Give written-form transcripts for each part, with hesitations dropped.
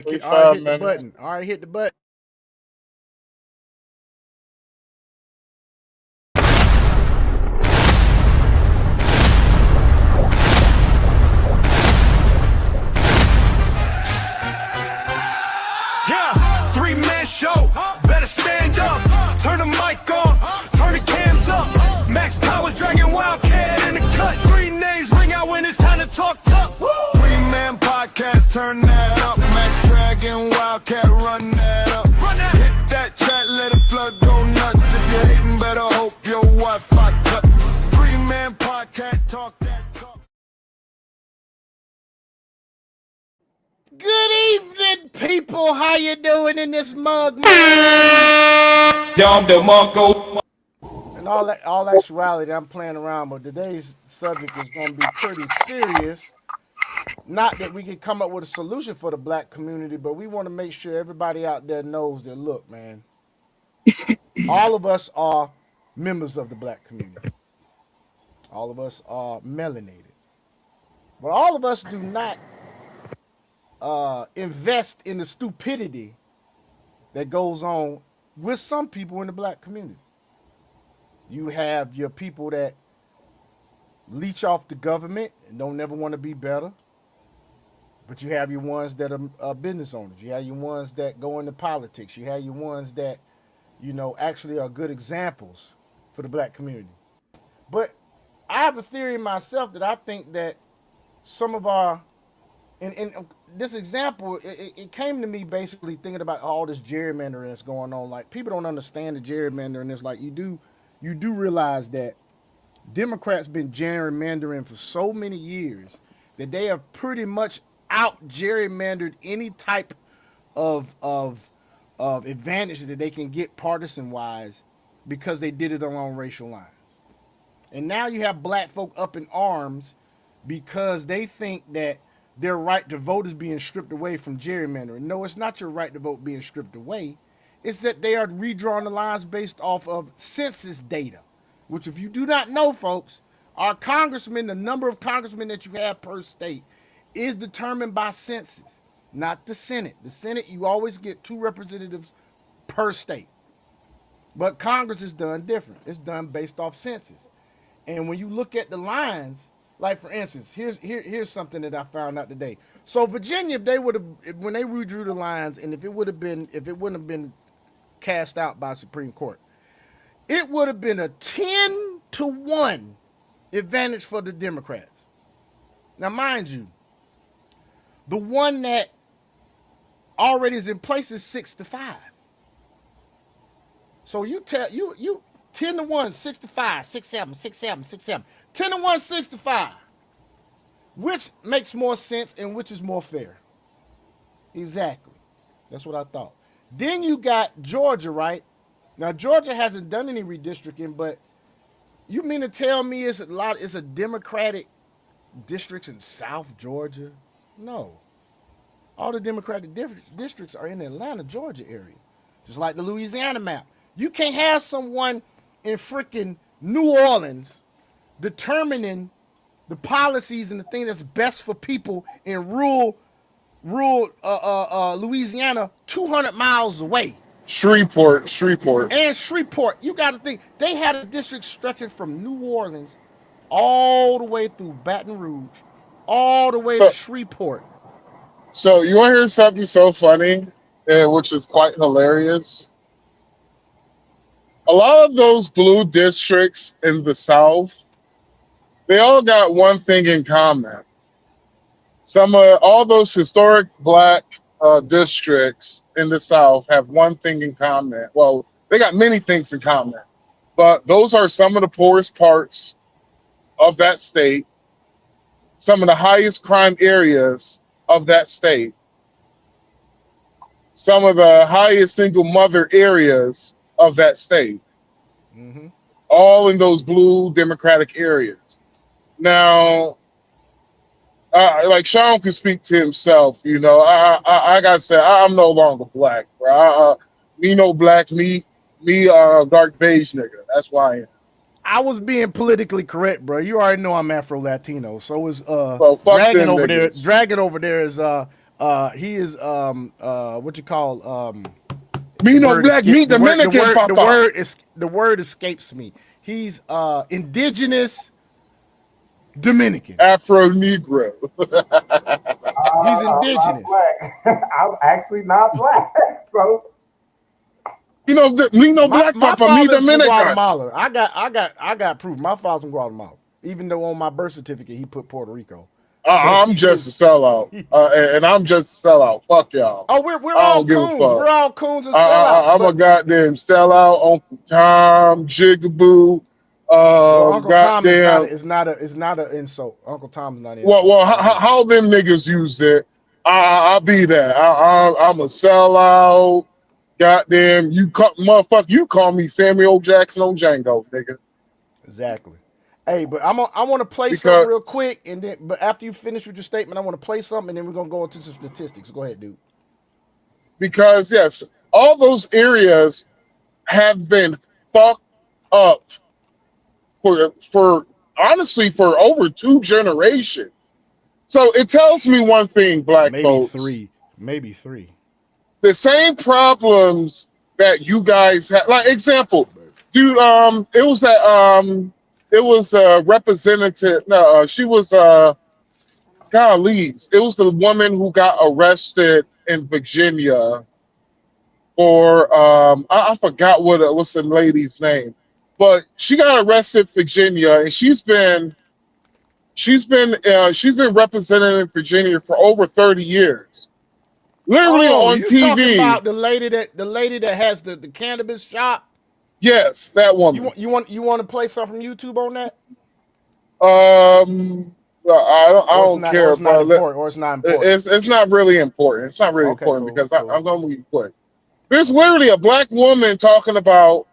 All right, 45 hit the minutes. button. All right, hit the button. Yeah, three-man show. Better stand up. Turn the mic on. Turn the cams up. Max Powers dragging Wildcat in the cut. Three names ring out when it's time to talk tough. Three-man podcast, turn that up. Max dragging Wildcat, run that up. Hit that chat, let it flood, go nuts. If you're hating, better hope your Wi-Fi cut. Three-man podcast, talk that talk. Good evening, people. How you doing in this mug, man? Dom DeMarco. In all actuality, I'm playing around, but today's subject is going to be pretty serious. Not that we can come up with a solution for the black community, but we want to make sure everybody out there knows that, look, man, all of us are members of the black community. All of us are melanated. But all of us do not invest in the stupidity that goes on with some people in the black community. You have your people that leech off the government and don't never want to be better. But you have your ones that are business owners. You have your ones that go into politics. You have your ones that, actually are good examples for the black community. But I have a theory myself that I think that some of our, and this example, it came to me basically thinking about all this gerrymandering that's going on. Like, people don't understand the gerrymandering. It's like you do realize that Democrats been gerrymandering for so many years that they have pretty much out gerrymandered any type of advantage that they can get partisan wise because they did it along racial lines. And now you have black folk up in arms because they think that their right to vote is being stripped away from gerrymandering. No, it's not your right to vote being stripped away. It's that they are redrawing the lines based off of census data, which, if you do not know, folks, our congressmen, the number of congressmen that you have per state is determined by census, not the Senate. The Senate, you always get 2 representatives per state. But Congress is done different. It's done based off census. And when you look at the lines, like, for instance, here's something that I found out today. So Virginia, if they would have, when they redrew the lines, and if it wouldn't have been cast out by Supreme Court, it would have been a 10-1 advantage for the Democrats. Now, mind you, the one that already is in place is 6-5. So you 10-1, 6-5, 6-7, 6-7, 6-7, 10-1, 6-5. Which makes more sense and which is more fair? Exactly. That's what I thought. Then you got Georgia, right? Now, Georgia hasn't done any redistricting, but you mean to tell me it's a Democratic districts in South Georgia? No. All the Democratic districts are in the Atlanta, Georgia area. Just like the Louisiana map. You can't have someone in freaking New Orleans determining the policies and the thing that's best for people in rural Louisiana 200 miles away. Shreveport. And Shreveport. You got to think, they had a district stretching from New Orleans all the way through Baton Rouge, all the way to Shreveport. So you want to hear something so funny, which is quite hilarious? A lot of those blue districts in the South, they all got one thing in common. All those historic black districts in the South have one thing in common. Well, they got many things in common, but those are some of the poorest parts of that state, some of the highest crime areas of that state, some of the highest single mother areas of that state, all in those blue Democratic areas. Now, like Sean can speak to himself, I gotta say, I'm no longer black, bro. Me no black, me dark beige nigga. That's why I am. I was being politically correct, bro. You already know I'm Afro Latino. So is Well, Dragon over there. Dragon over there is He is what you call Me no black, me Dominican, papa. the word escapes me. He's indigenous Dominican. Afro Negro. He's I'm indigenous. not black. I'm actually not black. So You know, me no My black, papa, me father's from Dominican. Guatemala. I got proof. My father's from Guatemala. Even though on my birth certificate he put Puerto Rico. I'm just a sellout, and I'm just a sellout. Fuck y'all. Oh, we're I all don't give a coons. fuck. We're all coons and sellouts. I'm a goddamn sellout. Uncle Tom, Jigaboo, Well, Uncle Tom goddamn. is not an insult. Uncle Tom is not an insult. Well, how them niggas use it? I'll be that. I'm a sellout. Goddamn, motherfucker. You call me Samuel Jackson on Django, nigga. Exactly. Hey, but I want to play something real quick, and then but after you finish with your statement, I want to play something, and then we're gonna go into some statistics. Go ahead, dude. Because yes, all those areas have been fucked up for honestly for over 2 generations. So it tells me one thing, black folks. Maybe three. The same problems that you guys had, like example, dude, it was a representative. No, she was gollies. It was the woman who got arrested in Virginia for I forgot what's the lady's name, but she got arrested in Virginia, and she's been represented in Virginia for over 30 years. Literally on you TV. Talking about the lady that has the cannabis shop? Yes, that woman. You want to play something from YouTube on that? I don't care. Or it's not important. Or it's not important. It's not really important. It's not really important cool, because cool. I'm going to be quick. There's literally a black woman talking about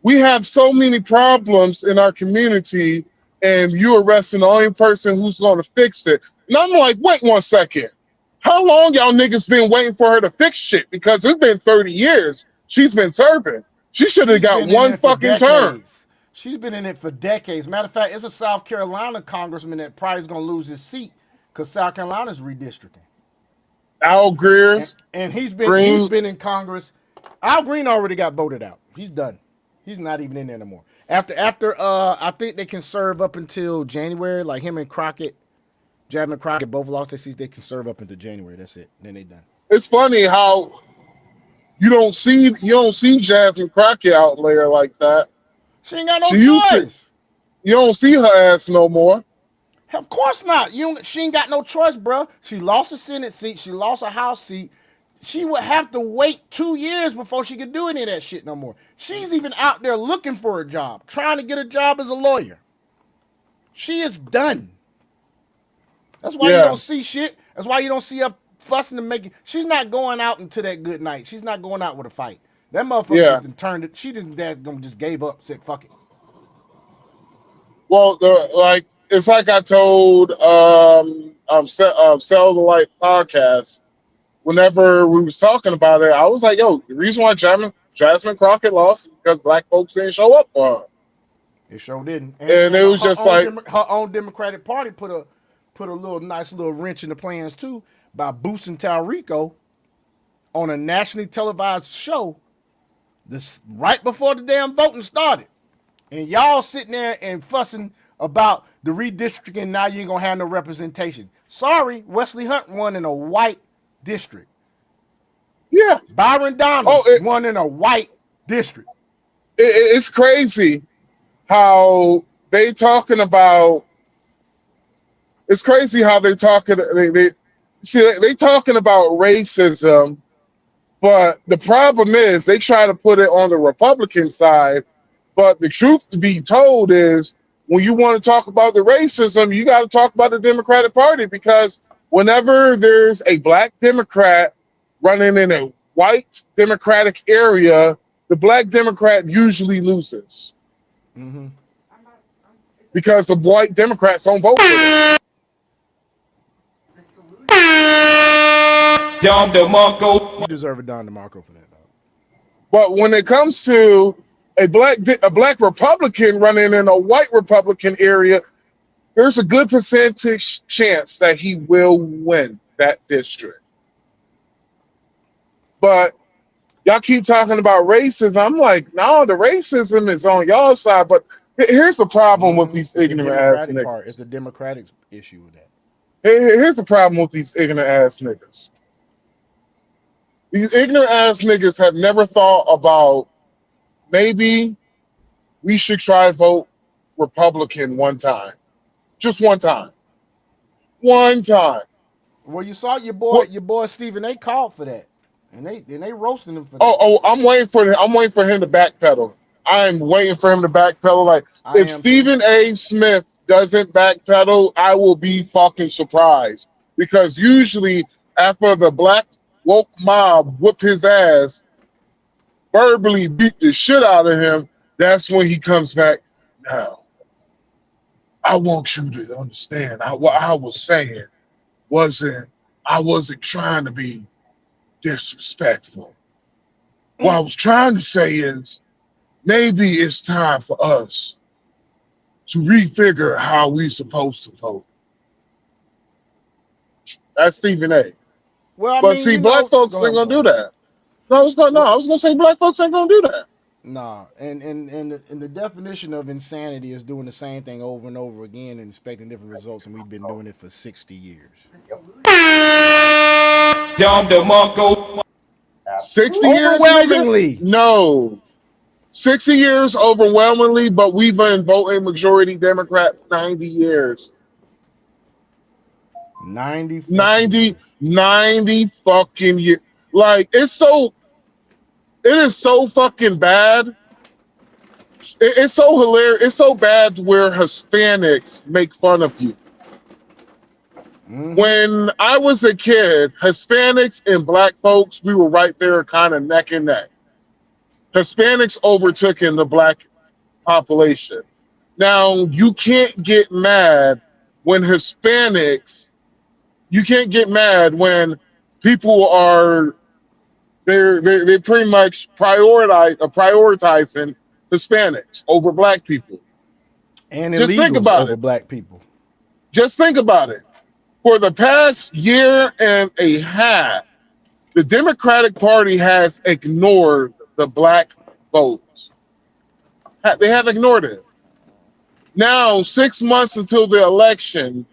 we have so many problems in our community, and you arresting the only person who's going to fix it. And I'm like, wait 1 second. How long y'all niggas been waiting for her to fix shit? Because it's been 30 years she's been serving. She should have got one fucking term. She's been in it for decades. Matter of fact, it's a South Carolina congressman that probably is going to lose his seat because South Carolina's redistricting. Al Greer's and he's been in Congress. Al Green already got voted out. He's done. He's not even in there anymore. After I think they can serve up until January. Like him and Crockett, Jasmine Crockett both lost their seats. They can serve up until January. That's it. Then they done. It's funny how you don't see Jasmine Crockett out there like that. She ain't got no choice. You don't see her ass no more. Of course not. She ain't got no choice, bro. She lost a Senate seat. She lost a House seat. She would have to wait 2 years before she could do any of that shit no more. She's even out there looking for a job, trying to get a job as a lawyer. She is done. That's why you don't see shit. That's why you don't see her fussing and making. She's not going out into that good night. She's not going out with a fight. That motherfucker just turned it. She didn't. Just gave up. Said fuck it. Well, it's like I told Sell the Light podcast. Whenever we was talking about it, I was like, "Yo, the reason why Jasmine Crockett lost is because black folks didn't show up for her." It sure didn't. And it was just like her own Democratic Party put a nice little wrench in the plans too by boosting Talrico on a nationally televised show this right before the damn voting started. And y'all sitting there and fussing about the redistricting. Now you ain't gonna have no representation. Sorry, Wesley Hunt won in a white district. Yeah. Byron Donald won in a white district. It's crazy how they talking about. It's crazy how they talking. They talking about racism, but the problem is they try to put it on the Republican side. But the truth to be told is, when you want to talk about the racism, you got to talk about the Democratic Party, because whenever there's a black Democrat running in a white Democratic area, the black Democrat usually loses. Mm-hmm. Because the white Democrats don't vote for them. Don DeMarco. You deserve a Don DeMarco for that, dog. But when it comes to a black Republican running in a white Republican area, there's a good percentage chance that he will win. that district. But y'all keep talking about racism. I'm like, no, the racism is on y'all side. But here's the problem with these It's the ignorant ass Democratic part. It's niggas. the Democratic issue with that. Here's the problem with these ignorant ass niggas. These ignorant ass niggas have never thought about maybe we should try to vote Republican one time. Just one time. One time. Well, you saw your What? boy Stephen A. called for that, and they roasting him for that. Oh, I'm waiting for him to backpedal. I'm waiting for him to backpedal. Like I if am too. Stephen A. Smith doesn't backpedal, I will be fucking surprised. Because usually after the black woke mob whoop his ass, verbally beat the shit out of him, that's when he comes back. Now, I want you to understand. What I was saying I wasn't trying to be disrespectful. What I was trying to say is maybe it's time for us to refigure how we supposed to vote. That's Stephen A. Well, I But mean, see, you black know, folks go ain't ahead, gonna do I'm sorry. that. No, I was gonna say black folks ain't gonna do that. Nah, and the definition of insanity is doing the same thing over and over again and expecting different results, and we've been doing it for 60 years. Dom DeMarco. 60 Absolutely. years, nigga? Overwhelmingly, No. 60 years overwhelmingly, but we've been voting majority Democrat 90 years. 90 fucking 90, years. 90 fucking years. Like, it is so fucking bad. It's so hilarious. It's so bad where Hispanics make fun of you. When I was a kid, Hispanics and black folks, we were right there kind of neck and neck. Hispanics overtook in the black population. Now, you can't get mad when you can't get mad when people are, they pretty much prioritizing Hispanics over black people. And Just think illegals about over it. black people. Just think about it. For the past year and a half, the Democratic Party has ignored the black votes. They have ignored it. Now, 6 months until the election,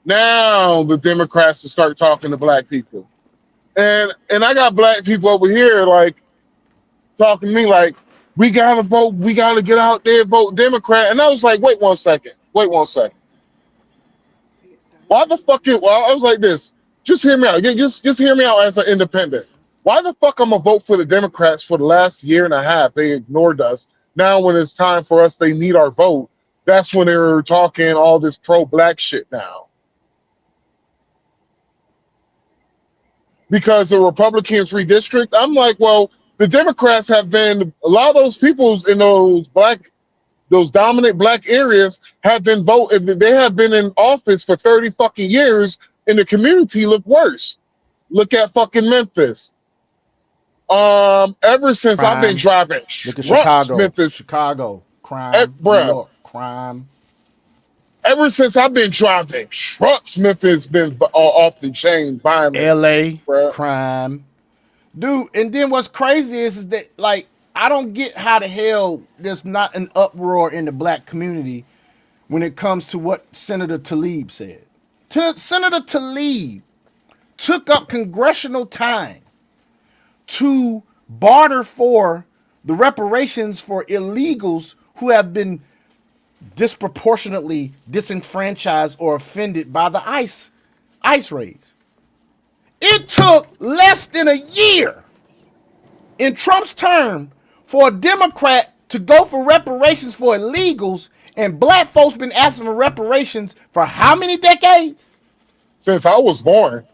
now the Democrats will start talking to black people. And I got black people over here like talking to me like, we gotta vote, we gotta get out there, vote Democrat. And I was like, wait one second. Why the fuck well, I was like this. Just hear me out. Just hear me out as an independent. Why the fuck I'm gonna vote for the Democrats for the last year and a half? They ignored us. Now when it's time for us, they need our vote. That's when they're talking all this pro-black shit now. Because the Republicans redistrict, I'm like, well, the Democrats have been, a lot of those people in those dominant black areas have been voting. They have been in office for 30 fucking years, and the community look worse. Look at fucking Memphis. Ever since I've been Crime. driving Look at trucks, Memphis, Chicago, crime. New bruh. York, crime. Ever since I've been driving trucks, Memphis been off the chain environment, LA, bruh. crime. Dude, and then what's crazy is that, like, I don't get how the hell there's not an uproar in the black community when it comes to what Senator Tlaib said. Senator Tlaib took up congressional time to barter for the reparations for illegals who have been disproportionately disenfranchised or offended by the ICE raids. It took less than a year in Trump's term for a Democrat to go for reparations for illegals, and black folks been asking for reparations for how many decades? Since I was born.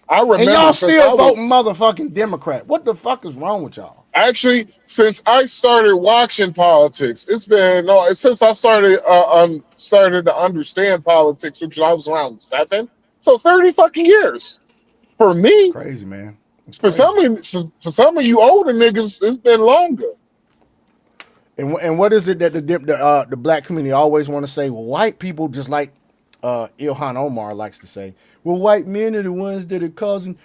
I remember And y'all since still voting motherfucking Democrat. What the fuck is wrong with y'all? Actually, since I started watching politics, it's been since I started to understand politics, which I was around 7, so 30 fucking years. For me, Crazy, man. It's for crazy. some of you older niggas, it's been longer. And what is it that the black community always want to say? Well, white people just like Ilhan Omar likes to say, well, white men are the ones that are causing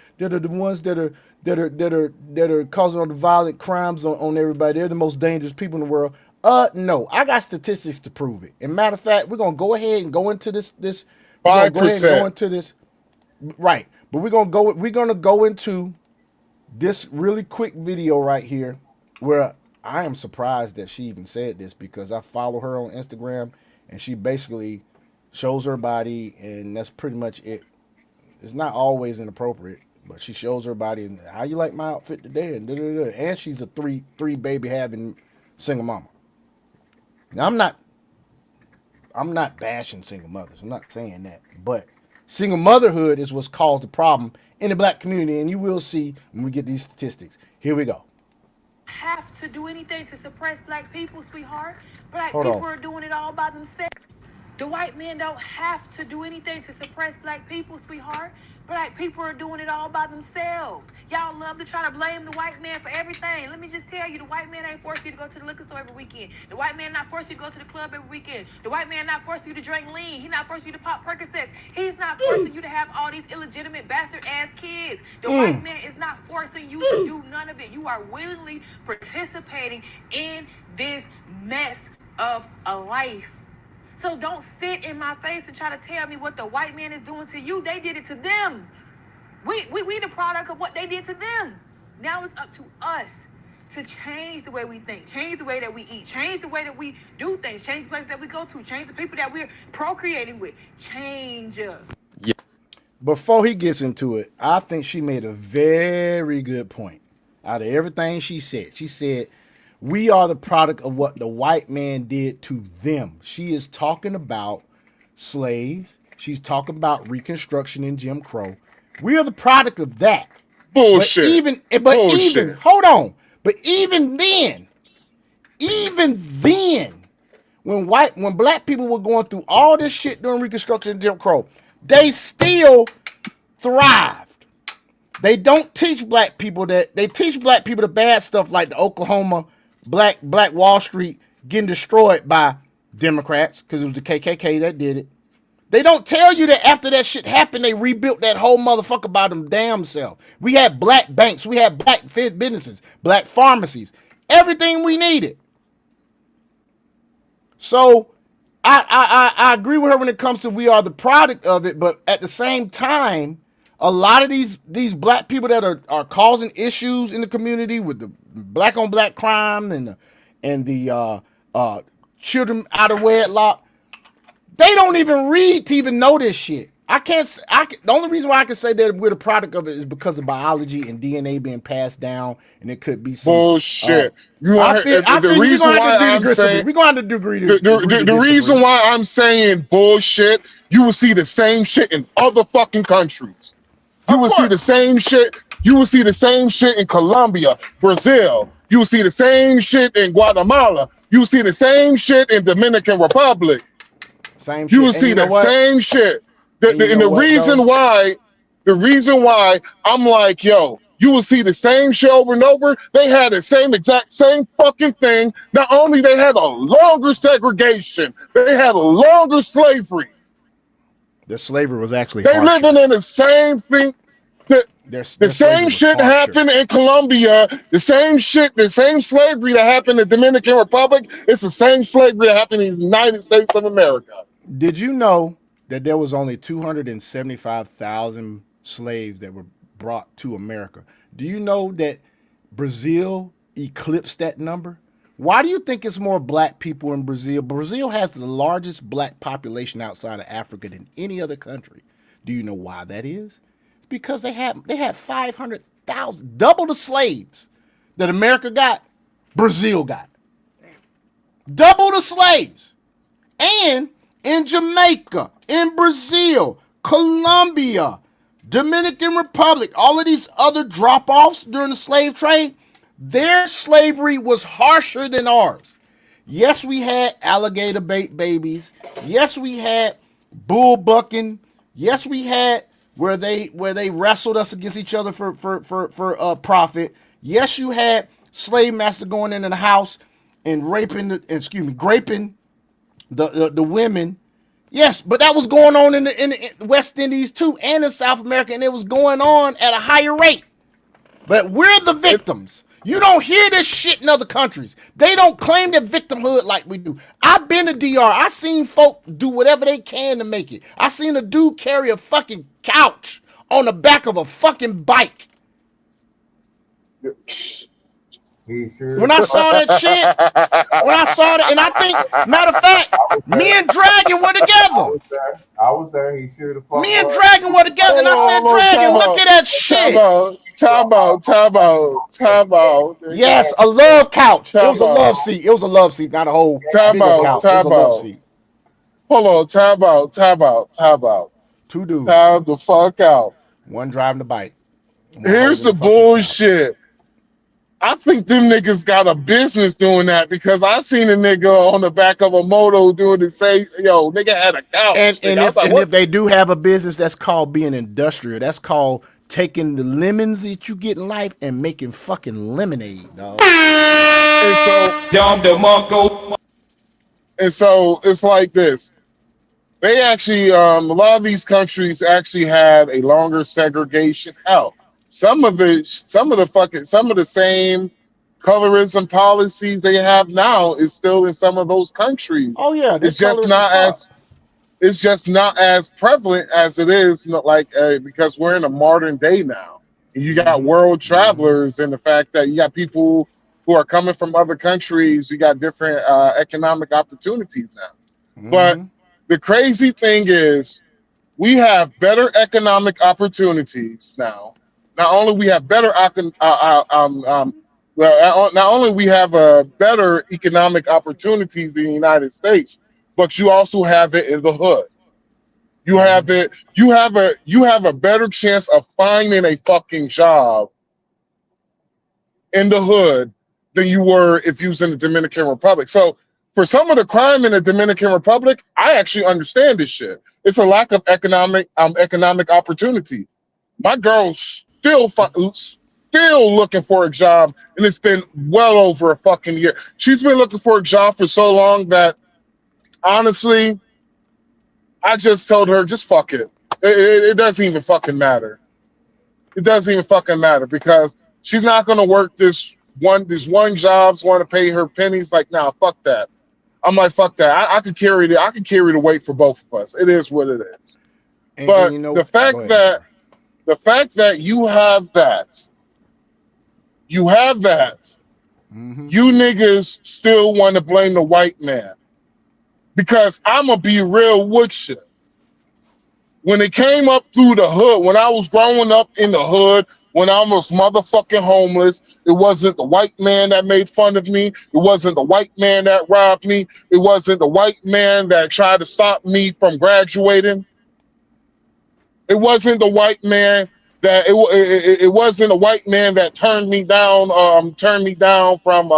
causing all the violent crimes on everybody. They're the most dangerous people in the world. No, I got statistics to prove it. And matter of fact, we're gonna go ahead and go into this. We're gonna go ahead and go 5%. into this. Right, but we're gonna go into this really quick video right here, where I am surprised that she even said this, because I follow her on Instagram and she basically shows her body, and that's pretty much it. It's not always inappropriate, but she shows her body and how you like my outfit today, and and she's a three baby having single mama. Now I'm not bashing single mothers. I'm not saying that, but single motherhood is what's caused the problem in the black community, and you will see when we get these statistics. Here we go. Have to do anything to suppress black people, sweetheart. Black Hold people on. are doing it all by themselves. The white men don't have to do anything to suppress black people, sweetheart. Black people are doing it all by themselves. Y'all love to try to blame the white man for everything. Let me just tell you, the white man ain't forcing you to go to the liquor store every weekend. The white man not forcing you to go to the club every weekend. The white man not forcing you to drink lean. He not forcing you to pop Percocets. He's not forcing you to have all these illegitimate bastard-ass kids. The white man is not forcing you to do none of it. You are willingly participating in this mess of a life. So don't sit in my face and try to tell me what the white man is doing to you. They did it to them. We the product of what they did to them. Now it's up to us to change the way we think, change the way that we eat, change the way that we do things, change the places that we go to, change the people that we're procreating with. Change. Before he gets into it, I think she made a very good point. Out of everything she said, we are the product of what the white man did to them. She is talking about slaves. She's talking about Reconstruction and Jim Crow. We are the product of that. Bullshit. Even hold on. But even then, when black people were going through all this shit during Reconstruction and Jim Crow, they still thrived. They don't teach black people that. They teach black people the bad stuff, like the Oklahoma Black Wall Street getting destroyed by Democrats, because it was the KKK that did it. They don't tell you that after that shit happened, they rebuilt that whole motherfucker by them damn self. We had black banks, we had black businesses, black pharmacies, everything we needed. So I agree with her when it comes to we are the product of it, but at the same time, a lot of these black people that are causing issues in the community with the black on black crime and the children out of wedlock, they don't even read to even know this shit. The only reason why I can say that we're the product of it is because of biology and DNA being passed down, and it could be some Bullshit. the reason why I'm saying we're going to the reason why I'm saying bullshit, you will see the same shit in other fucking countries. You will see the same shit. You will see the same shit in Colombia, Brazil. You will see the same shit in Guatemala. You will see the same shit in Dominican Republic. You will see the same shit. The reason why I'm like, yo, you will see the same shit over and over. They had the exact same fucking thing. Not only they had a longer segregation, they had a longer slavery. The slavery was actually they living in the same thing. The same shit happened in Colombia. The same slavery that happened in the Dominican Republic. It's the same slavery that happened in the United States of America. Did you know that there was only 275,000 slaves that were brought to America? Do you know that Brazil eclipsed that number? Why do you think it's more black people in Brazil? Brazil has the largest black population outside of Africa than any other country. Do you know why that is? It's because they had 500,000, double the slaves that America got, Brazil got. Double the slaves. And in Jamaica, in Brazil, Colombia, Dominican Republic, all of these other drop-offs during the slave trade, their slavery was harsher than ours. Yes, we had alligator bait babies. Yes, we had bull bucking. Yes, we had where they wrestled us against each other for profit. Yes, you had slave master going into the house and graping the women Yes, but that was going on in the West Indies too, and in South America, and it was going on at a higher rate. But we're the victims. You don't hear this shit in other countries. They don't claim their victimhood like we do. I've been to DR. I seen folk do whatever they can to make it. I seen a dude carry a fucking couch on the back of a fucking bike. He sure. When I saw that shit, and I think, matter of fact, me and Dragon were together. I was there. He should have. Me and Dragon were together, and I said, Dragon, look at that shit. Time out. Yes, a love couch. It was a love seat. It was a love seat, not a whole big couch. It was a love seat. Hold on, time out. Two dudes. Time the fuck out. One driving the bike. Here's the bullshit. I think them niggas got a business doing that because I seen a nigga on the back of a moto doing the same. Yo, nigga had a couch. And if they do have a business, that's called being industrial. That's called taking the lemons that you get in life and making fucking lemonade, dog. And so it's like this. They actually, a lot of these countries actually had a longer segregation. Hell, some of the same colorism policies they have now is still in some of those countries. Oh yeah, it's just not as prevalent as it is because we're in a modern day now. And you got world travelers and the fact that you got people who are coming from other countries. You got different economic opportunities now. But the crazy thing is we have better economic opportunities now. Not only we have better not only we have better economic opportunities in the United States, but you also have it in the hood. You have it. You have a better chance of finding a fucking job in the hood than you were if you was in the Dominican Republic. So for some of the crime in the Dominican Republic, I actually understand this shit. It's a lack of economic opportunity. My girl's still looking for a job, and it's been well over a fucking year. She's been looking for a job for so long that honestly, I just told her, just fuck it. It doesn't even fucking matter. It doesn't even fucking matter because she's not gonna work this one job's want to pay her pennies. Like, nah, fuck that. I'm like, fuck that. I could carry the weight for both of us. It is what it is. But the fact that you have that, you niggas still want to blame the white man. Because I'm going to be real with you. When it came up through the hood, when I was growing up in the hood, when I was motherfucking homeless, it wasn't the white man that made fun of me. It wasn't the white man that robbed me. It wasn't the white man that tried to stop me from graduating. It wasn't the white man that it wasn't a white man that turned me down from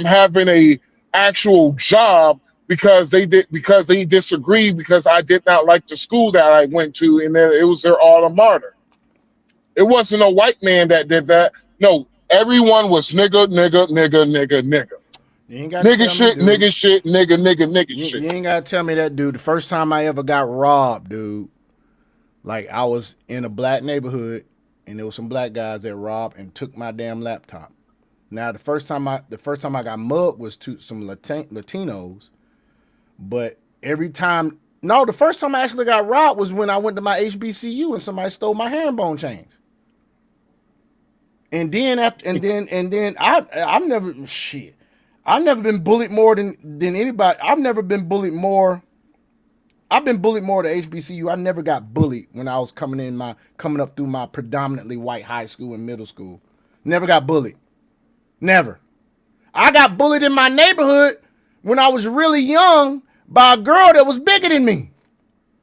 having a actual job because they disagreed because I did not like the school that I went to, and it was their alma mater. It wasn't a white man that did that. No, everyone was nigga. You ain't gotta nigga shit. You ain't gotta tell me that, dude. The first time I ever got robbed, dude, like I was in a black neighborhood and there was some black guys that robbed and took my damn laptop. Now the first time I got mugged was to some Latinos, but the first time I actually got robbed was when I went to my HBCU and somebody stole my herringbone chains. And then I've never been bullied more than anybody. I've been bullied more at HBCU. I never got bullied when I was coming up through my predominantly white high school and middle school. Never got bullied. Never. I got bullied in my neighborhood when I was really young by a girl that was bigger than me.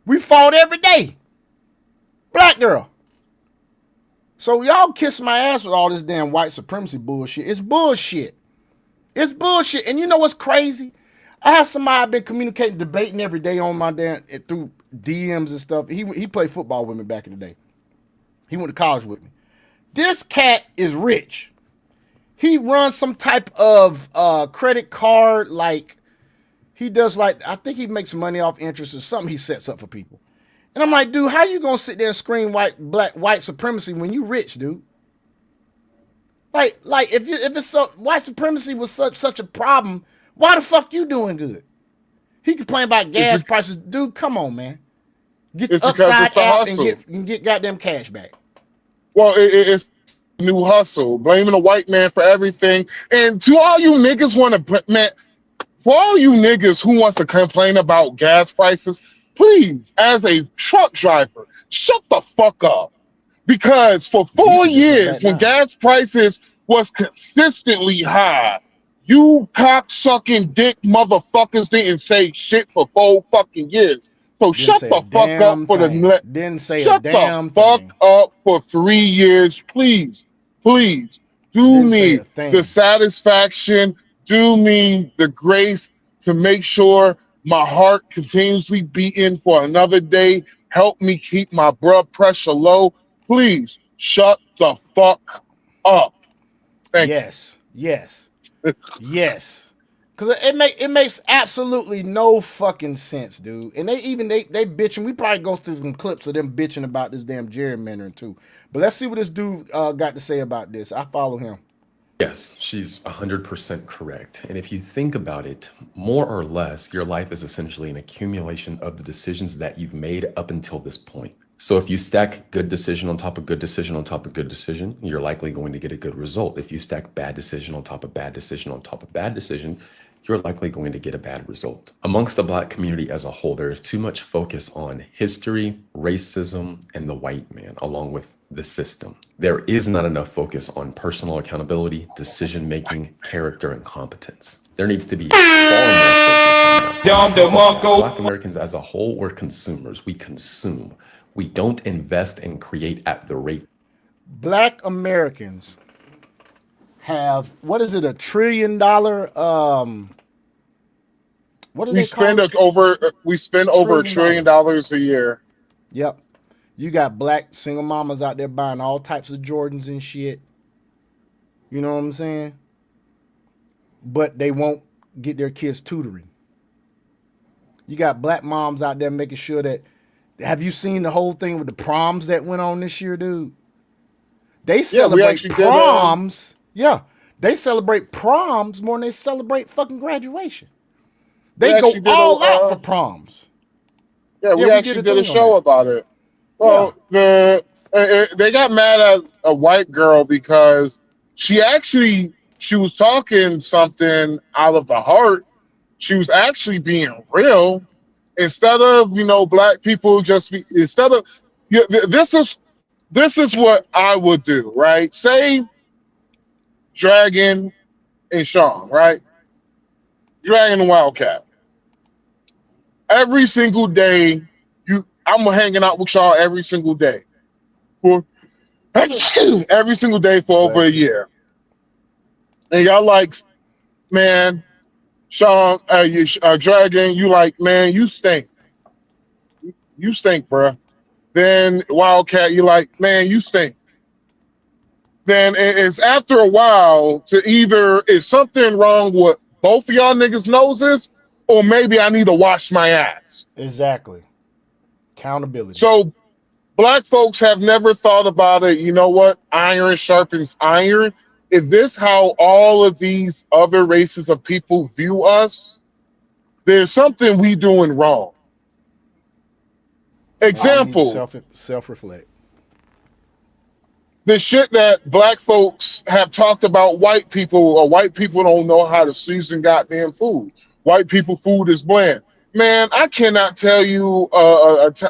We fought every day. Black girl. So y'all kiss my ass with all this damn white supremacy bullshit. It's bullshit. It's bullshit. And you know what's crazy? I have somebody I've been communicating, debating every day on my damn through DMs and stuff. He played football with me back in the day. He went to college with me. This cat is rich. He runs some type of credit card, like he does like, I think he makes money off interest or something he sets up for people. And I'm like, dude, how you gonna sit there and scream white supremacy when you rich, dude? Like if it's so, white supremacy was such a problem, why the fuck you doing good? He complain about gas prices, dude. Come on, man. Get the upside app and get goddamn cash back. Well, it's new hustle, blaming a white man for everything. And to all you niggas for all you niggas who wants to complain about gas prices, please, as a truck driver, shut the fuck up. Because for 4 years, when gas prices was consistently high, you cock-sucking dick motherfuckers didn't say shit for 4 fucking years. So shut the fuck up for shut the fuck up for 3 years, please. Please do me the satisfaction, do me the grace to make sure my heart continuously beating for another day. Help me keep my blood pressure low. Please shut the fuck up. Thank you. Yes. Cause it makes absolutely no fucking sense, dude. And they bitching. We probably go through some clips of them bitching about this damn gerrymandering too. But let's see what this dude got to say about this. I follow him. Yes, she's 100% correct. And if you think about it, more or less, your life is essentially an accumulation of the decisions that you've made up until this point. So if you stack good decision on top of good decision on top of good decision, you're likely going to get a good result. If you stack bad decision on top of bad decision on top of bad decision, you're likely going to get a bad result. Amongst the Black community as a whole, there is too much focus on history, racism, and the white man, along with the system. There is not enough focus on personal accountability, decision-making, character, and competence. There needs to be far more focus on that. Black Americans as a whole, we're consumers. We consume. We don't invest and create at the rate. Black Americans have, what is it, $1 trillion? What do they call it? We spend over $1 trillion a year. Yep. You got black single mamas out there buying all types of Jordans and shit. You know what I'm saying? But they won't get their kids tutoring. You got black moms out there making sure that, have you seen the whole thing with the proms that went on this year, dude? They celebrate proms. Yeah. They celebrate proms more than they celebrate fucking graduation. They go all out for proms. Yeah, we actually did a show about it. Well, they got mad at a white girl because she was talking something out of the heart. She was actually being real. Instead of, black people this is what I would do, right? Say Dragon and Sean, right? Dragon and Wildcat. Every single day, I'm hanging out with y'all every single day. Every single day for over a year. And y'all like, man, Sean, Dragon, you like, man, you stink. You stink, bruh. Then Wildcat, you like, man, you stink. Then it's after a while to either, is something wrong with both of y'all niggas' noses, or maybe I need to wash my ass. Exactly. Accountability. So black folks have never thought about it. You know what? Iron sharpens iron. Is this how all of these other races of people view us? There's something we doing wrong. Example. Self-reflect. The shit that black folks have talked about white people, or white people don't know how to season goddamn food. White people food is bland. Man, I cannot tell you,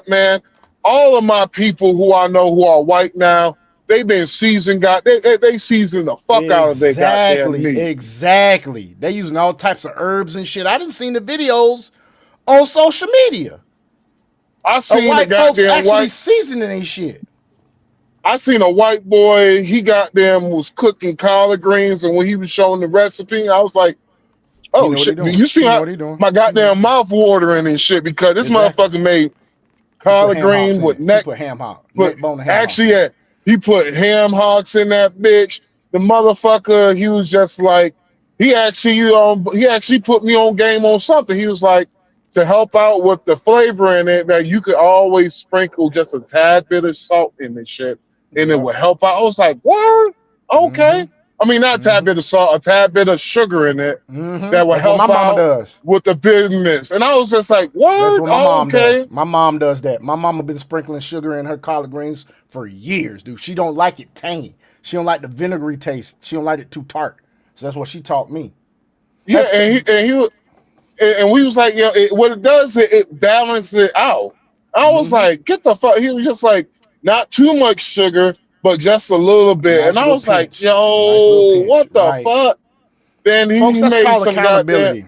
man, all of my people who I know who are white now, they've been seasoned, they season the fuck out of their goddamn meat. Exactly. They using all types of herbs and shit. I didn't see the videos on social media. I seen white the folks goddamn actually seasoning their shit. I seen a white boy, he goddamn was cooking collard greens, and when he was showing the recipe, I was like, oh shit, you see how my goddamn mouth watering and shit, because this motherfucker made collard green with neck. He put ham hock. Actually, he put ham hocks in that bitch. The motherfucker, he was just like, he actually put me on game on something. He was like, to help out with the flavor in it, that you could always sprinkle just a tad bit of salt in this shit, and it Yep. would help out. I was like, what? Okay. I mean, not a tad bit of salt, a tad bit of sugar in it that would That's what my help mama out does. with the bitterness. And I was just like, That's what? what my Oh, mom okay. does. My mom does that. My mama been sprinkling sugar in her collard greens for years, dude. She don't like it tangy. She don't like the vinegary taste. She don't like it too tart. So that's what she taught me. Yeah, That's and we was like, what it does, it balances it out. I was like, get the fuck. He was just like, not too much sugar, but just a little a bit. nice And I little was like, pinch. A nice little yo, pinch. what the Right. fuck? Then Folks, he that's made called some goddamn. accountability.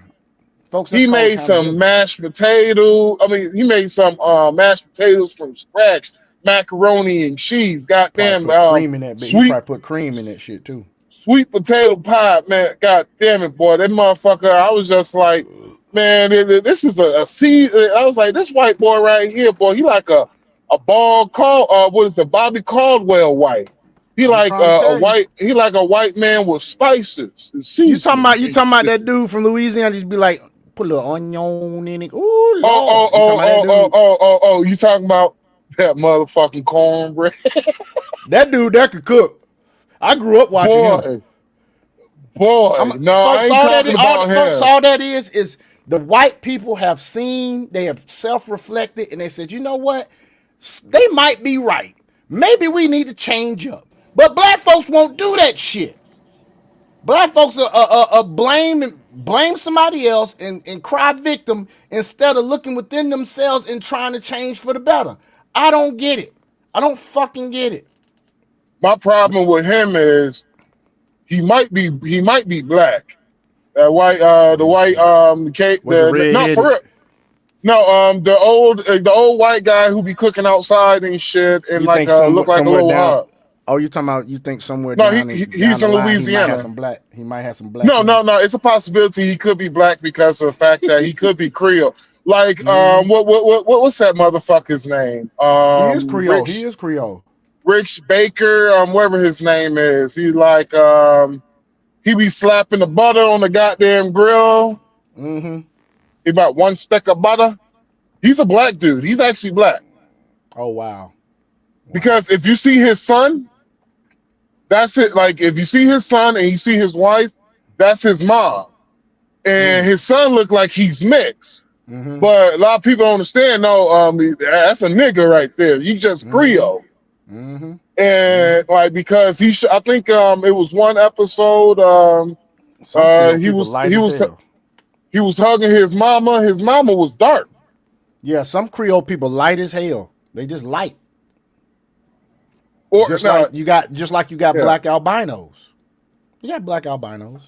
Folks, that's He called made some accountability. mashed potato. I mean, he made some mashed potatoes from scratch, macaroni and cheese. Probably Goddamn, put cream in that, but he sweet probably put cream in that shit too. sweet potato pie, man. God damn it, boy. That motherfucker, I was just like, man, this is a seed. I was like, this white boy right here, boy, he like a ball called, what is it, Bobby Caldwell white. He I'm like trying to tell you. he like a white man with spices and You talking seasoning. about that dude from Louisiana? Just be like, put a little onion in it. Ooh, Oh, Lord. You talking about that dude? you talking about that motherfucking cornbread. That dude that could cook. I grew up watching him. Boy, no, I Folks, ain't talking about folks, him. all that is the white people have seen, they have self-reflected, and they said, you know what? They might be right. Maybe we need to change up. But black folks won't do that shit. Black folks are blame somebody else and cry victim instead of looking within themselves and trying to change for the better. I don't get it. I don't fucking get it. My problem with him is he might be black. The white Was it no, for redheaded? real. No, the old white guy who be cooking outside and shit and You like think look like a somewhere little down? hot. Oh, you talking about? You think somewhere No, down he's the in line he might have Louisiana. some black? He might have some black. No, it's a possibility he could be black because of the fact that he could be Creole. Like what's that motherfucker's name? He is Creole. He Rich is Creole. Rich Baker, whatever his name is. He like he be slapping the butter on the goddamn grill. Mm-hmm. He about one stick of butter. He's a black dude. He's actually black. Oh wow. Because if you see his son, that's it. Like if you see his son and you see his wife, that's his mom. And his son look like he's mixed. Mm-hmm. But a lot of people don't understand. No, that's a nigga right there. You just Creole. Mm-hmm. And like because I think it was one episode. Some Creole people light as hell. He was hugging his mama. His mama was dark. Yeah, some Creole people light as hell. They just light. Or Just like you got black albinos. You got black albinos.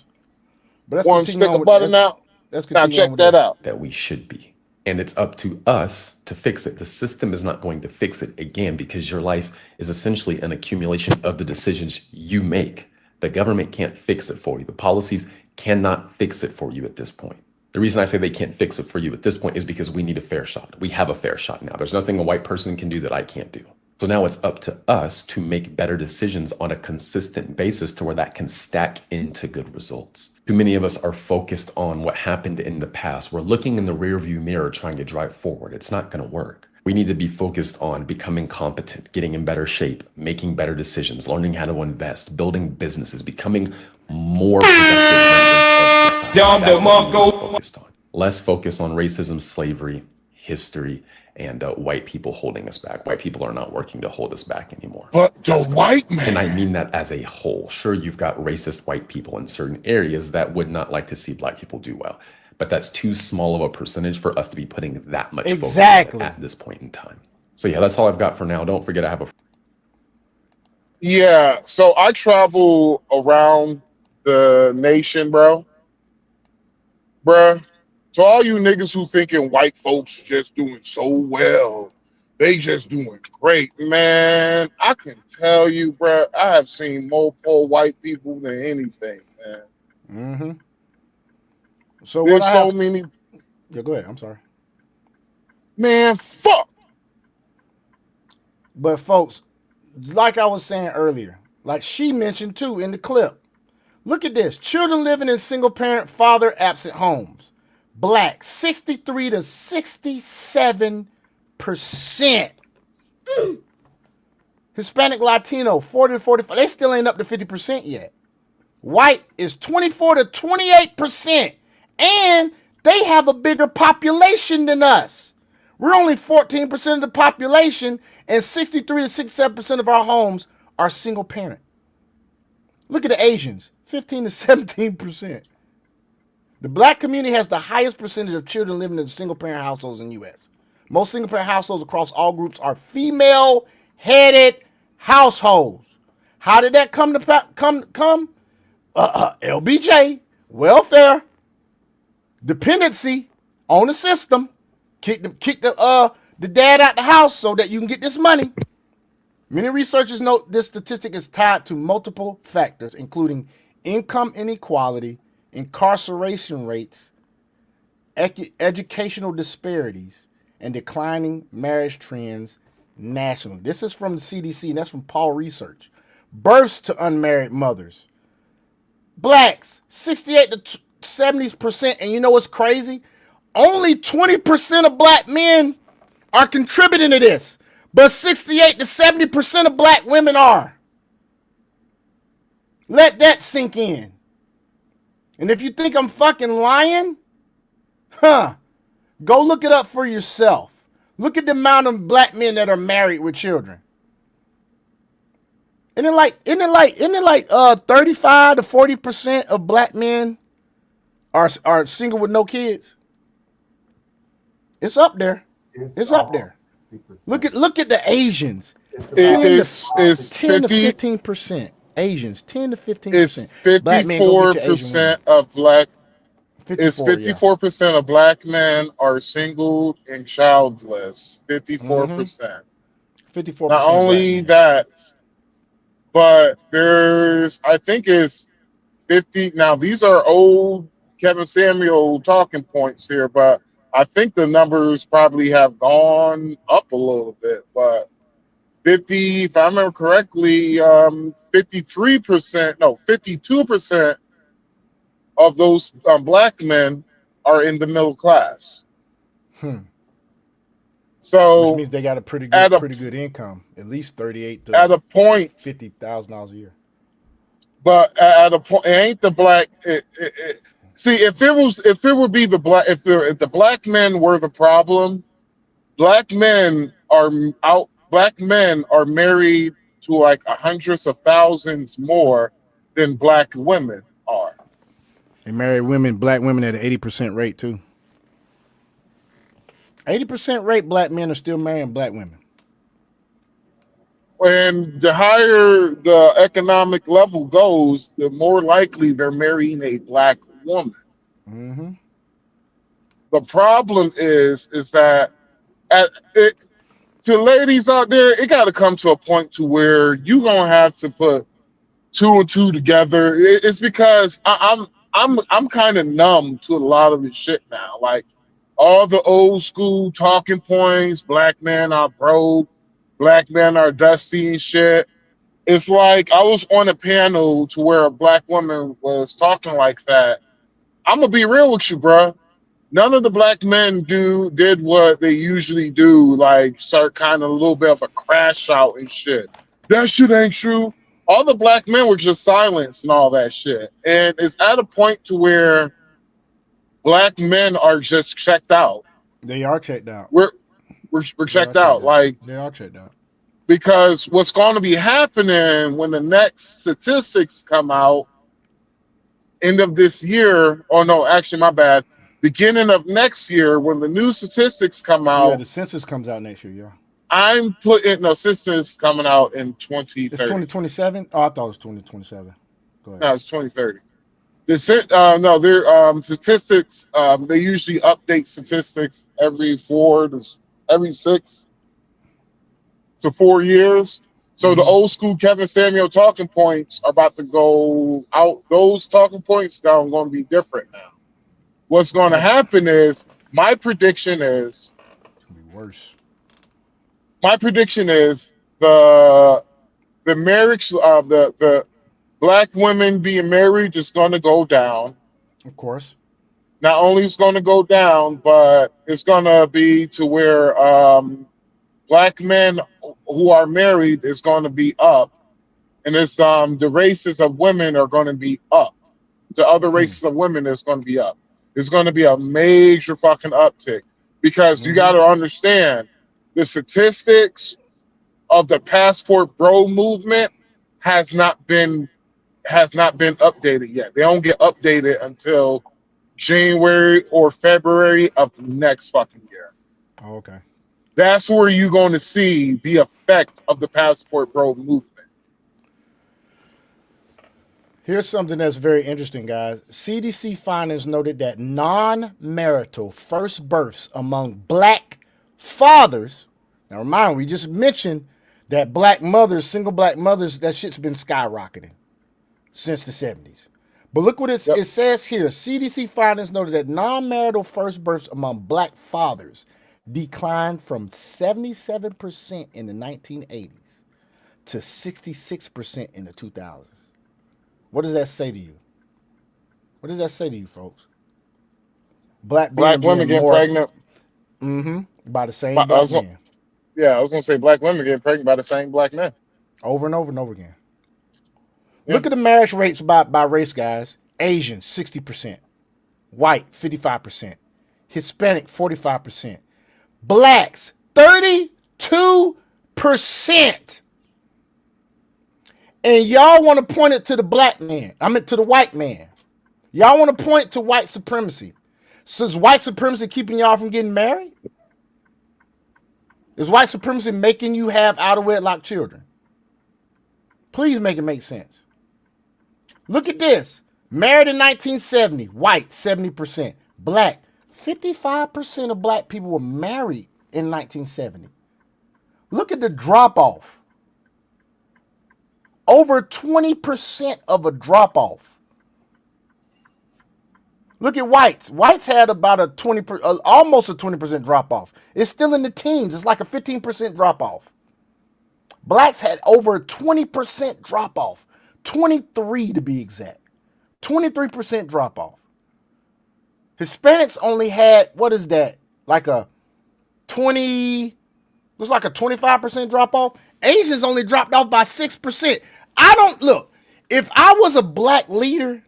But that's one stick of butter now. Let's Now continue check that out. That we should be. And it's up to us to fix it. The system is not going to fix it again because your life is essentially an accumulation of the decisions you make. The government can't fix it for you. The policies cannot fix it for you at this point. The reason I say they can't fix it for you at this point is because we need a fair shot. We have a fair shot now. There's nothing a white person can do that I can't do. So now it's up to us to make better decisions on a consistent basis to where that can stack into good results. Too many of us are focused on what happened in the past. We're looking in the rearview mirror trying to drive forward. It's not going to work. We need to be focused on becoming competent, getting in better shape, making better decisions, learning how to invest, building businesses, becoming more productive members of society. That's what we need to be focused on. Less focus on racism, slavery, history, and white people holding us back. White people are not working to hold us back anymore. But the white man. And I mean that as a whole. Sure, you've got racist white people in certain areas that would not like to see black people do well. But that's too small of a percentage for us to be putting that much focus on it at this point in time. So yeah, that's all I've got for now. Don't forget I have a... Yeah, so I travel around the nation, bro. Bruh. To all you niggas who thinking white folks just doing so well, they just doing great, man. I can tell you, bro, I have seen more poor white people than anything, man. Mm-hmm. So there's so many. Yeah, go ahead. I'm sorry. Man, fuck. But folks, like I was saying earlier, like she mentioned too in the clip, Look at this. Children living in single parent, father absent homes. Black, 63 to 67%. Hispanic Latino, 40 to 45. They still ain't up to 50% yet. White is 24 to 28%. And they have a bigger population than us. We're only 14% of the population, and 63 to 67% of our homes are single parent. Look at the Asians, 15 to 17%. The black community has the highest percentage of children living in single parent households in the U.S. Most single parent households across all groups are female headed households. How did that come? LBJ, welfare, dependency on the system. Kick the dad out the house so that you can get this money. Many researchers note this statistic is tied to multiple factors, including income inequality, incarceration rates, educational disparities, and declining marriage trends nationally. This is from the CDC, and that's from Paul Research. Births to unmarried mothers. Blacks, 68 to 70%. And you know what's crazy? Only 20% of black men are contributing to this, but 68 to 70% of black women are. Let that sink in. And if you think I'm fucking lying, go look it up for yourself. Look at the amount of black men that are married with children. Isn't it like 35 to 40% of black men are single with no kids? It's up there. It's up there. Look at the Asians. It's 10 to 50. 15%. Asians, 10 to 15%. It's 54% of black. It's 54% of black men are single and childless. 54%. 54%. Not only that, but I think it's 50. Now these are old Kevin Samuel talking points here, but I think the numbers probably have gone up a little bit. But 50, if I remember correctly, 52% of those black men are in the middle class. So which means they got a pretty good income, at least 38 to at a point $50,000 a year. But at a point, it ain't the black. See, if the black men were the problem, black men are married to like hundreds of thousands more than black women are. They marry black women at an 80% rate too. 80% rate, black men are still marrying black women. And the higher the economic level goes, the more likely they're marrying a black woman. Mm-hmm. The problem is that to ladies out there, it got to come to a point to where you're gonna have to put two and two together. It's because I'm kind of numb to a lot of this shit now. Like all the old school talking points, black men are broke, black men are dusty and shit. It's like I was on a panel to where a black woman was talking like that. I'm gonna be real with you, bro. None of the black men did what they usually do, like start kind of a little bit of a crash out and shit. That shit ain't true. All the black men were just silenced and all that shit. And it's at a point to where black men are just checked out. They are checked out. We're checked out. Like they are checked out. Because what's going to be happening when the next statistics come out, end of this year, oh no, actually my bad, beginning of next year when the new statistics come out. Yeah, the census comes out next year, yeah. I'm putting census coming out in 2030. It's 2027? Oh, I thought it was 2027. Go ahead. No, it's 2030. Statistics, they usually update statistics every 6 to 4 years. So the old school Kevin Samuel talking points are about to go out. Those talking points now are going to be different now. What's going to happen is, my prediction is, it's going to be worse. My prediction is the marriage, the Black women being married is going to go down. Of course. Not only is going to go down, but it's going to be to where black men who are married is going to be up, and it's the races of women are going to be up. The other races of women is going to be up. It's going to be a major fucking uptick because you got to understand the statistics of the passport bro movement has not been updated yet. They don't get updated until January or February of next fucking year. Oh, okay. That's where you're going to see the effect of the passport bro movement. Here's something that's very interesting, guys. CDC findings noted that non-marital first births among black fathers. Now, remember, we just mentioned that black mothers, single black mothers, that shit's been skyrocketing since the 70s. But look what it says here. CDC findings noted that non-marital first births among black fathers declined from 77% in the 1980s to 66% in the 2000s. What does that say to you? What does that say to you, folks? Black women getting pregnant. By the same I black was men. Yeah, I was going to say black women getting pregnant by the same black men. Over and over and over again. Yeah. Look at the marriage rates by race, guys. Asian, 60%. White, 55%. Hispanic, 45%. Blacks, 32%. And y'all want to point it to the black man. To the white man. Y'all want to point to white supremacy. So is white supremacy keeping y'all from getting married? Is white supremacy making you have out of wedlock children? Please make it make sense. Look at this. Married in 1970, white, 70%. Black, 55% of black people were married in 1970. Look at the drop-off. Over 20% of a drop-off. Look at whites. Whites had about almost a 20% drop-off. It's still in the teens. It's like a 15% drop-off. Blacks had over a 20% drop-off. 23 to be exact. 23% drop-off. Hispanics only had, what is that? Like a 25% drop-off. Asians only dropped off by 6%. If I was a black leader,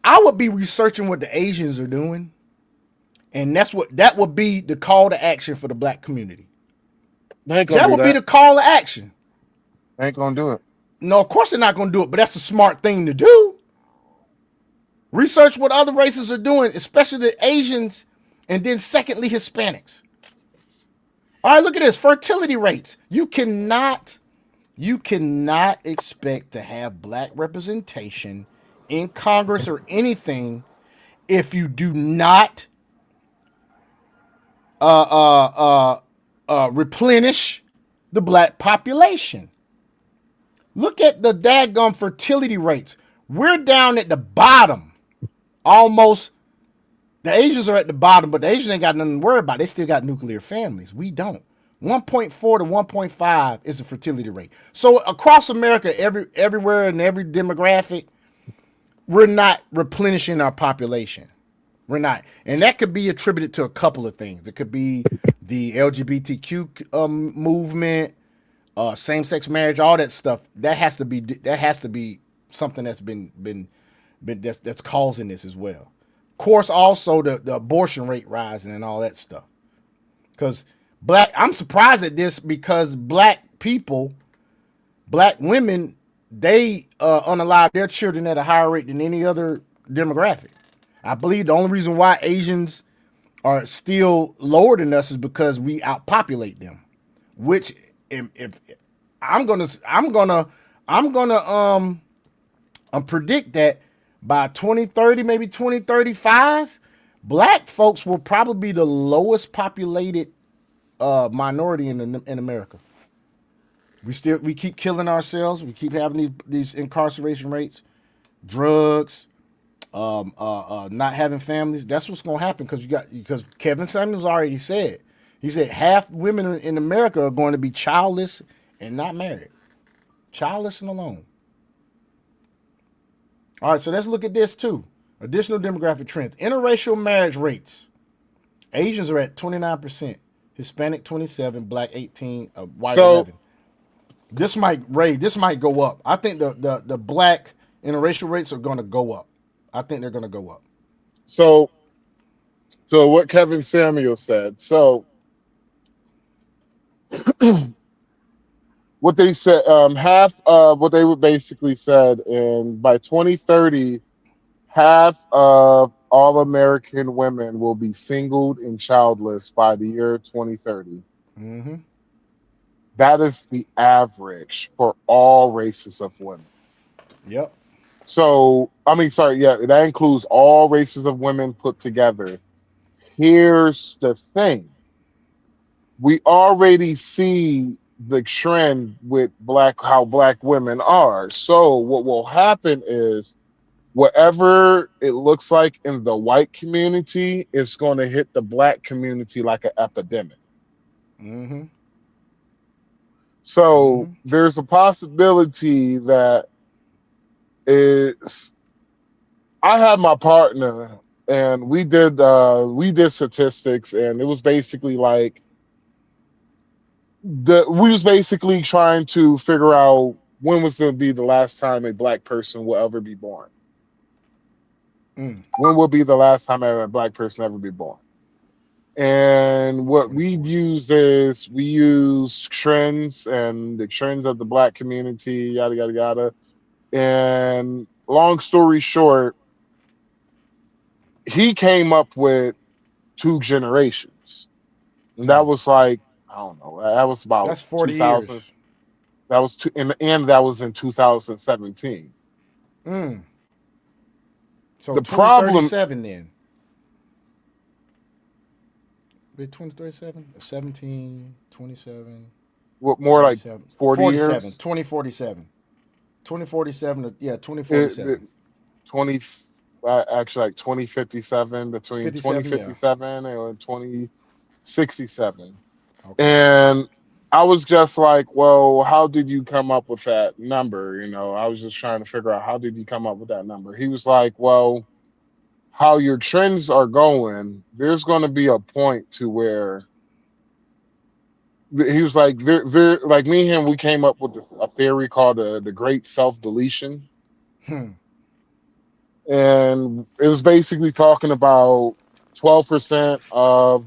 I would be researching what the Asians are doing. And that would be the call to action for the black community. That would be the call to action. They ain't gonna do it. No, of course they're not gonna do it, but that's a smart thing to do. Research what other races are doing, especially the Asians, and then secondly, Hispanics. All right, look at this. Fertility rates. You cannot expect to have black representation in Congress or anything if you do not replenish the black population. Look at the daggum fertility rates. We're down at the bottom. Almost. The Asians are at the bottom, but the Asians ain't got nothing to worry about. They still got nuclear families. We don't. 1.4 to 1.5 is the fertility rate. So across America, everywhere in every demographic, we're not replenishing our population. We're not. And that could be attributed to a couple of things. It could be the LGBTQ movement, same-sex marriage, all that stuff. That has to be something that's been that's causing this as well. Of course, also the abortion rate rising and all that stuff. Because I'm surprised at this because black women, they unalive their children at a higher rate than any other demographic. I believe the only reason why Asians are still lower than us is because we outpopulate them. Which if I'm gonna predict that by 2030, maybe 2035, black folks will probably be the lowest populated minority in America. We keep killing ourselves. We keep having these incarceration rates, drugs, not having families. That's what's going to happen because Kevin Samuels already said. He said half women in America are going to be childless and not married, childless and alone. All right, so let's look at this too. Additional demographic trends. Interracial marriage rates. Asians are at 29%, Hispanic 27, Black 18, white So 11. This might go up. I think the Black interracial rates are going to go up. I think they're going to go up. so what Kevin Samuel said. So what they said, half of what they would basically said, and by 2030, half of all American women will be singled and childless by the year 2030. Mm-hmm. That is the average for all races of women. Yep. So, I mean, sorry, yeah, that includes all races of women put together. Here's the thing. We already see the trend with how black women are. So what will happen is whatever it looks like in the white community is going to hit the black community like an epidemic. Mm-hmm. So there's a possibility that I had my partner and we did statistics, and it was basically like we was basically trying to figure out when was going to be the last time a black person will ever be born. When will be the last time a black person ever be born? And what we use is we use trends and the trends of the black community, yada yada yada. And long story short, he came up with 2 generations, and that was like, I don't know, that was about That's 40 2000. years. That was and that was in 2017. So The problem, 2037 then. Wait, 2037? 17, 27, what more like 37. 40 47, years? 2047. 2047, yeah, 2047. 20 actually like 2057, between 57, yeah. 2057 and 2067. Okay. And I was just like, well, how did you come up with that number? You know, I was just trying to figure out, how did you come up with that number? He was like, well, how your trends are going, there's going to be a point to where he was like, there, like me and him, we came up with a theory called the Great Self-Deletion. And it was basically talking about 12% of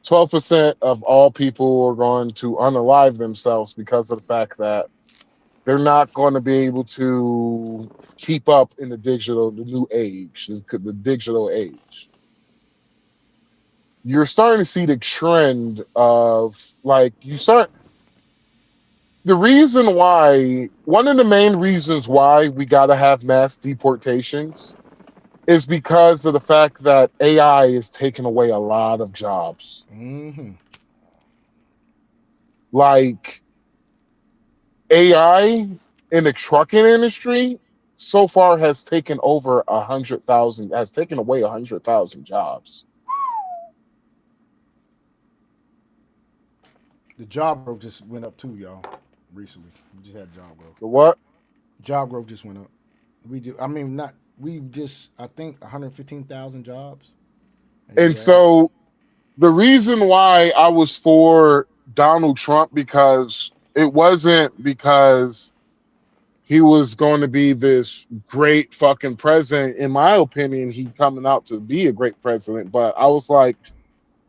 12% of all people are going to unalive themselves because of the fact that they're not going to be able to keep up in the new age, the digital age. You're starting to see the trend of like one of the main reasons why we got to have mass deportations is because of the fact that AI is taking away a lot of jobs. Like AI in the trucking industry so far has taken away 100,000 jobs. The job growth just went up too, y'all. Recently, we just had job growth. The what? Job growth just went up. I think 115,000 jobs. And so the reason why I was for Donald Trump, because it wasn't because he was going to be this great fucking president. In my opinion, he coming out to be a great president. But I was like,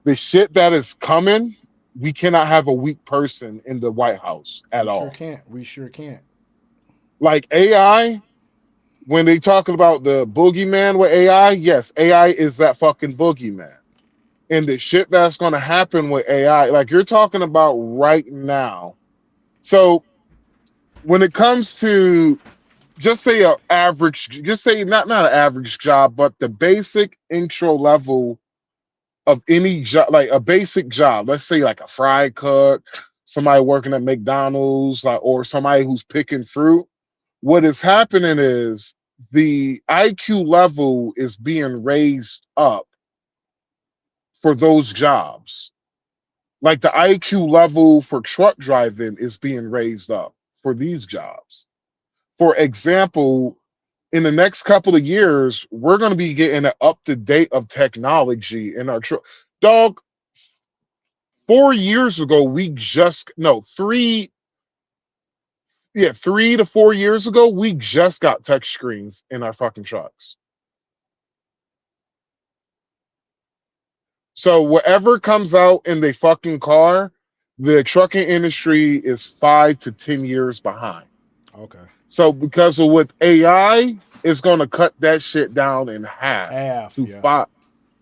the shit that is coming, we cannot have a weak person in the White House at all. We sure can't. Like AI, when they talking about the boogeyman with AI, yes, AI is that fucking boogeyman. And the shit that's going to happen with AI, like you're talking about right now. So when it comes to just say not an average job, but the basic intro level of any job, like a basic job, let's say like a fry cook, somebody working at McDonald's, or somebody who's picking fruit. What is happening is the IQ level is being raised up for those jobs. Like the IQ level for truck driving is being raised up for these jobs. For example, in the next couple of years, we're going to be getting an up to date of technology in our truck. Dog, 4 years ago, we just no three, yeah, 3 to 4 years ago, we just got touch screens in our fucking trucks. So whatever comes out in the fucking car, the trucking industry is 5 to 10 years behind. Okay. So because of what AI is going to cut that shit down in half to Yeah. 5.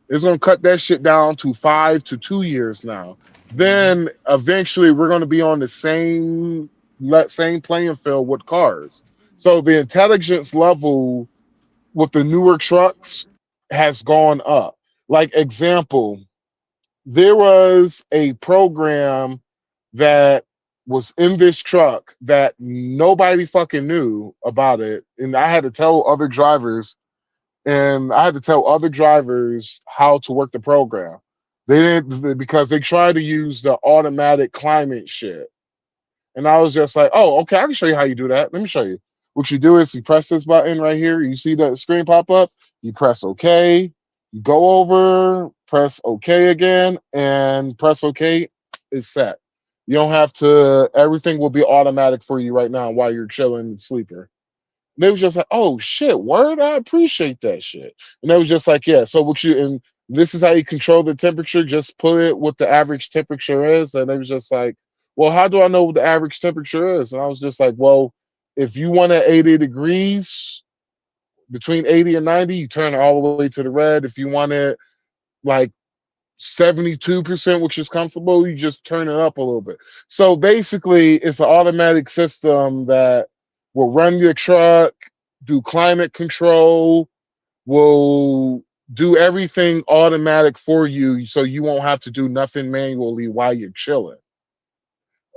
It's going to cut that shit down to 5 to 2 years now. Then eventually we're going to be on the same playing field with cars. So the intelligence level with the newer trucks has gone up. Like example, there was a program that was in this truck that nobody fucking knew about it, and I had to tell other drivers, how to work the program. They didn't, because they tried to use the automatic climate shit. And I was just like, oh, okay, I can show you how you do that. Let me show you. What you do is you press this button right here. You see the screen pop up. You press OK. You go over, press OK again, and press OK. It's set. You don't have to. Everything will be automatic for you right now while you're chilling and sleeping. And they was just like, oh shit, word, I appreciate that shit. And they was just like, yeah, so what you, and this is how you control the temperature, just put it what the average temperature is. And they was just like, well, how do I know what the average temperature is? And I was just like, well, if you want at 80 degrees, between 80 and 90, you turn it all the way to the red. If you want it like 72%, which is comfortable, you just turn it up a little bit. So basically, it's an automatic system that will run your truck, do climate control, will do everything automatic for you, so you won't have to do nothing manually while you're chilling.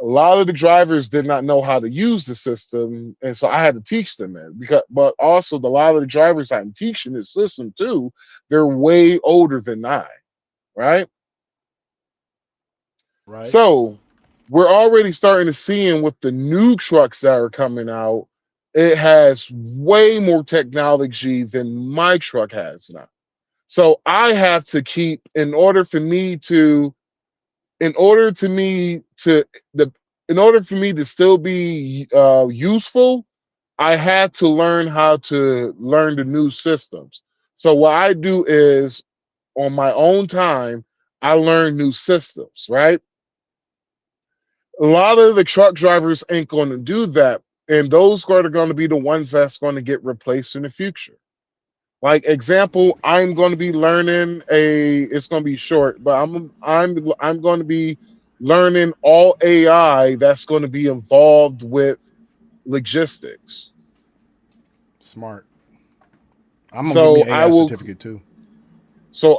A lot of the drivers did not know how to use the system, and so I had to teach them it. But also, a lot of the drivers I'm teaching this system to, they're way older than I, right? Right. So we're already starting to see with the new trucks that are coming out, it has way more technology than my truck has now. So I have to keep, in order for me to still be useful, I had to learn how to learn the new systems. So what I do is, on my own time, I learn new systems, right? A lot of the truck drivers ain't going to do that, and those are going to be the ones that's going to get replaced in the future. Like example, I'm going to be learning it's going to be short, but I'm going to be learning all AI that's going to be involved with logistics. Smart. I'm gonna get me So an AI certificate too.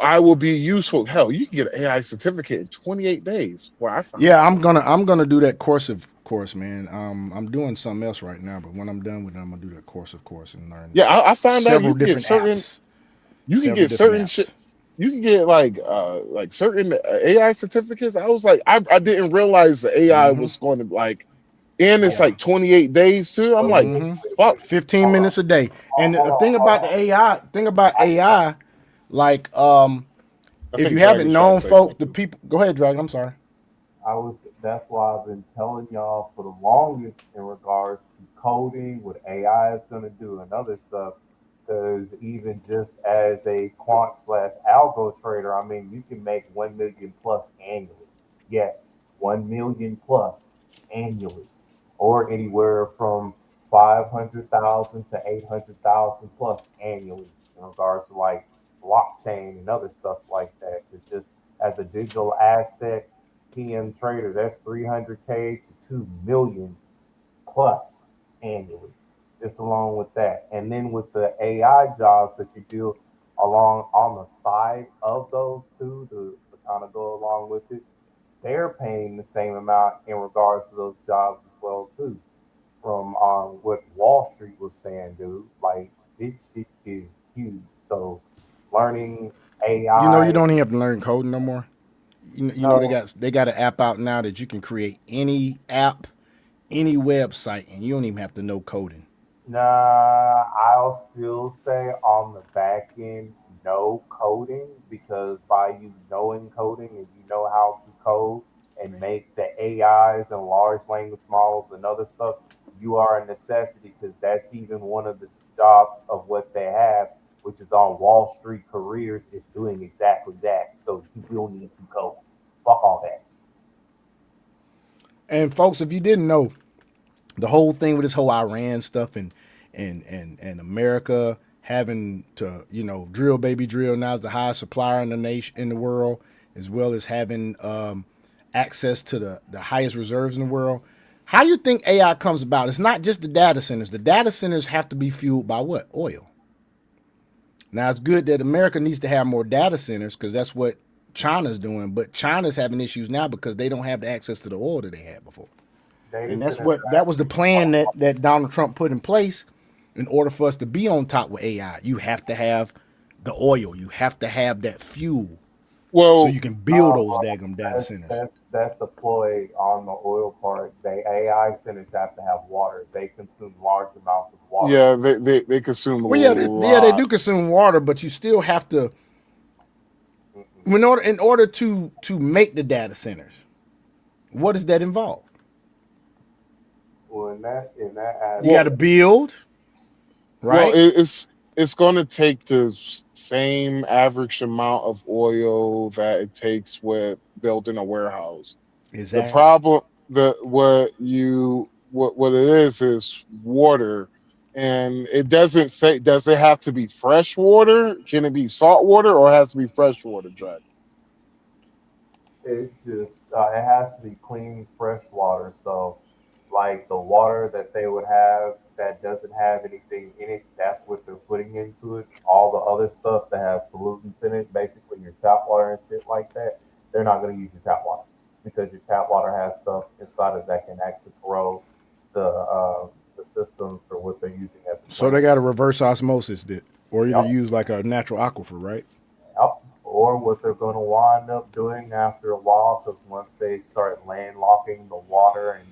I will be useful. Hell, you can get an AI certificate in 28 days. Where I found Yeah, out. I'm gonna do that course, man. I'm doing something else right now, but when I'm done with it, I'm gonna do that course and learn Yeah, I found out several different apps. you can Several get different certain apps. shit. You can get like certain AI certificates. I was like, I didn't realize the AI Mm-hmm. was going to like, and it's Yeah. like 28 days too. I'm Wait, like, wait, Mm-hmm. wait, fuck. wait. 15 Hold on, minutes a day. And hold the on, thing hold about on. the AI, like I if think you haven't Dragon's trying to known say folks, the something. people go ahead, Dragon. I'm sorry. I was. That's why I've been telling y'all for the longest in regards to coding, what AI is going to do, and other stuff. Because even just as a quant slash algo trader, I mean, you can make 1 million plus annually. Yes, 1 million plus annually, or anywhere from 500,000 to 800,000 plus annually in regards to like blockchain and other stuff like that. It's just as a digital asset PM trader, that's 300K to 2 million plus annually, just along with that. And then with the AI jobs that you do along on the side of those two to kind of go along with it, they're paying the same amount in regards to those jobs as well too. From what Wall Street was saying, dude, like this shit is huge. So learning You know you AI, don't even have to learn coding no more. You know no, they got an app out now that you can create any app, any website, and you don't even have to know coding. Nah, I'll still say on the back end, no coding, because by you knowing coding and you know how to code and make the AIs and large language models and other stuff, you are a necessity, because that's even one of the jobs of what they have, which is on Wall Street careers, is doing exactly that. So you will need to code. Fuck all that. And folks, if you didn't know, the whole thing with this whole Iran stuff and America having to drill baby drill now is the highest supplier in the nation in the world, as well as having access to the highest reserves in the world. How do you think AI comes about? It's not just the data centers. The data centers have to be fueled by what? Oil. Now it's good that America needs to have more data centers because that's what China's doing, but China's having issues now because they don't have the access to the oil that they had before. Data And that's centers what that was the plan that Donald Trump put in place in order for us to be on top with AI. You have to have the oil. You have to have that fuel so Well, you can build those daggum data centers. that's a ploy on the oil part. The AI centers have to have water. They consume large amounts of water. yeah, they consume Well, yeah, they do lots. consume water, but you still have to Mm-mm. in order to make the data centers. What does that involve? Well, in that You got to Well, aspect, build, well, right? it's going to take the same average amount of oil that it takes with building a warehouse. The Exactly. problem, the what it is water, and it doesn't say, does it have to be fresh water? Can it be salt water, or it has to be fresh water, Jack? it's just it has to be clean, fresh water. So, like the water that they would have that doesn't have anything in it, that's what they're putting into it. All the other stuff that has pollutants in it, basically your tap water and shit like that, they're not going to use your tap water, because your tap water has stuff inside of that can actually corrode the systems for what they're using at the So they plant. got to reverse osmosis, or either Yep. use like a natural aquifer, right? Yep. Or what they're going to wind up doing after a while, because once they start landlocking the water and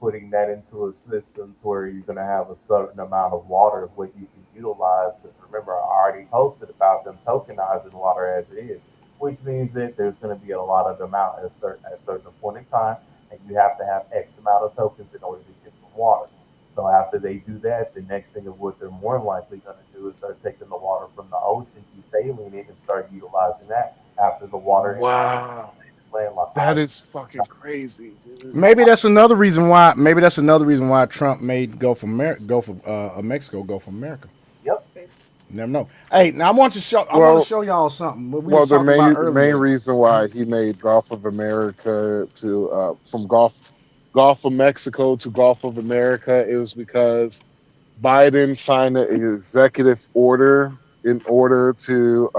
putting that into a system to where you're going to have a certain amount of water of what you can utilize. Because remember, I already posted about them tokenizing water as it is, which means that there's going to be a lot of them out at a certain point in time, and you have to have X amount of tokens in order to get some water. So after they do that, the next thing of what they're more likely going to do is start taking the water from the ocean, desaline it, and start utilizing that after the water inside Wow, is landlocked. that is fucking crazy, dude. Maybe that's another reason why. Maybe that's another reason why Trump made Gulf America, Gulf of Mexico, Gulf of America. Yep. You never know. Hey, now I want to show. I want to Well, show y'all something. What we well, was talking about the main earlier. reason why he made Gulf of America to from Gulf of Mexico to Gulf of America, it was because Biden signed an executive order in order to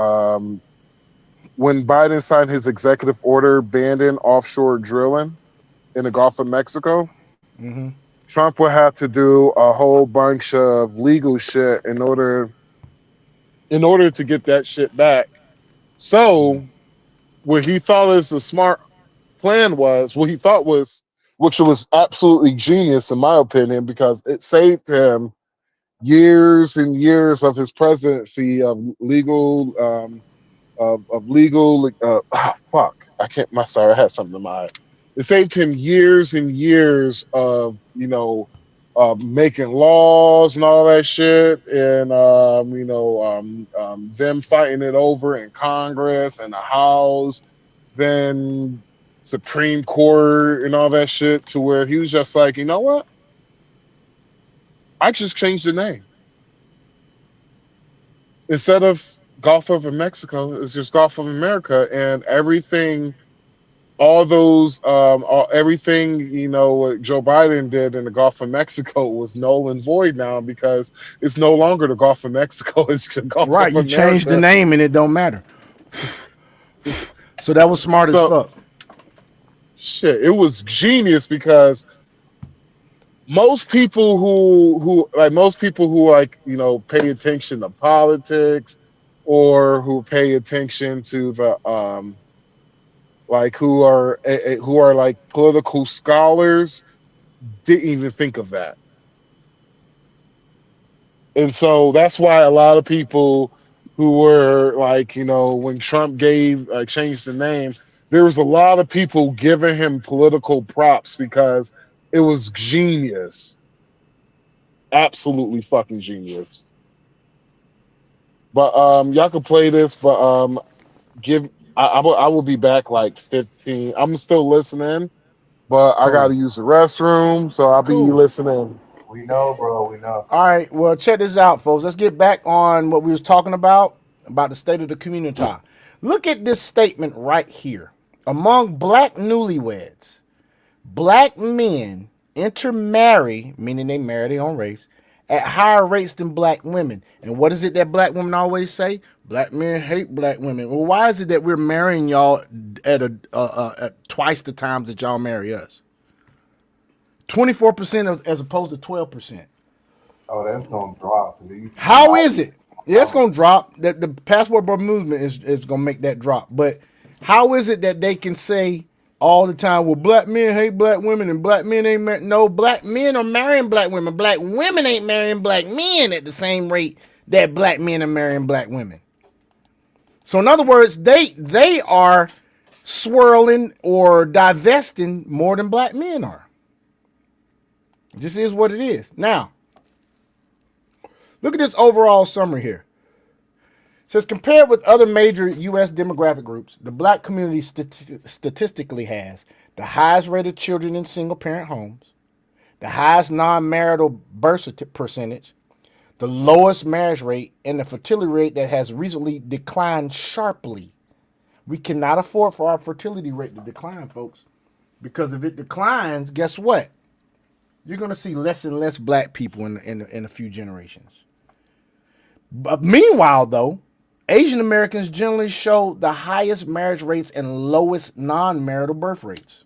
when Biden signed his executive order banning offshore drilling in the Gulf of Mexico, Mm-hmm. Trump would have to do a whole bunch of legal shit in order to get that shit back. So what he thought is a smart plan was what he thought was, which was absolutely genius in my opinion, because it saved him years and years of his presidency of legal fuck, I can't, my sorry, I had something in my eye. It saved him years and years of making laws and all that shit, and them fighting it over in Congress and the House, then Supreme Court and all that shit, to where he was just like, you know what, I just changed the name. Instead of Gulf of Mexico, it's just Gulf of America, and everything, everything what Joe Biden did in the Gulf of Mexico was null and void now, because it's no longer the Gulf of Mexico; it's the Gulf Right, of you changed the America. name and it don't matter. So that was smart as So fuck. shit, it was genius, because most people who pay attention to politics, or who pay attention to the who are like political scholars, didn't even think of that. And so that's why a lot of people who were like, you know, when Trump changed the name, there was a lot of people giving him political props because it was genius. Absolutely fucking genius. But y'all can play this, but give I will be back like 15. I'm still listening, but I Cool. gotta use the restroom, so I'll be Cool. listening. We know, bro. We know. All right. Well, check this out, folks. Let's get back on what we was talking about the state of the community. Look at this statement right here. Among black newlyweds, black men intermarry, meaning they marry their own race, at higher rates than black women. And what is it that black women always say? Black men hate black women. Well, why is it that we're marrying y'all at twice the times that y'all marry us? 24% as opposed to 12%. Oh, that's gonna drop. How is it? Yeah, it's gonna drop. That the passport bro movement is gonna make that drop. But how is it that they can say all the time, well, black men hate black women and black men ain't no, black men are marrying black women. Black women ain't marrying black men at the same rate that black men are marrying black women. So in other words, they are swirling or divesting more than black men are. It just is what it is. Now, look at this overall summary here. It says, compared with other major U.S. demographic groups, the black community statistically has the highest rate of children in single-parent homes, the highest non-marital birth percentage, the lowest marriage rate, and the fertility rate that has recently declined sharply. We cannot afford for our fertility rate to decline, folks, because if it declines, guess what? You're going to see less and less black people in a few generations. But meanwhile, though, Asian Americans generally show the highest marriage rates and lowest non-marital birth rates.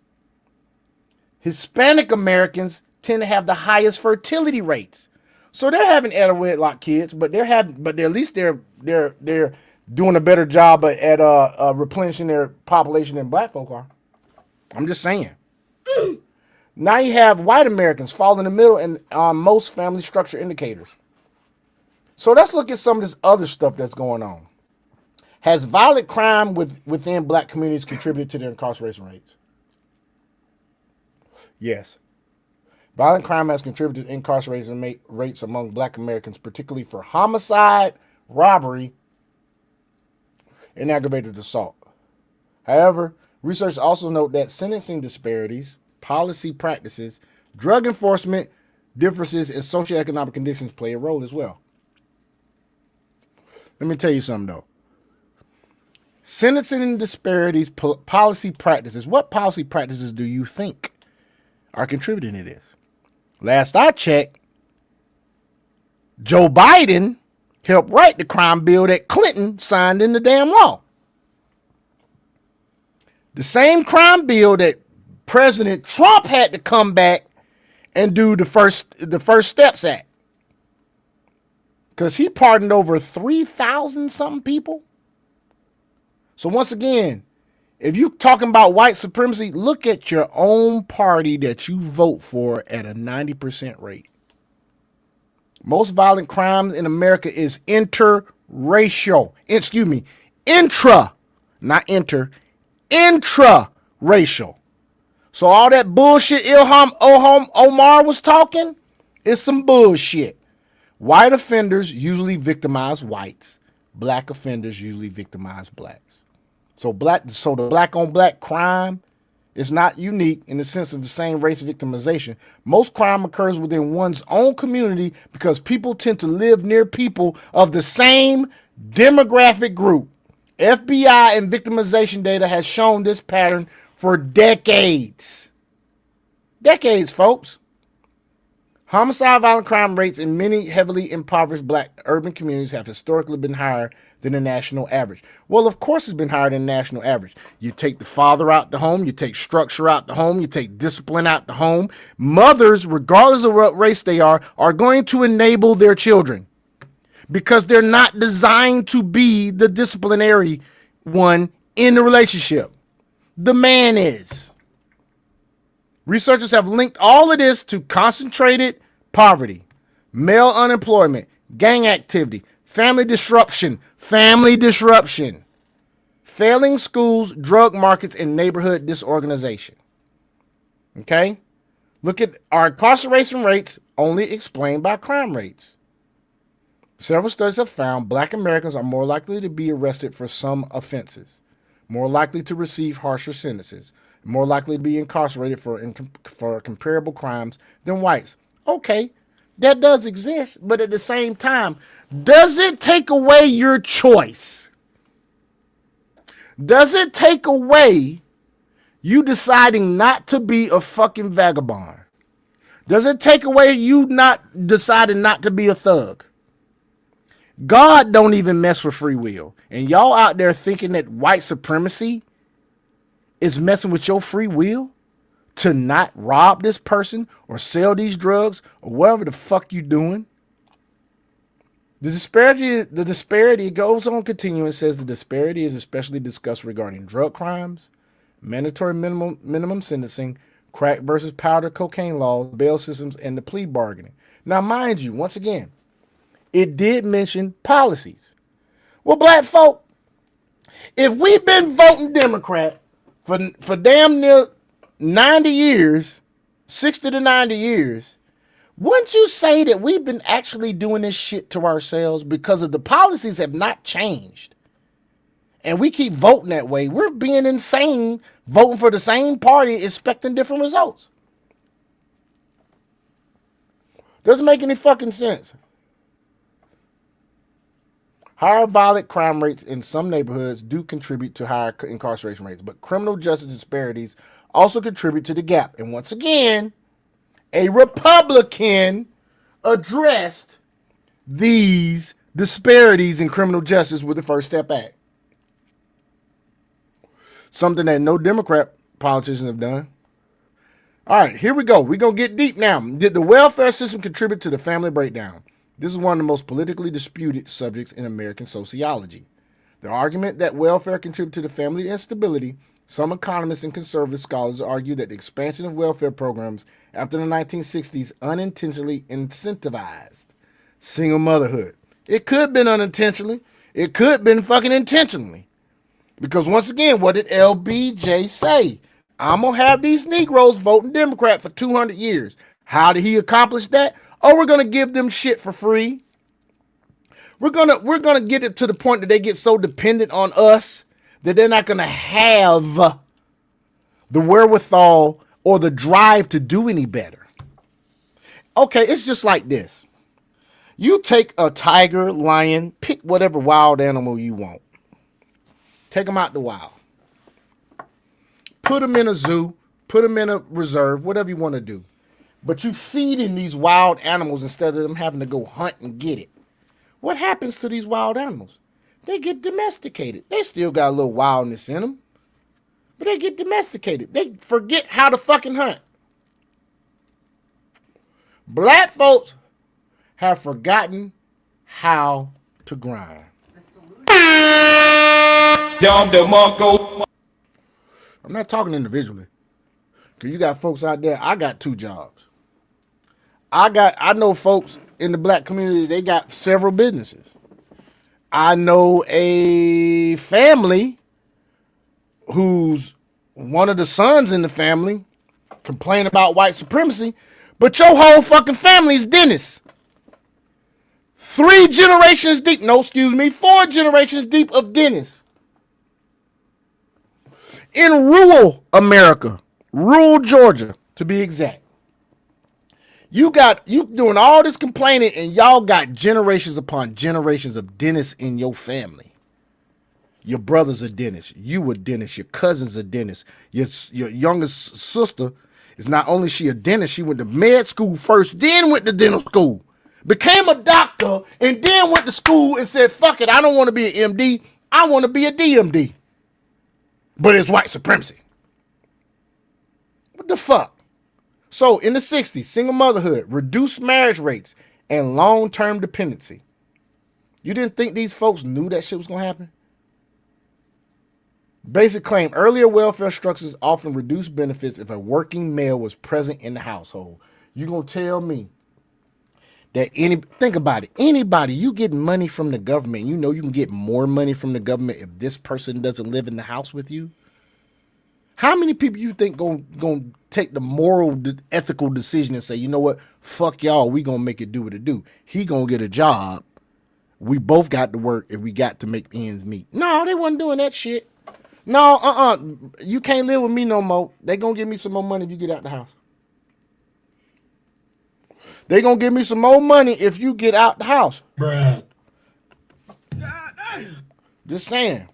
Hispanic Americans tend to have the highest fertility rates. So they're having out of wedlock kids, but at least they're doing a better job at replenishing their population than black folk are. I'm just saying. Now you have white Americans fall in the middle in most family structure indicators. So let's look at some of this other stuff that's going on. Has violent crime within black communities contributed to their incarceration rates? Yes. Violent crime has contributed to incarceration rates among black Americans, particularly for homicide, robbery, and aggravated assault. However, research also note that sentencing disparities, policy practices, drug enforcement differences, and socioeconomic conditions play a role as well. Let me tell you something, though. Sentencing disparities, policy practices. What policy practices do you think are contributing to this? Last I checked, Joe Biden helped write the crime bill that Clinton signed into damn law. The same crime bill that President Trump had to come back and do the First Steps Act. Because he pardoned over 3,000 something people. So once again, if you're talking about white supremacy, look at your own party that you vote for at a 90% rate. Most violent crimes in America is interracial. Intra, not inter, intra-racial. So all that bullshit Ilham Omar was talking is some bullshit. White offenders usually victimize whites. Black offenders usually victimize blacks. So the black on black crime is not unique in the sense of the same race victimization. Most crime occurs within one's own community because people tend to live near people of the same demographic group. FBI and victimization data has shown this pattern for decades. Decades, folks. Homicide, violent crime rates in many heavily impoverished black urban communities have historically been higher than the national average. Well, of course it's been higher than the national average. You take the father out the home, you take structure out the home, you take discipline out the home. Mothers, regardless of what race they are going to enable their children because they're not designed to be the disciplinary one in the relationship. The man is. Researchers have linked all of this to concentrated poverty, male unemployment, gang activity, family disruption, failing schools, drug markets, and neighborhood disorganization. Okay? Look at our incarceration rates only explained by crime rates. Several studies have found black Americans are more likely to be arrested for some offenses, more likely to receive harsher sentences, more likely to be incarcerated for comparable crimes than whites. Okay, that does exist, but at the same time, does it take away your choice? Does it take away you deciding not to be a fucking vagabond? Does it take away you not deciding not to be a thug? God don't even mess with free will. And y'all out there thinking that white supremacy is messing with your free will to not rob this person or sell these drugs or whatever the fuck you doing. The disparity goes on continuing and says the disparity is especially discussed regarding drug crimes, mandatory minimum sentencing, crack versus powder cocaine laws, bail systems, and the plea bargaining. Now, mind you, once again, it did mention policies. Well, black folk, if we've been voting Democrat for damn near 90 years, 60 to 90 years, wouldn't you say that we've been actually doing this shit to ourselves because of the policies have not changed? And we keep voting that way. We're being insane voting for the same party, expecting different results. Doesn't make any fucking sense. Higher violent crime rates in some neighborhoods do contribute to higher incarceration rates, but criminal justice disparities also contribute to the gap. And once again, a Republican addressed these disparities in criminal justice with the First Step Act. Something that no Democrat politicians have done. All right, here we go. We're going to get deep now. Did the welfare system contribute to the family breakdown? This is one of the most politically disputed subjects in American sociology. The argument that welfare contributed to the family instability, some economists and conservative scholars argue that the expansion of welfare programs after the 1960s unintentionally incentivized single motherhood. It could have been unintentionally. It could have been fucking intentionally. Because once again, what did LBJ say? I'm going to have these Negroes voting Democrat for 200 years. How did he accomplish that? Oh, we're going to give them shit for free. We're going to get it to the point that they get so dependent on us that they're not going to have the wherewithal or the drive to do any better. Okay, it's just like this. You take a tiger, lion, pick whatever wild animal you want. Take them out the wild. Put them in a zoo, put them in a reserve, whatever you want to do. But you feeding these wild animals instead of them having to go hunt and get it. What happens to these wild animals? They get domesticated. They still got a little wildness in them, but they get domesticated. They forget how to fucking hunt. Black folks have forgotten how to grind. I'm not talking individually. Because you got folks out there, I got 2 jobs. I know folks in the black community, they got several businesses. I know a family who's one of the sons in the family complain about white supremacy, but your whole fucking family is dentists. 4 generations deep of dentists. In rural America, rural Georgia, to be exact. You doing all this complaining and y'all got generations upon generations of dentists in your family. Your brother's a dentist. You a dentist. Your cousin's a dentist. Your youngest sister is not only she a dentist, she went to med school first, then went to dental school. Became a doctor and then went to school and said, fuck it, I don't want to be an MD. I want to be a DMD. But it's white supremacy. What the fuck? So in the 60s, single motherhood, reduced marriage rates, and long-term dependency. You didn't think these folks knew that shit was going to happen? Basic claim, earlier welfare structures often reduced benefits if a working male was present in the household. You going to tell me think about it. Anybody, you getting money from the government, you know you can get more money from the government if this person doesn't live in the house with you. How many people you think gonna take the moral, ethical decision and say, you know what, fuck y'all, we gonna make it do what it do. He gonna get a job. We both got to work if we got to make ends meet. No, they wasn't doing that shit. No, you can't live with me no more. They gonna give me some more money if you get out the house. They gonna give me some more money if you get out the house. Bruh. Just saying.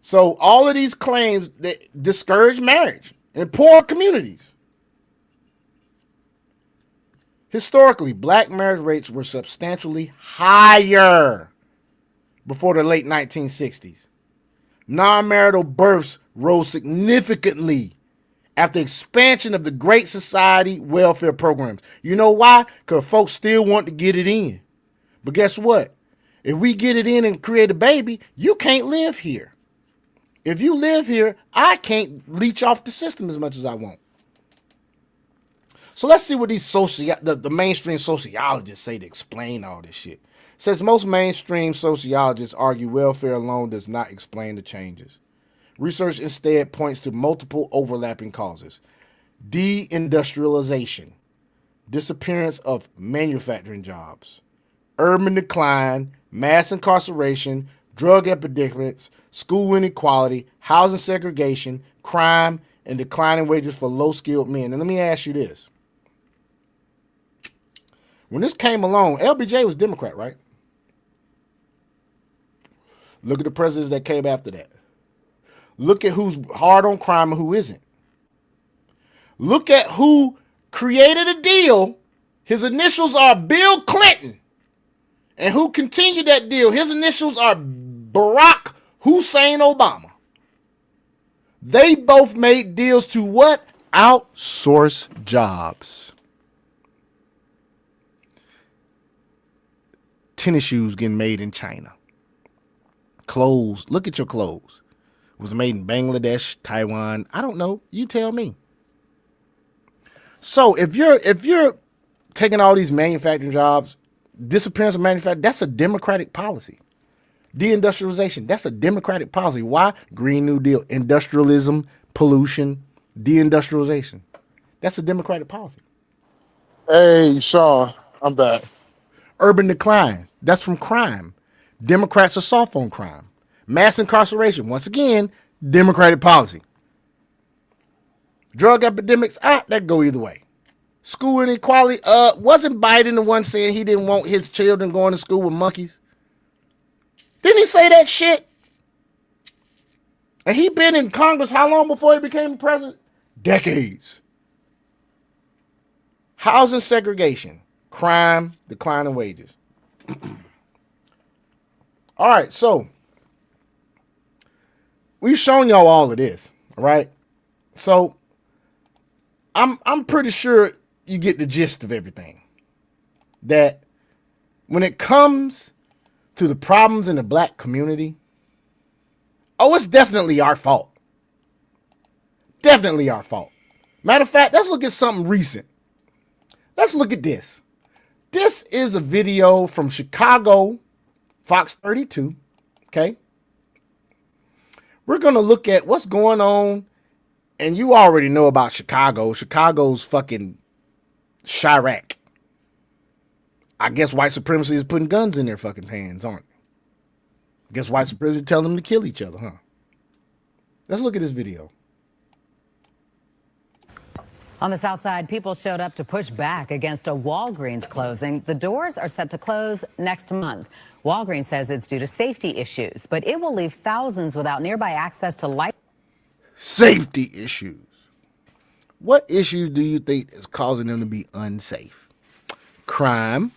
So all of these claims that discourage marriage in poor communities. Historically, black marriage rates were substantially higher before the late 1960s. Non-marital births rose significantly after expansion of the Great Society welfare programs. You know why? Because folks still want to get it in. But guess what? If we get it in and create a baby, you can't live here. If you live here, I can't leech off the system as much as I want. So let's see what these the mainstream sociologists say to explain all this shit. It says most mainstream sociologists argue welfare alone does not explain the changes. Research instead points to multiple overlapping causes. Deindustrialization, disappearance of manufacturing jobs, urban decline, mass incarceration, drug epidemics, school inequality, housing segregation, crime, and declining wages for low-skilled men. And let me ask you this. When this came along, LBJ was Democrat, right? Look at the presidents that came after that. Look at who's hard on crime and who isn't. Look at who created a deal. His initials are Bill Clinton. And who continued that deal? His initials are Barack Hussein Obama. They both made deals to what? Outsource jobs. Tennis shoes getting made in China. Clothes. Look at your clothes. It was made in Bangladesh, Taiwan. I don't know. You tell me. So if you're taking all these manufacturing jobs, disappearance of manufacturing, that's a Democratic policy. Deindustrialization, that's a Democratic policy. Why? Green New Deal, industrialism, pollution, deindustrialization. That's a Democratic policy. Hey, Sean, I'm back. Urban decline, that's from crime. Democrats are soft on crime. Mass incarceration, once again, Democratic policy. Drug epidemics, that go either way. School inequality, wasn't Biden the one saying he didn't want his children going to school with monkeys? Didn't he say that shit? And he been in Congress how long before he became president? Decades. Housing segregation, crime, declining wages. All right, so we've shown y'all all of this, all right? So I'm pretty sure you get the gist of everything. That when it comes to the problems in the black community, it's definitely our fault. Definitely our fault. Matter of fact, let's look at something recent. Let's look at this. This is a video from Chicago, Fox 32, okay? We're going to look at what's going on, and you already know about Chicago. Chicago's fucking Chirac. I guess white supremacy is putting guns in their fucking hands, aren't they? I guess white supremacy tell them to kill each other, huh? Let's look at this video. On the south side, people showed up to push back against a Walgreens closing. The doors are set to close next month. Walgreens says it's due to safety issues, but it will leave thousands without nearby access to light. Safety issues. What issues do you think is causing them to be unsafe? Crime.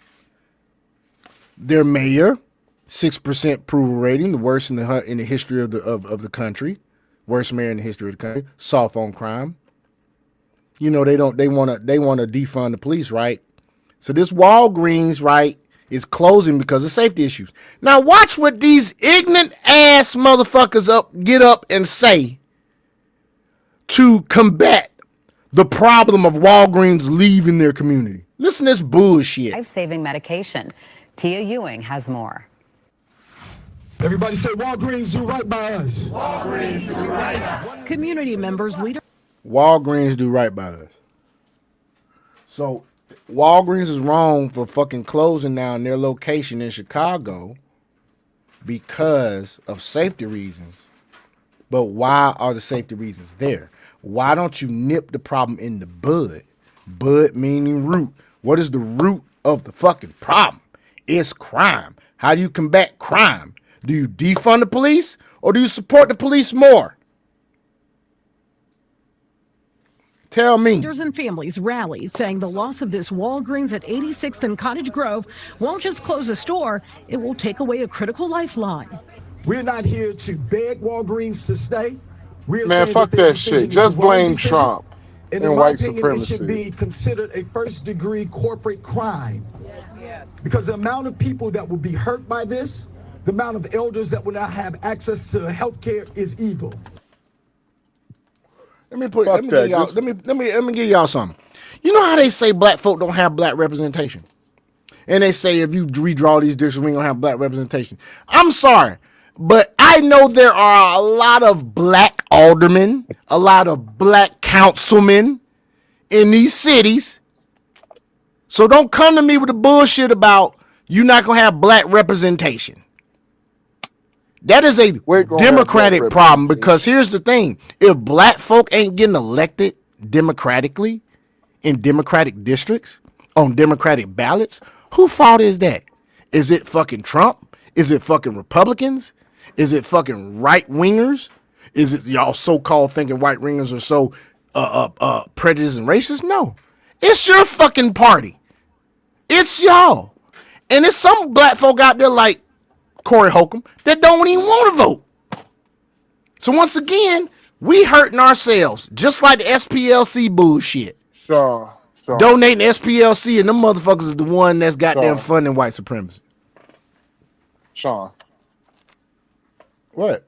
Their mayor, 6% approval rating, the worst in the history of the country. Worst mayor in the history of the country. Soft on crime. You know, they want to defund the police, right? So this Walgreens, right, is closing because of safety issues. Now watch what these ignorant ass motherfuckers get up and say to combat the problem of Walgreens leaving their community. Listen to this bullshit. Life-saving medication. Tia Ewing has more. Everybody say Walgreens do right by us. Community members, leader. Walgreens do right by us. So Walgreens is wrong for fucking closing down their location in Chicago because of safety reasons. But why are the safety reasons there? Why don't you nip the problem in the bud? Bud meaning root. What is the root of the fucking problem? It's crime. How do you combat crime? Do you defund the police or do you support the police more? Tell me. Leaders and families rallied, saying the loss of this Walgreens at 86th and Cottage Grove won't just close a store, it will take away a critical lifeline. We're not here to beg Walgreens to stay. We're Man, saying fuck their that decision shit. is Just the wrong blame decision. Trump And and in my white opinion, supremacy. it should be considered a first-degree corporate crime. Because the amount of people that will be hurt by this, the amount of elders that will not have access to health care is evil. Let me give y'all something. You know how they say black folk don't have black representation? And they say if you redraw these districts, we ain't gonna have black representation. I'm sorry, but I know there are a lot of black aldermen, a lot of black councilmen in these cities. So don't come to me with the bullshit about you not gonna have black representation. That is a Democratic problem because here's the thing. If black folk ain't getting elected democratically in Democratic districts on Democratic ballots, whose fault is that? Is it fucking Trump? Is it fucking Republicans? Is it fucking right wingers? Is it y'all so-called thinking right wingers are so prejudiced and racist? No. It's your fucking party. It's y'all. And there's some black folk out there like Corey Holcomb that don't even want to vote. So once again, we hurting ourselves, just like the SPLC bullshit. Sure. Donating SPLC and them motherfuckers is the one that's goddamn funding white supremacy. Sean. What?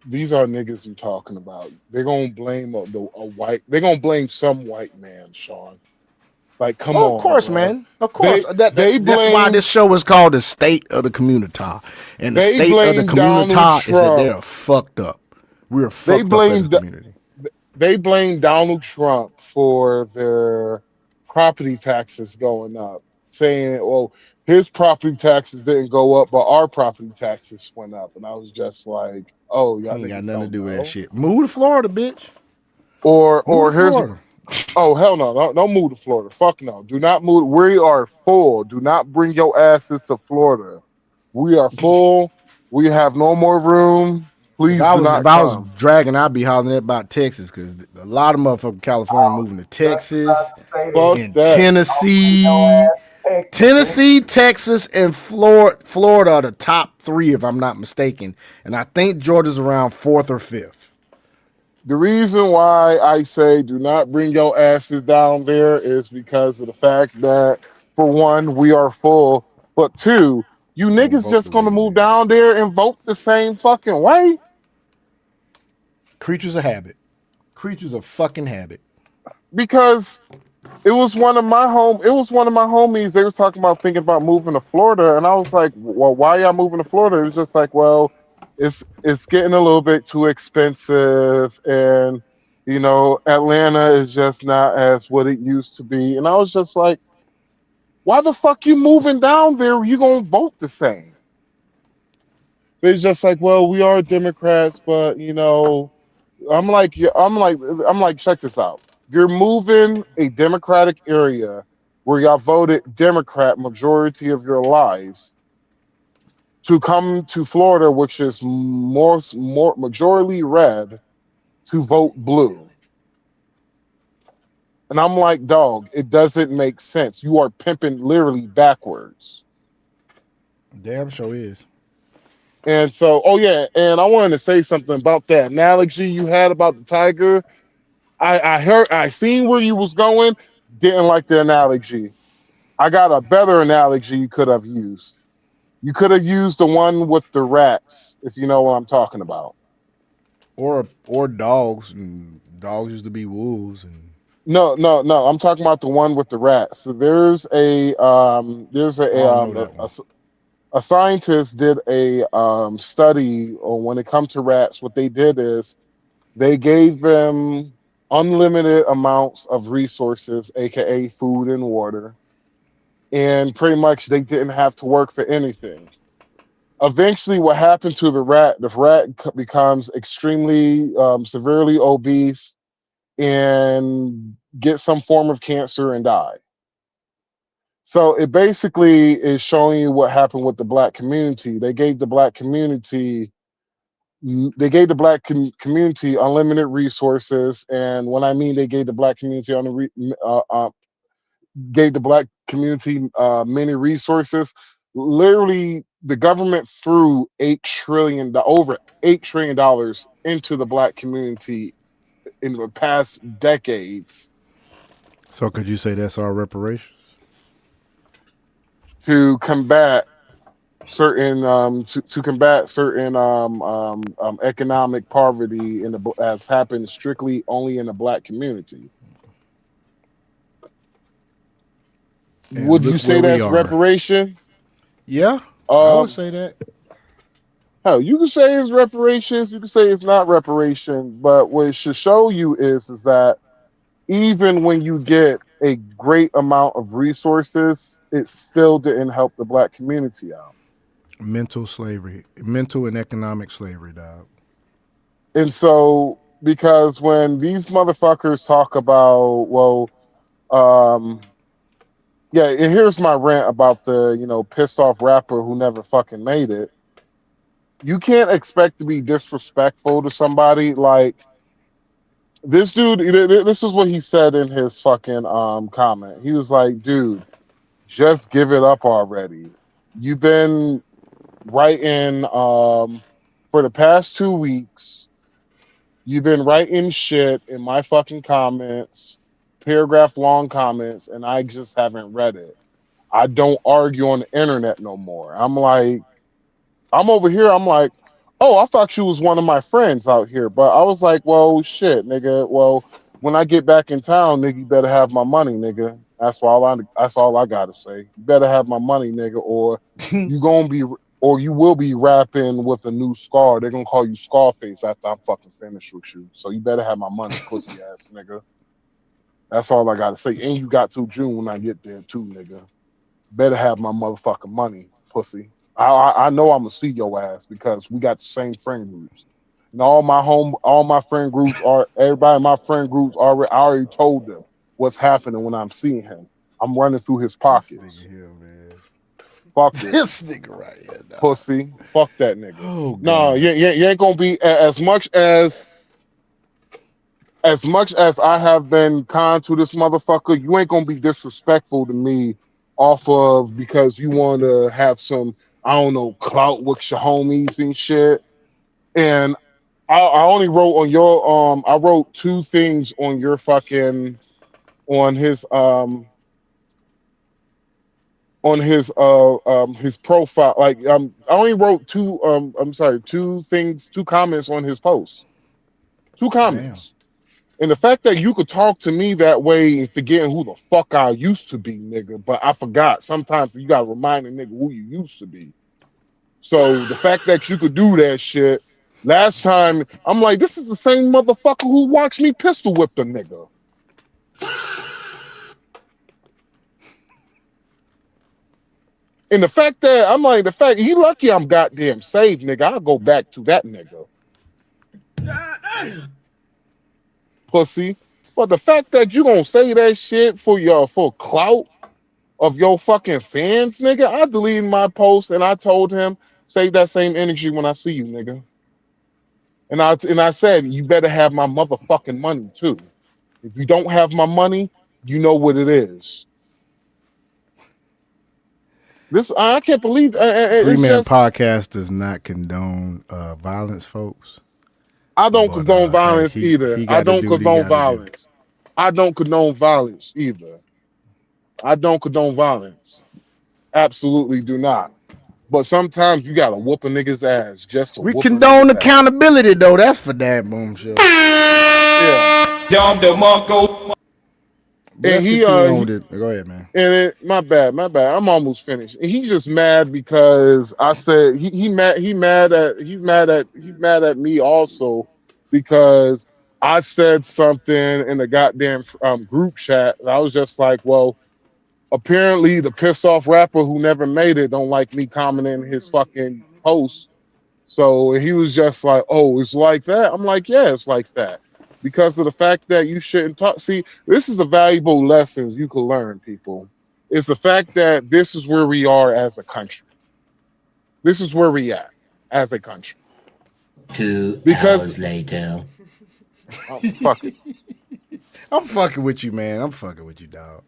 These are niggas you talking about. They're gonna blame a white. They're gonna blame some white man, Sean. Like, come on. Of course, bro. man. Of course. That's blame, why this show is called The State of the Communitah. And the state of the Communitah is that they're fucked up. We're fucked up as a community. They blame Donald Trump for their property taxes going up, saying, well, his property taxes didn't go up, but our property taxes went up. And I was just like, oh, y'all ain't got niggas nothing to don't do with know. that shit. Move to Florida, bitch. Or Move to here's Florida. Oh, hell no. Don't move to Florida. Fuck no. Do not move. We are full. Do not bring your asses to Florida. We are full. We have no more room. Please If I do not was come. dragging, I'd be hollering about Texas because a lot of motherfucking California moving to Texas Fuck and that. Tennessee, Texas, and Florida are the top three, if I'm not mistaken. And I think Georgia's around fourth or fifth. The reason why I say do not bring your asses down there is because of the fact that, for one, we are full, but two, you niggas just gonna move down there and vote the same fucking way? Creatures of habit. Creatures of fucking habit. Because it was one of my homies. They was talking about thinking about moving to Florida, and I was like, well, why y'all moving to Florida? It was just like, well, it's getting a little bit too expensive, and you know, Atlanta is just not as what it used to be. And I was just like, why the fuck you moving down there? You gonna vote the same? They're just like, well, we are Democrats, but you know, I'm like, check this out. You're moving a Democratic area where y'all voted Democrat majority of your lives to come to Florida, which is more majority red, to vote blue. And I'm like, dog, it doesn't make sense. You are pimping literally backwards. Damn sure is. And so, oh yeah, and I wanted to say something about that analogy you had about the tiger. I seen where you was going, didn't like the analogy. I got a better analogy you could have used. You could have used the one with the rats, if you know what I'm talking about. Or dogs, and dogs used to be wolves, and No. I'm talking about the one with the rats. So there's I don't know that one. a scientist did a study on when it comes to rats. What they did is they gave them unlimited amounts of resources, aka food and water, and pretty much they didn't have to work for anything. Eventually, what happened to the rat? The rat becomes extremely severely obese and get some form of cancer and die. So it basically is showing you what happened with the black community. They gave the black community unlimited resources, and when I mean they gave the black community gave the black community many resources, literally the government threw over $8 trillion into the black community in the past decades So could you say that's our reparations? to combat certain economic poverty as happened strictly only in the black community. And Would you look where say we that's are. reparation? Yeah, I would Um, say that. hell, you can say it's reparations, you can say it's not reparation, but what it should show you is that even when you get a great amount of resources, it still didn't help the black community out. Mental slavery, mental and economic slavery, dog. And so, because when these motherfuckers talk about, well, um, yeah, and here's my rant about the, pissed off rapper who never fucking made it. You can't expect to be disrespectful to somebody like this dude. This is what he said in his fucking comment. He was like, dude, just give it up already. You've been writing for the past 2 weeks. You've been writing shit in my fucking comments, paragraph long comments, and I just haven't read it. I don't argue on the internet no more. I'm like, I'm over here. I'm like, oh, I thought you was one of my friends out here. But I was like, well, shit, nigga. Well, when I get back in town, nigga, you better have my money, nigga. That's all I gotta say. You better have my money, nigga, or you gonna be or you will be rapping with a new scar. They're gonna call you Scarface after I'm fucking finished with you. So you better have my money, pussy ass nigga. That's all I gotta say. And you got till June when I get there too, nigga. Better have my motherfucking money, pussy. I know I'm gonna see your ass because we got the same friend groups. And all my friend groups are everybody in my friend groups already. I already told them what's happening when I'm seeing him. I'm running through his Nigga pockets. here, man. Fuck it, This nigga right here, dog. pussy. Fuck that nigga. Oh No, God. you ain't gonna be as much as I have been kind to this motherfucker. You ain't gonna be disrespectful to me off of because you want to have some, I don't know, clout with your homies and shit. And I only wrote on your I wrote two things on your fucking on his profile. Like I only wrote two comments on his post. Two Damn. comments. And the fact that you could talk to me that way and forgetting who the fuck I used to be, nigga, but I forgot. Sometimes you gotta remind a nigga who you used to be. So the fact that you could do that shit, last time, I'm like, this is the same motherfucker who watched me pistol whip the nigga. And the fact that, I'm like, you lucky I'm goddamn saved, nigga. I'll go back to that nigga. Pussy. But the fact that you gonna say that shit for clout of your fucking fans, nigga, I deleted my post and I told him, save that same energy when I see you, nigga. And I said, you better have my motherfucking money too. If you don't have my money, you know what it is. This I can't believe Three it's Man just Podcast does not condone violence, folks. I don't But condone hey, violence either. he I got to don't do what he condone got to do. violence. I don't condone violence either. I don't condone violence. Absolutely do not. but sometimes you gotta whoop a nigga's ass just to We whoop a condone nigga's ass. accountability though. That's for damn boom shit. Yeah. Dom DeMarco. But And let's continue on with it. Go ahead, man. and my bad. I'm almost finished. And he's just mad because I said he's mad at me also because I said something in the goddamn group chat. And I was just like, well, apparently the piss off rapper who never made it don't like me commenting his fucking post. So he was just like, oh, it's like that. I'm like, yeah, it's like that. Because of the fact that you shouldn't talk. See, this is a valuable lesson you can learn, people. It's the fact that this is where we are as a country. This is where we at as a country. 2 Because- hours later. Oh, fuck it. I'm fucking with you, man. I'm fucking with you, dog.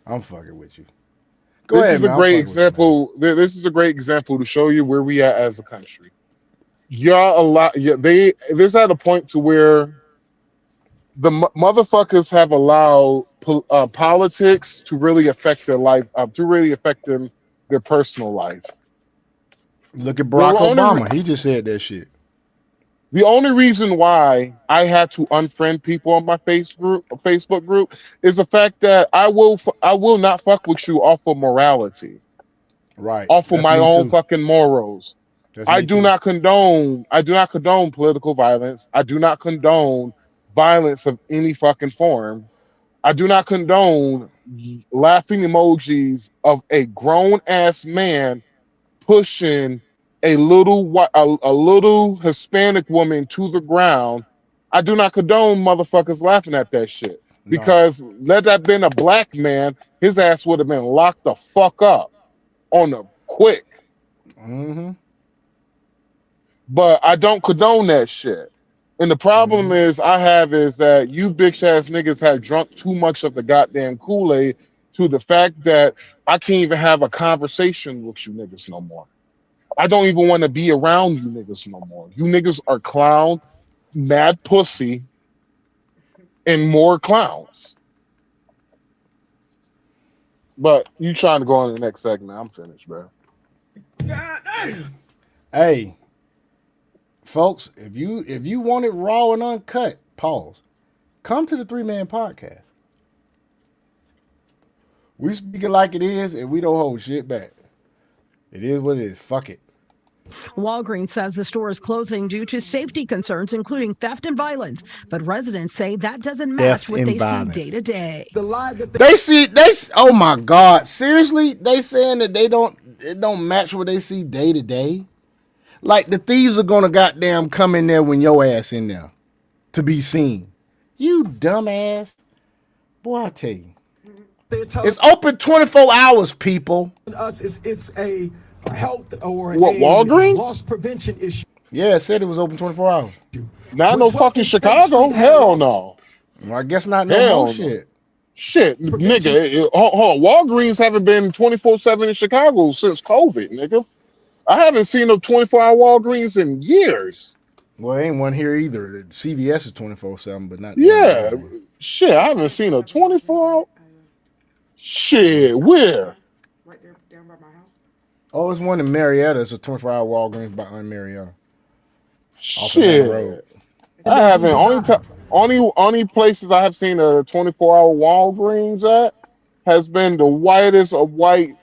I'm fucking with you. This ahead, is man. a I'm great fucking with you, example. This is a great example to show you where we at as a country. There's at a point to where the motherfuckers have allowed politics to really affect their life, to really affect their personal life. Look at Barack The only Obama. He just said that shit. The only reason why I had to unfriend people on my Facebook group is the fact that I will not fuck with you off of morality, Right. off of That's my me own too. fucking morals. That's I me do too. not condone political violence. I do not condone violence of any fucking form. I do not condone laughing emojis of a grown ass man pushing a little Hispanic woman to the ground. I do not condone motherfuckers laughing at that shit. No. Because let that been a black man, his ass would have been locked the fuck up on the quick. Mm-hmm. But I don't condone that shit. And the problem is that you bitch ass niggas have drunk too much of the goddamn Kool-Aid to the fact that I can't even have a conversation with you niggas no more. I don't even want to be around you niggas no more. You niggas are clown, mad pussy, and more clowns. But you trying to go on to the next segment. I'm finished, bro. Hey, folks, if you want it raw and uncut, pause. Come to the 3-Man Podcast. We speak it like it is, and we don't hold shit back. It is what it is. Fuck it. Walgreens says the store is closing due to safety concerns, including theft and violence. But residents say that doesn't match Theft what and they violence. see day to day. The lie that Oh my God, seriously? They saying that it don't match what they see day to day? Like the thieves are gonna goddamn come in there when your ass in there to be seen. You dumbass. Boy, I tell you. they're telling It's open 24 hours, people. us it's a health or What, a Walgreens? loss prevention issue. Yeah, it said it was open 24 hours. Not With no 12 fucking states Chicago. we have Hell lost- no. Well, I guess not no Hell more no. shit. Shit, nigga. Hold on. Walgreens haven't been 24/7 in Chicago since COVID, nigga. I haven't seen a 24-hour Walgreens in years. Well, ain't one here either. CVS is 24/7, but not. Yeah. Shit, I haven't seen a 24-hour. Shit, where? Right there, down by my house. Oh, it's one in Marietta. It's a 24-hour Walgreens behind Marietta. Off of that road. Shit. I haven't. Only places I have seen a 24-hour Walgreens at has been the whitest of white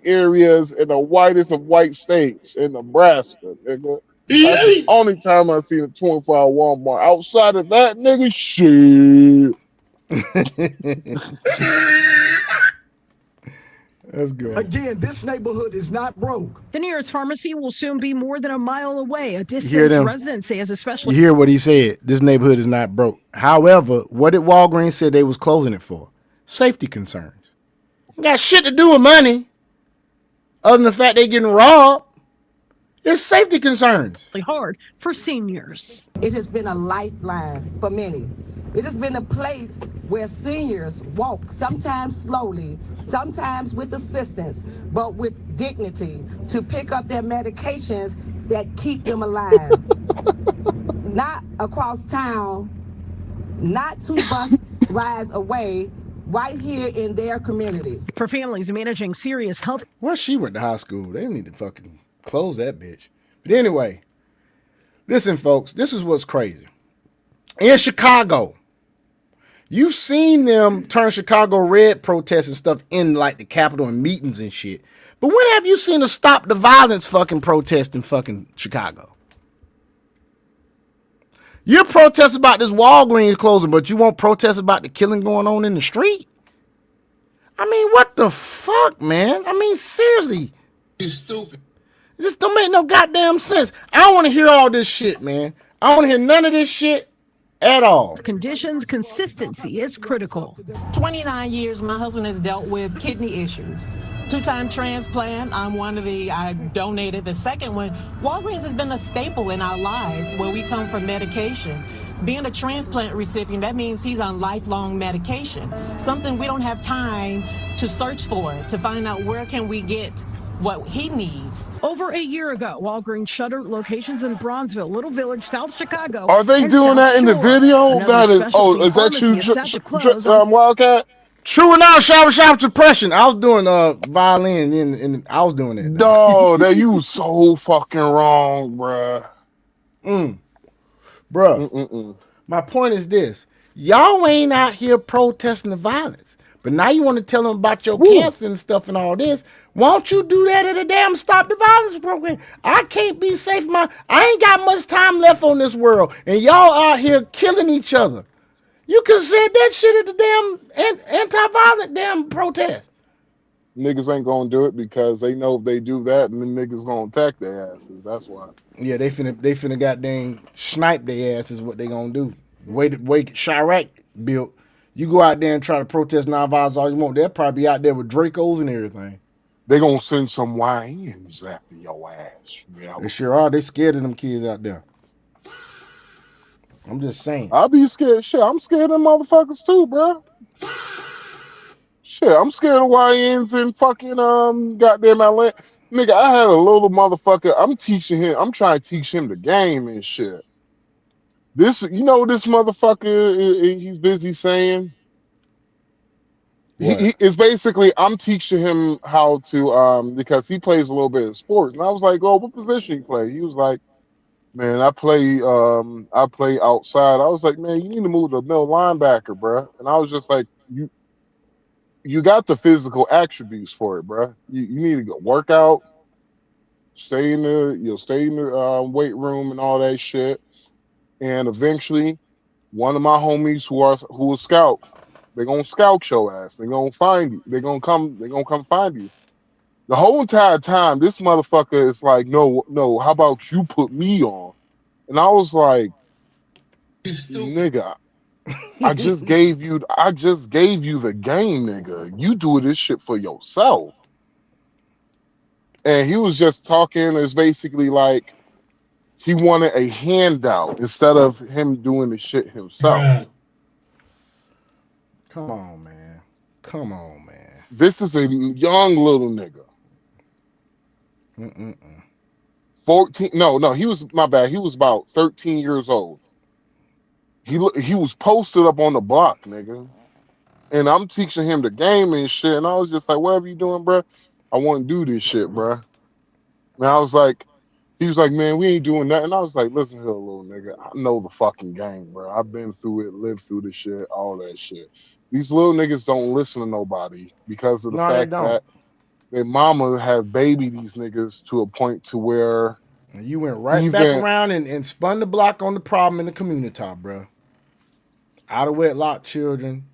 areas in the whitest of white states in Nebraska, nigga. That's the only time I've seen a 24-hour Walmart. Outside of that, nigga, shit. That's good. Again, this neighborhood is not broke. The nearest pharmacy will soon be more than a mile away, a hear distance them? residents say is especially. You hear what he said? This neighborhood is not broke. However, what did Walgreens say they was closing it for? Safety concerns. Ain't got shit to do with money. Other than the fact they getting robbed. It's safety concerns. hard for seniors. It has been a lifeline for many. It has been a place where seniors walk, sometimes slowly, sometimes with assistance, but with dignity to pick up their medications that keep them alive. Not across town, not 2 bus rides away, right here in their community. For families managing serious health. Well, she went to high school. They need to fucking close that bitch. But anyway, listen, folks, this is what's crazy. In Chicago, you've seen them turn Chicago red protests and stuff in like the Capitol and meetings and shit. But when have you seen a stop the violence fucking protest in fucking Chicago? You're protesting about this Walgreens closing, but you won't protest about the killing going on in the street? I mean, what the fuck, man? I mean, seriously. You stupid. This don't make no goddamn sense. I don't want to hear all this shit, man. I don't want to hear none of this shit at all. Conditions, consistency is critical. 29 years, my husband has dealt with kidney issues. 2-time transplant. I donated the second one. Walgreens has been a staple in our lives where we come from medication. Being a transplant recipient, that means he's on lifelong medication. Something we don't have time to search for, to find out where can we get what he needs. Over a year ago, Walgreens shuttered locations in Bronzeville, Little Village, South Chicago. Are they doing that in the video? That is, is that you, Wildcat? True or not, shower suppression. I was doing violin and I was doing it. No, that you so fucking wrong, bruh. Bruh. My point is this. Y'all ain't out here protesting the violence. But now you want to tell them about your cancer and stuff and all this. Why don't you do that at a damn Stop the Violence program? I can't be safe. I ain't got much time left on this world. And y'all out here killing each other. You could have said that shit at the damn anti-violent damn protest. Niggas ain't gonna do it because they know if they do that, then niggas gonna attack their asses. That's why. Yeah, they finna goddamn snipe their asses. What they gonna do? The way Chirac built. You go out there and try to protest nonviolence all you want. They'll probably be out there with Dracos and everything. They gonna send some YNs after your ass. You know? They sure are. They scared of them kids out there. I'm just saying. I'll be scared. Shit, I'm scared of them motherfuckers too, bro. Shit, I'm scared of YNs and fucking goddamn Atlanta. Nigga, I had a little motherfucker. I'm trying to teach him the game and shit. This, you know, this motherfucker, he's busy saying. He is basically, I'm teaching him how to, because he plays a little bit of sports. And I was like, oh, what position you play? He was like, man, I play outside. I was like, man, you need to move to middle linebacker, bro. And I was just like, you got the physical attributes for it, bro. You need to go work out, stay in the weight room and all that shit. And eventually, one of my homies who will scout, they're gonna scout your ass. They're gonna find you. They're gonna come find you. The whole entire time, this motherfucker is like, no, how about you put me on? And I was like, nigga, I just gave you the game, nigga. You do this shit for yourself. And he was just talking. It's basically like he wanted a handout instead of him doing the shit himself. Come on, man. This is a young little nigga. 14. No, he was, my bad. He was about 13 years old. He was posted up on the block, nigga. And I'm teaching him the game and shit. And I was just like, whatever you doing, bro? I want to do this shit, bro. And I was like, he was like, man, we ain't doing that. And I was like, listen here, little nigga. I know the fucking game, bro. I've been through it, lived through the shit, all that shit. These little niggas don't listen to nobody because of the fact that their mama had babied these niggas to a point to where and you went right back around and spun the block on the problem in the Communitah, bro. Out of wedlock children,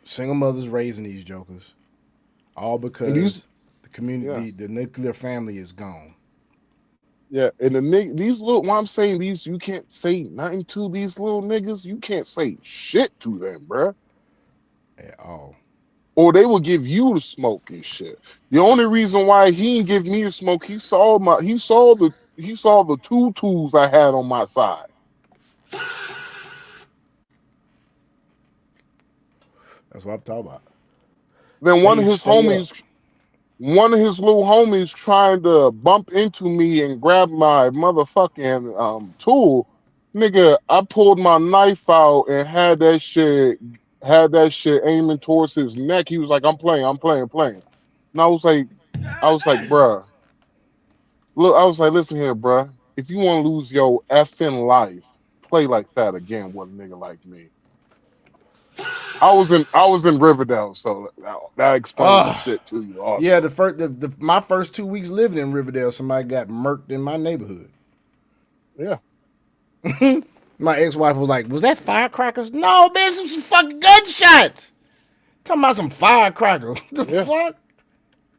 single mothers raising these jokers, all because the community, the nuclear family is gone. Yeah, and these little, what I'm saying, you can't say nothing to these little niggas. You can't say shit to them, bro. At all. Or they will give you the smoke and shit. The only reason why he didn't give me the smoke, he saw the two tools I had on my side. That's what I'm talking about. Then one of his little homies trying to bump into me and grab my motherfucking tool. Nigga, I pulled my knife out and had that shit aiming towards his neck. He was like, I'm playing. And I was like, bruh. Look, I was like, listen here, bruh. If you want to lose your effing life, play like that again with a nigga like me. I was in Riverdale, so that explains some shit to you also. Yeah, my first 2 weeks living in Riverdale, somebody got murked in my neighborhood. Yeah. My ex-wife was like, was that firecrackers? No, man, some fucking gunshots. Talking about some firecrackers. The fuck?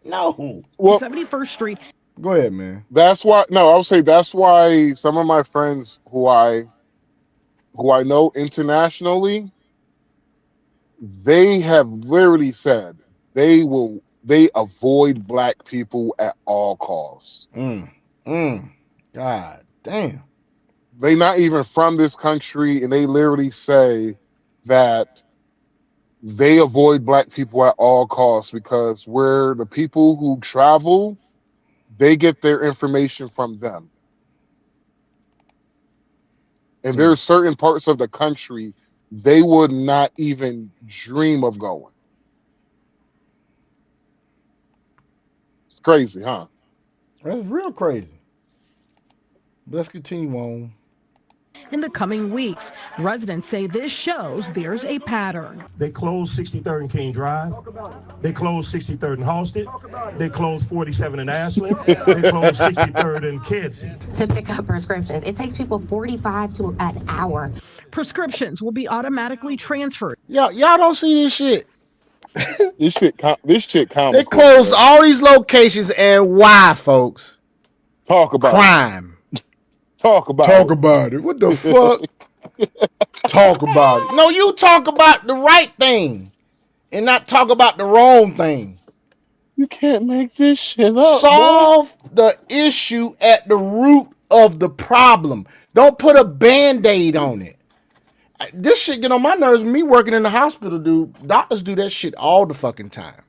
No. Well, 71st Street. Go ahead, man. That's why. No, I would say that's why some of my friends who I know internationally, they have literally said they avoid black people at all costs. God damn. They not even from this country, and they literally say that they avoid black people at all costs because we're the people who travel. They get their information from them. And there's certain parts of the country they would not even dream of going. It's crazy, huh? That's real crazy. But let's continue on. In the coming weeks, residents say this shows there's a pattern. They closed 63rd and King Drive. They closed 63rd and Halsted. They closed 47 in Ashland. They closed 63rd and Kedzie. To pick up prescriptions, it takes people 45 to an hour. Prescriptions will be automatically transferred. Y'all don't see this shit. This shit comical. They closed all these locations, and why, folks? Talk about crime. Talk about it. What the fuck? Talk about it. No, you talk about the right thing and not talk about the wrong thing. You can't make this shit up. Solve the issue at the root of the problem. Don't put a Band-Aid on it. This shit get on my nerves. Me working in the hospital, dude. Doctors do that shit all the fucking time.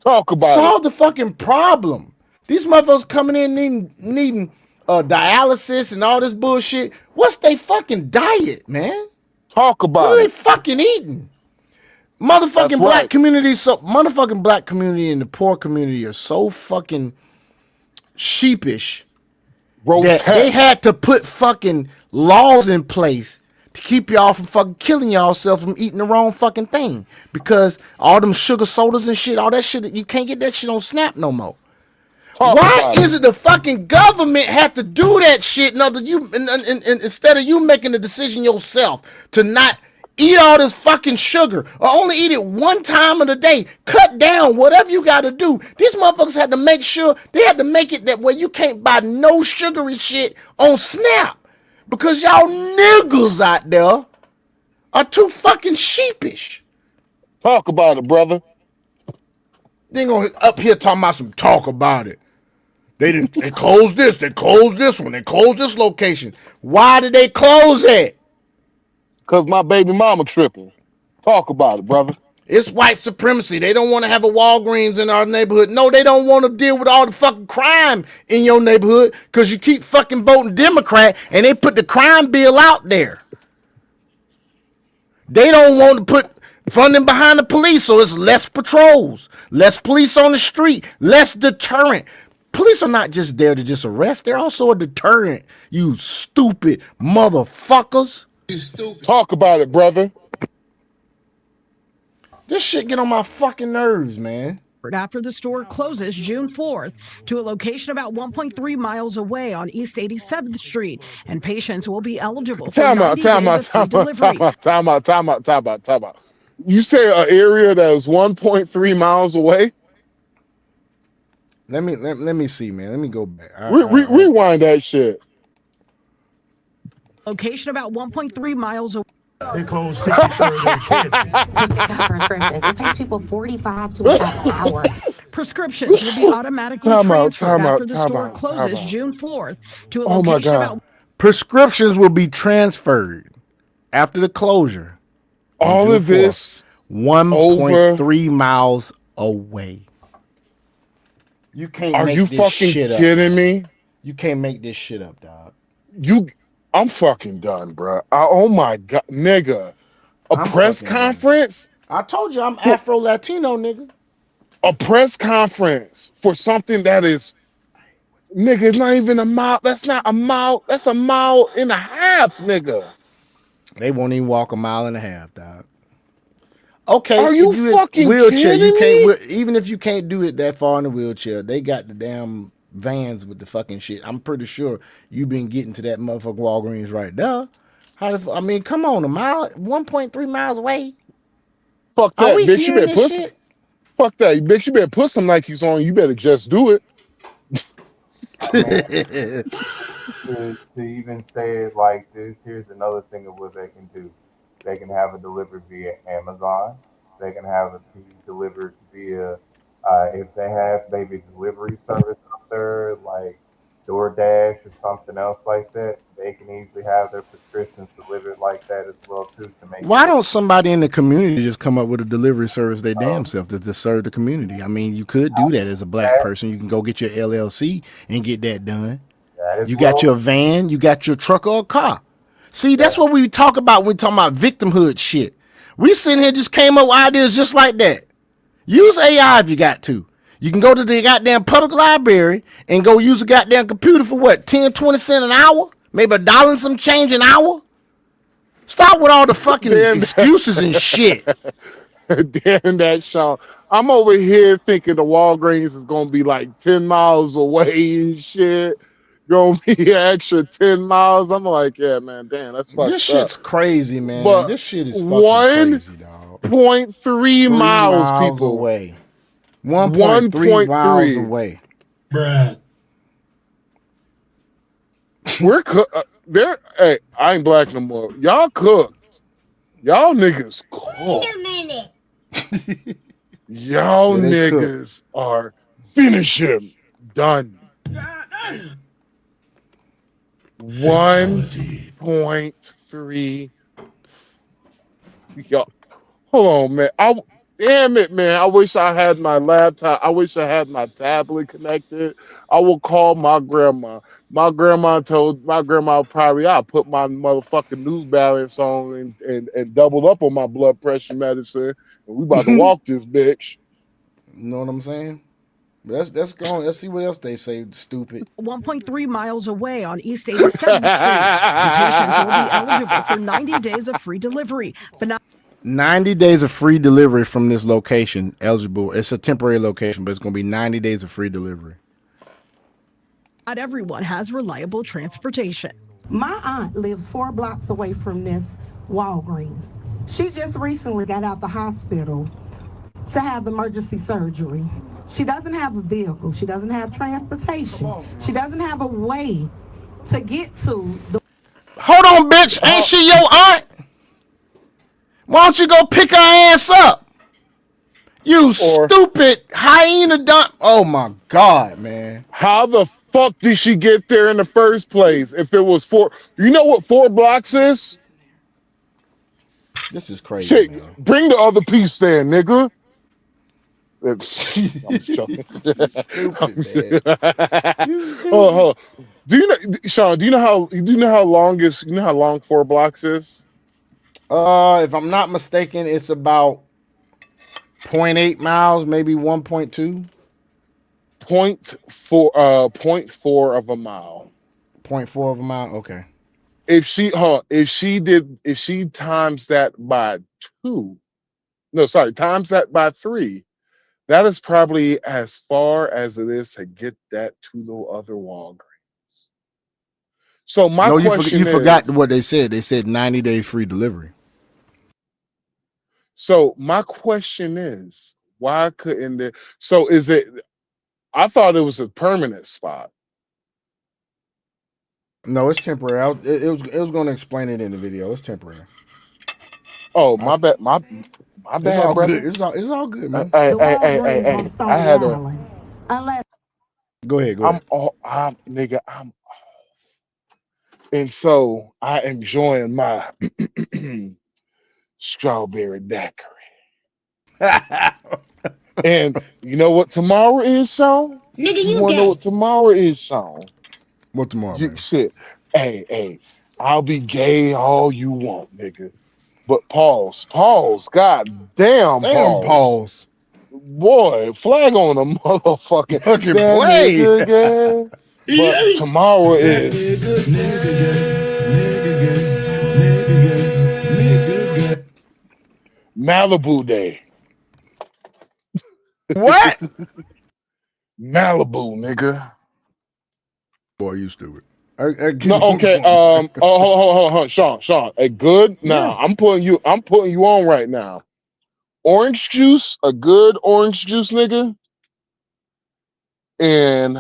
Talk about it. Solve the fucking problem. These motherfuckers coming in needing dialysis and all this bullshit. What's they fucking diet, man? Talk about what are they fucking eating? Motherfucking black community, motherfucking black community and the poor community are so fucking sheepish that they had to put fucking laws in place to keep y'all from fucking killing yourself from eating the wrong fucking thing. Because all them sugar sodas and shit, all that shit, you can't get that shit on Snap no more. Why is it the fucking government had to do that shit instead of you making the decision yourself to not eat all this fucking sugar or only eat it one time of the day? Cut down whatever you got to do. These motherfuckers had to make sure they had to make it that way you can't buy no sugary shit on Snap because y'all niggas out there are too fucking sheepish. Talk about it, brother. They ain't gonna up here talking about some talk about it. They closed this, they closed this one, they closed this location. Why did they close it? Because my baby mama tripping. Talk about it, brother. It's white supremacy. They don't want to have a Walgreens in our neighborhood. No, they don't want to deal with all the fucking crime in your neighborhood because you keep fucking voting Democrat and they put the crime bill out there. They don't want to put funding behind the police, so it's less patrols, less police on the street, less deterrent. Police are not just there to just arrest. They're also a deterrent, you stupid motherfuckers. You stupid. Talk about it, brother. This shit get on my fucking nerves, man. After the store closes June 4th to a location about 1.3 miles away on East 87th Street, and patients will be eligible for 90 days of free delivery. Time out. You say an area that is 1.3 miles away? Let me see, man. Let me go back. Rewind that shit. Location about 1.3 miles away. They closed 63rd and Kedzie. To pick up prescriptions, it takes people 45 to an hour. Prescriptions will be automatically transferred after the store closes June 4th to a location about. Prescriptions will be transferred after the closure. All of this 1.3 miles away. You can't Are make you this fucking shit up. kidding me? You can't make this shit up, dog. I'm fucking done, bro. Oh my god, nigga. A I'm press fucking done. conference? I told you I'm Afro Latino, nigga. A press conference for something that is, nigga, it's not even a mile. That's not a mile. That's a mile and a half, nigga. They won't even walk a mile and a half, dog. Okay, Are if you you in fucking wheelchair, you kidding can't. me? Even if you can't do it that far in the wheelchair, they got the damn vans with the fucking shit. I'm pretty sure you been getting to that motherfucking Walgreens right there. I mean, come on, a mile, 1.3 miles away. Fuck Are that, we bitch. You hearing better this put some. shit? Fuck that, bitch. You better put some Nikes on. You better just do it. I mean, to even say it like this, here's another thing of what they can do. They can have it delivered via Amazon. They can have it be delivered via, if they have maybe delivery service up there, like DoorDash or something else like that. They can easily have their prescriptions delivered like that as well too to make Why it. don't somebody in the community just come up with a delivery service they damn self to serve the community? I mean, you could do that as a black That, person. You can go get your LLC and get that done. that as You got well. your van, you got your truck or a car. See, that's Yeah. what we talk about when we talking about victimhood shit. We sitting here just came up with ideas just like that. Use AI if you got to. You can go to the goddamn public library and go use a goddamn computer for what, 10, 20 cents an hour? Maybe $1 and some change an hour? Stop with all the fucking Damn excuses and shit. that. Damn that, Sean. I'm over here thinking the Walgreens is gonna be like 10 miles away and shit. Gonna be an extra 10 miles. I'm like, yeah, man, damn, that's This fucked up. shit's crazy, man. But This shit is fucking crazy, dog. 1.3 miles, 3 miles people. away. 1.3 miles 1.3. away. Bruh. We're there. Hey, I ain't black no more. Y'all cooked. Y'all niggas cooked. Wait a minute. Y'all Yeah, they cook. niggas are finish him. Done. Fatality. 1.3. Y'all, hold on, man. Damn it, man. I wish I had my laptop. I wish I had my tablet connected. I will call my grandma. My grandma probably I'll put my motherfucking news balance on and double up on my blood pressure medicine. And we about to walk this bitch. You know what I'm saying? That's going. Let's see what else they say. Stupid. 1.3 miles away on East 87th Street, and patients will be eligible for 90 days of free delivery. But not 90 days of free delivery from this location. Eligible. It's a temporary location, but it's going to be 90 days of free delivery. everyone has reliable transportation. My aunt lives 4 blocks away from this Walgreens. She just recently got out the hospital to have emergency surgery. She doesn't have a vehicle. She doesn't have transportation. She doesn't have a way to get to the. Hold on, bitch. Ain't she your aunt? Why don't you go pick her ass up? You stupid hyena dump. Oh my God, man. How the fuck did she get there in the first place? If it was 4, you know what 4 blocks is? This is crazy. Shit, Man. bring the other piece there, nigga. I'm just joking. Stupid, man. You stupid. Hold on. Do you know, Sean? Do you know how long 4 blocks is? If I'm not mistaken, it's about 0.8 miles, maybe 1.2. 0.4 of a mile. 0.4 of a mile. Okay. If she times that by 2, times that by 3, that is probably as far as it is to get that to no other Walgreens. So my question you forgot is, what they said. They said 90 days free delivery. so my question is, why couldn't it? So is it? I thought it was a permanent spot. No, it's temporary. It was going to explain it in the video. It's temporary. Oh, my bad. My It's bad, all brother. good. It's all good, man. Hey, The Walgreens on Stony I had a. Island. Unless Go ahead. I'm nigga. And so I enjoying my strawberry daiquiri. And you know what tomorrow is, Sean? Nigga, You you wanna know gay. what tomorrow is, Sean? What tomorrow, man? Shit. Hey. I'll be gay all you want, nigga. But pause, god damn, Damn, pause. pause. Boy, flag on a motherfucking Fucking that play. nigga gay. But tomorrow is Malibu Day. What? Malibu, nigga. Boy, you stupid. No, Keep on okay. going. Hold, Sean. A good Yeah. now. I'm putting you on right now. Orange juice, a good orange juice, nigga, and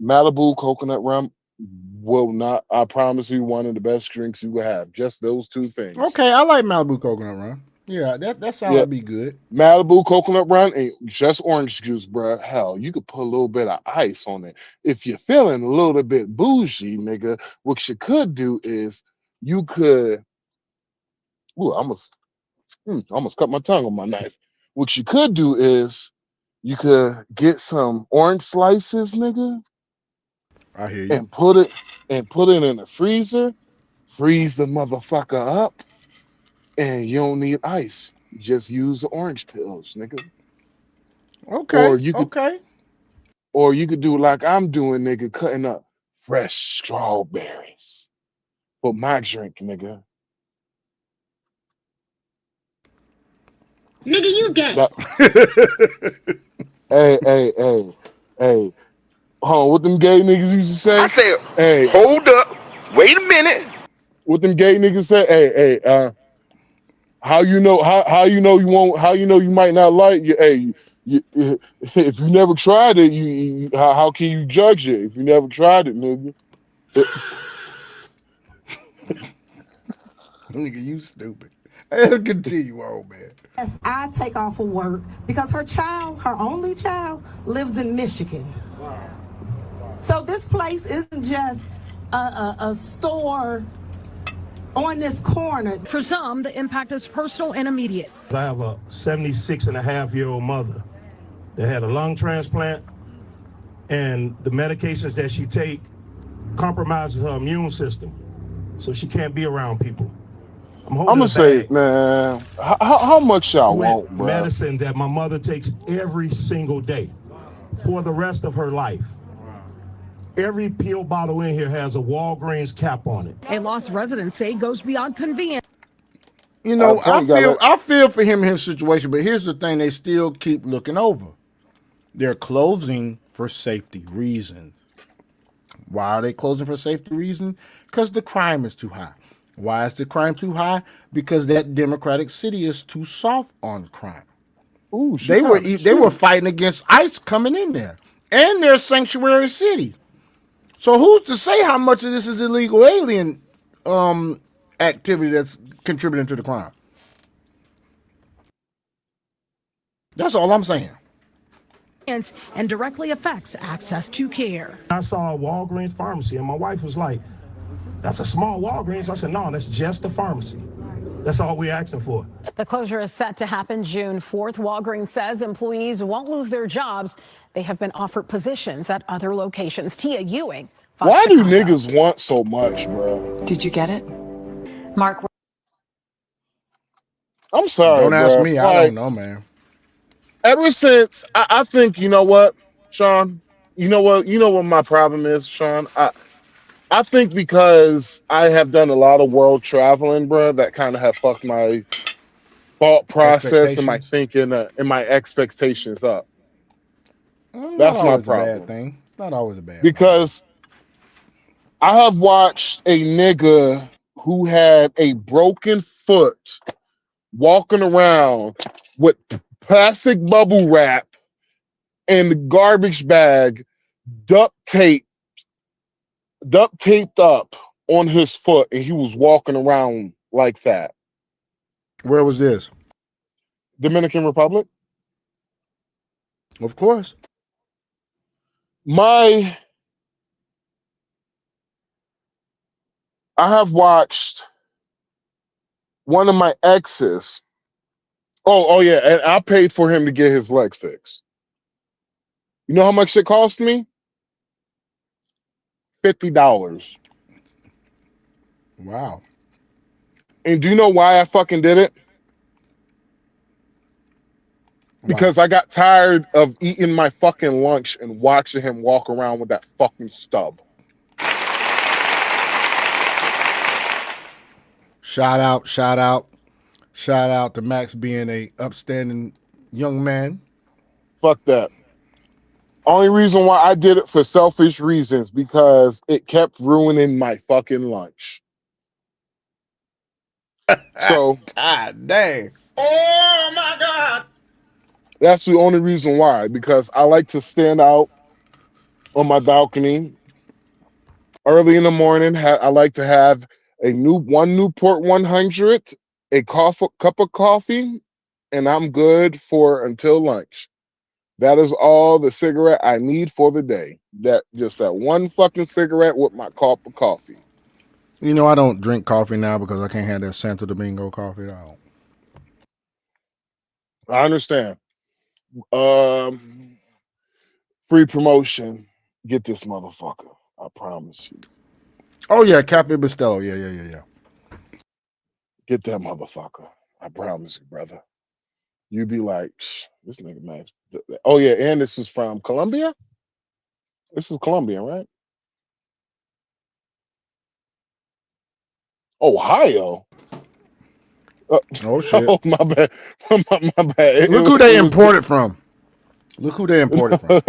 Malibu coconut rum will not. I promise you, one of the best drinks you will have. Just those two things. Okay, I like Malibu coconut rum. Yeah, that sounds Yeah, like be good. Malibu coconut rum and just orange juice, bro. Hell, you could put a little bit of ice on it. If you're feeling a little bit bougie, nigga, what you could do is you could. Ooh, I almost cut my tongue on my knife. What you could do is you could get some orange slices, nigga, I hear you. and put it in the freezer. Freeze the motherfucker up, and you don't need ice. You just use the orange pills, nigga. Or Okay, you could okay. Or you could do like I'm doing, nigga, cutting up fresh strawberries for my drink, nigga. Nigga, you gay. That, hey. Hold on, what them gay niggas used to say? I said, Hey, hold up, wait a minute. what them gay niggas say? How you know you won't? How you know you might not like you? If you never tried it, how can you judge it if you never tried it, nigga? Nigga, you stupid. Let's continue on, man. I take off of work because her only child, lives in Michigan. So this place isn't just a store on this corner. For some, the impact is personal and immediate. I have a 76-and-a-half-year-old mother that had a lung transplant, and the medications that she take compromises her immune system, so she can't be around people. I'm gonna say, man, how much y'all want, bro? Medicine that my mother takes every single day for the rest of her life. Every pill bottle in here has a Walgreens cap on it. A lost residents say goes beyond convenience. You know, I feel for him in his situation, but here's the thing: they still keep looking over. They're closing for safety reasons. Why are they closing for safety reasons? Because the crime is too high. Why is the crime too high? Because that Democratic city is too soft on crime. Ooh, they were fighting against ICE coming in there, and their sanctuary city. So who's to say how much of this is illegal alien activity that's contributing to the crime? That's all I'm saying. And directly affects access to care. I saw a Walgreens pharmacy, and my wife was like, "That's a small Walgreens." I said, "No, that's just a pharmacy. That's all we're asking for." The closure is set to happen June 4th. Walgreens says employees won't lose their jobs. They have been offered positions at other locations. Tia Ewing. Why do niggas want so much, bro? Did you get it? Mark. I'm sorry, Don't ask bro. me. I don't know, man. Ever since I think, you know what, Sean? You know what my problem is, Sean? I think because I have done a lot of world traveling, bro, that kind of have fucked my thought process and my thinking and my expectations up. That's my problem. A bad thing. Not always a bad because I have watched a nigga who had a broken foot walking around with plastic bubble wrap and the garbage bag duct taped up on his foot, and he was walking around like that. Where was this? Dominican Republic. Of course. I have watched one of my exes. Oh yeah, and I paid for him to get his leg fixed. You know how much it cost me? $50. Wow. And do you know why I fucking did it? Why? Because I got tired of eating my fucking lunch and watching him walk around with that fucking stub. Shout out to Max being a upstanding young man. Fuck that. Only reason why I did it for selfish reasons, because it kept ruining my fucking lunch. So God dang. Oh my God. that's the only reason why, because I like to stand out on my balcony early in the morning. I like to have one Newport 100, cup of coffee, and I'm good for until lunch. That is all the cigarette I need for the day. That one fucking cigarette with my cup of coffee. You know, I don't drink coffee now because I can't have that Santo Domingo coffee. I don't. I understand. Free promotion. Get this motherfucker. I promise you. Oh yeah, Cafe Bustelo. Yeah. Get that motherfucker. I promise you, brother. You be like, this nigga Max. Oh yeah, and this is from Colombia. This is Colombia, right? Ohio. Oh shit. Oh my bad. my bad. Look who they imported from. Look who they imported from.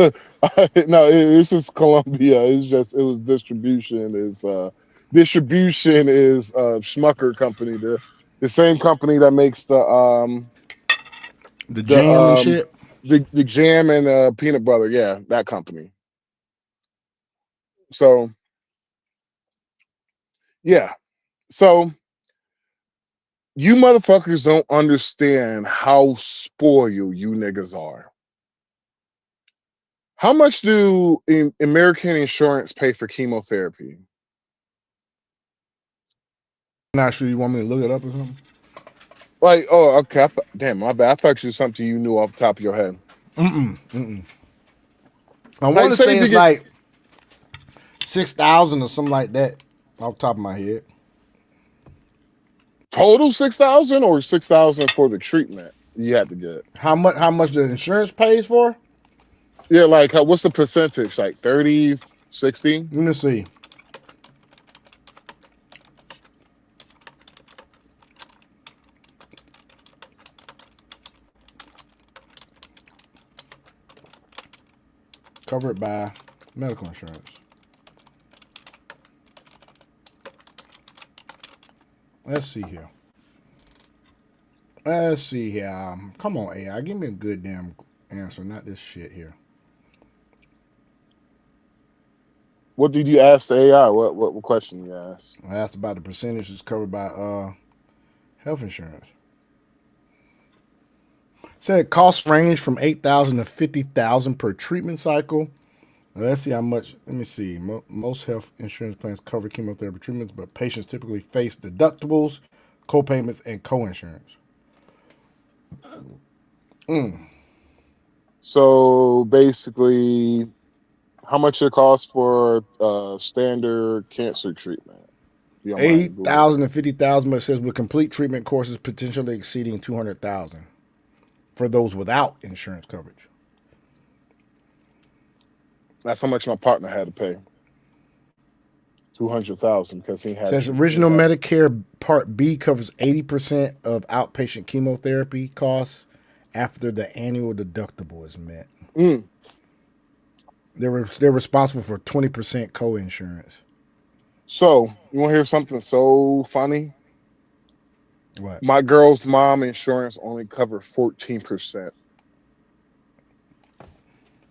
No, this is Colombia. It was distribution is Schmucker company, the same company that makes The the jam and shit. the jam and peanut butter. Yeah, that company. So yeah, so you motherfuckers don't understand how spoiled you niggas are. How much do American insurance pay for chemotherapy? Not sure you want me to look it up or something. Like, oh, okay. Damn, my bad. I thought it was something you knew off the top of your head. I Like, want to say say if you it's get like 6,000 or something like that off the top of my head. total 6,000 or 6,000 for the treatment you had to get. How much the insurance pays for? Yeah, like what's the percentage? Like 30, 60? Let me see. Covered by medical insurance. Let's see here. Come on, AI. Give me a good damn answer, not this shit here. What did you ask the AI? What question you asked? I asked about the percentages covered by health insurance. Said costs range from 8,000 to 50,000 per treatment cycle. Let's see how much. Let me see. Most health insurance plans cover chemotherapy treatments, but patients typically face deductibles, co-payments, and co-insurance. So basically, how much it costs for standard cancer treatment? If you don't mind Googling. 8,000 to 50,000, but it says with complete treatment courses potentially exceeding 200,000 for those without insurance coverage. That's how much my partner had to pay. 200,000 because he had. Says original Medicare Part B covers 80% of outpatient chemotherapy costs after the annual deductible is met. They're responsible for 20% co-insurance. So you want to hear something so funny? What? My girl's mom insurance only covered 14%.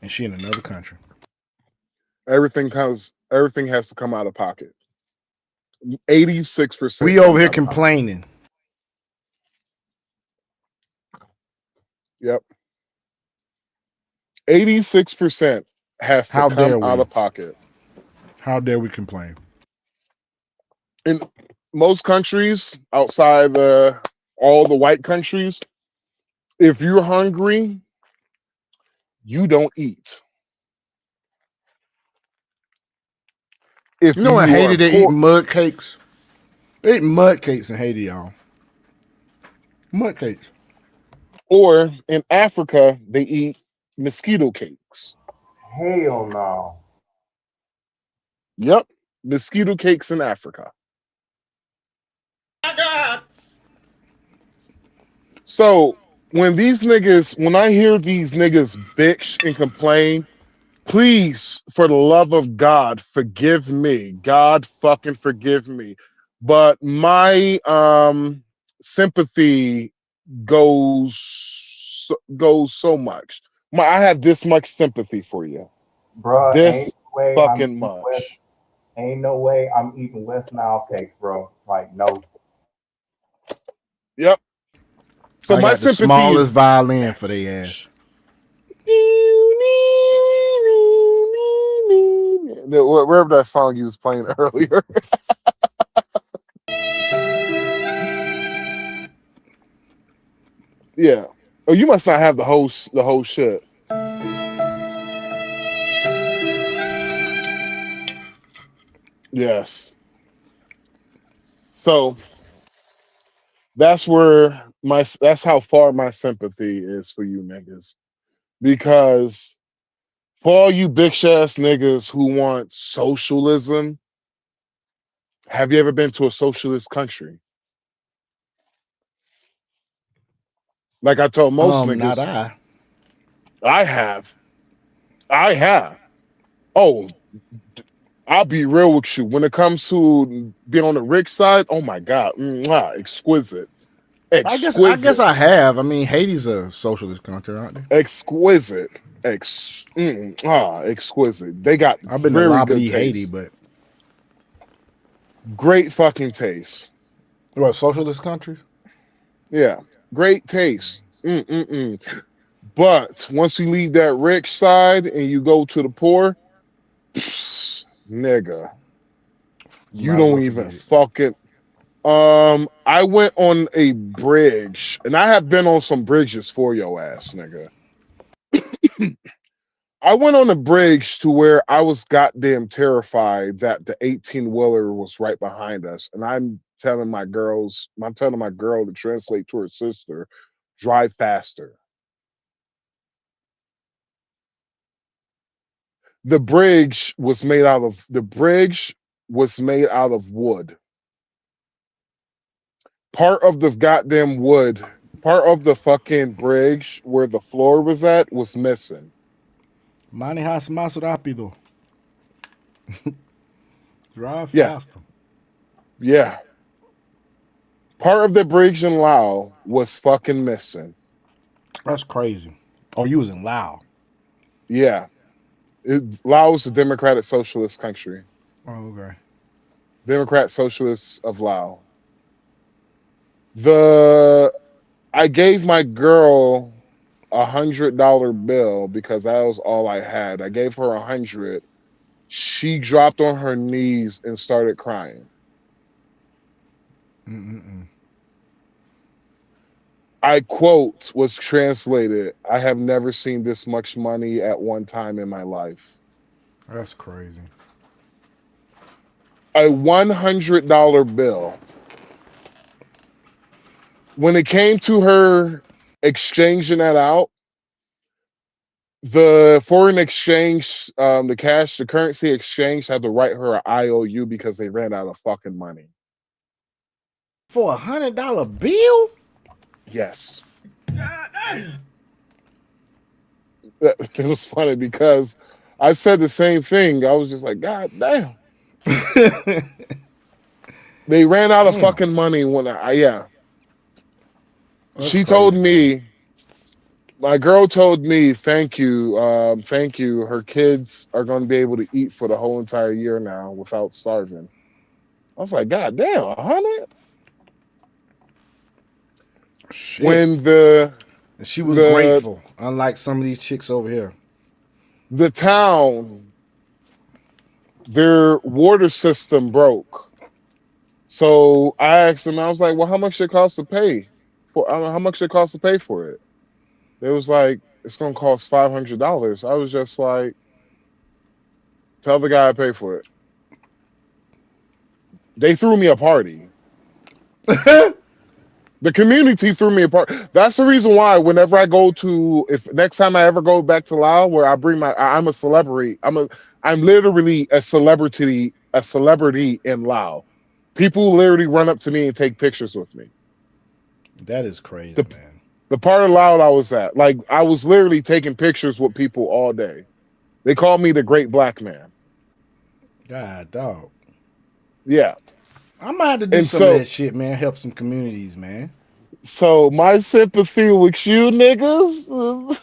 And she in another country. Everything has to come out of pocket. 86%. We over here complaining. Yep. 86% has to come out of pocket. How dare we complain? In most countries outside all the white countries, if you're hungry, you don't eat. If you know, I hated eating mud cakes. They eat mud cakes in Haiti, y'all. Mud cakes. Or in Africa, they eat mosquito cakes. Hell no. Yep, mosquito cakes in Africa. So when I hear these niggas bitch and complain, please, for the love of God, forgive me. God fucking forgive me. But my sympathy goes so much. I have this much sympathy for you. Bruh, This fucking much. ain't no way I'm eating West Nile cakes, bro. Like, no. Yep. So I my got the sympathy smallest is violin for their ass. wherever that song you was playing earlier. Yeah. Oh, you must not have the whole shit. Yes. So that's how far my sympathy is for you niggas. Because for all you bitch ass niggas who want socialism, have you ever been to a socialist country? Like I told most Not niggas, I. I have. I have. Oh, I'll be real with you. When it comes to being on the rich side, oh my God, exquisite. I guess Exquisite. I have. I mean, Haiti's a socialist country, aren't they? Exquisite. Exquisite. They got I've been to very good Lobby, Haiti, taste. but Great fucking taste. what, socialist countries? Yeah. Great taste. Mm-mm-mm. But once you leave that rich side and you go to the poor, nigga, You you might as well don't even forget it. fucking. I went on a bridge, and I have been on some bridges for your ass, nigga. I went on a bridge to where I was goddamn terrified that the 18-wheeler was right behind us, and I'm telling my girl to translate to her sister, drive faster. The bridge was made out of wood. Part of the fucking bridge where the floor was at was missing. Manejas más rápido. Drive Yeah, faster. yeah. Part of the bridge in Lao was fucking missing. That's crazy. Oh, you was in Lao. Yeah. Laos is a democratic socialist country. Oh, okay. Democrat Socialists of Laos. I gave my girl $100 bill because that was all I had. I gave her 100. She dropped on her knees and started crying. Mm-mm-mm. I quote was translated, I have never seen this much money at one time in my life. That's crazy. A $100 bill. When it came to her exchanging that out, the foreign exchange, the currency exchange had to write her an IOU because they ran out of fucking money. For $100 bill? Yes. It was funny because I said the same thing. I was just like, God damn. They ran out of fucking money when yeah. That's She crazy, told man. me, my girl told me, thank you. Thank you. Her kids are going to be able to eat for the whole entire year now without starving. I was like, God damn, 100? Shit. When the She was the grateful, unlike some of these chicks over here. the town, their water system broke. So I asked them, I was like, well, how much it cost to pay for how much it cost to pay for it? It was like, it's gonna cost $500. I was just like, tell the guy I pay for it. They threw me a party. The community threw me apart. That's the reason why whenever I go to, if next time I ever go back to Laos, where I bring I'm a celebrity. I'm literally a celebrity in Laos. People literally run up to me and take pictures with me. That is crazy, The, man. the part of Laos I was at, like I was literally taking pictures with people all day. They called me the Great Black Man. God, dog. Yeah. I might have to do some of that shit, man. Help some communities, man. So my sympathy with you niggas.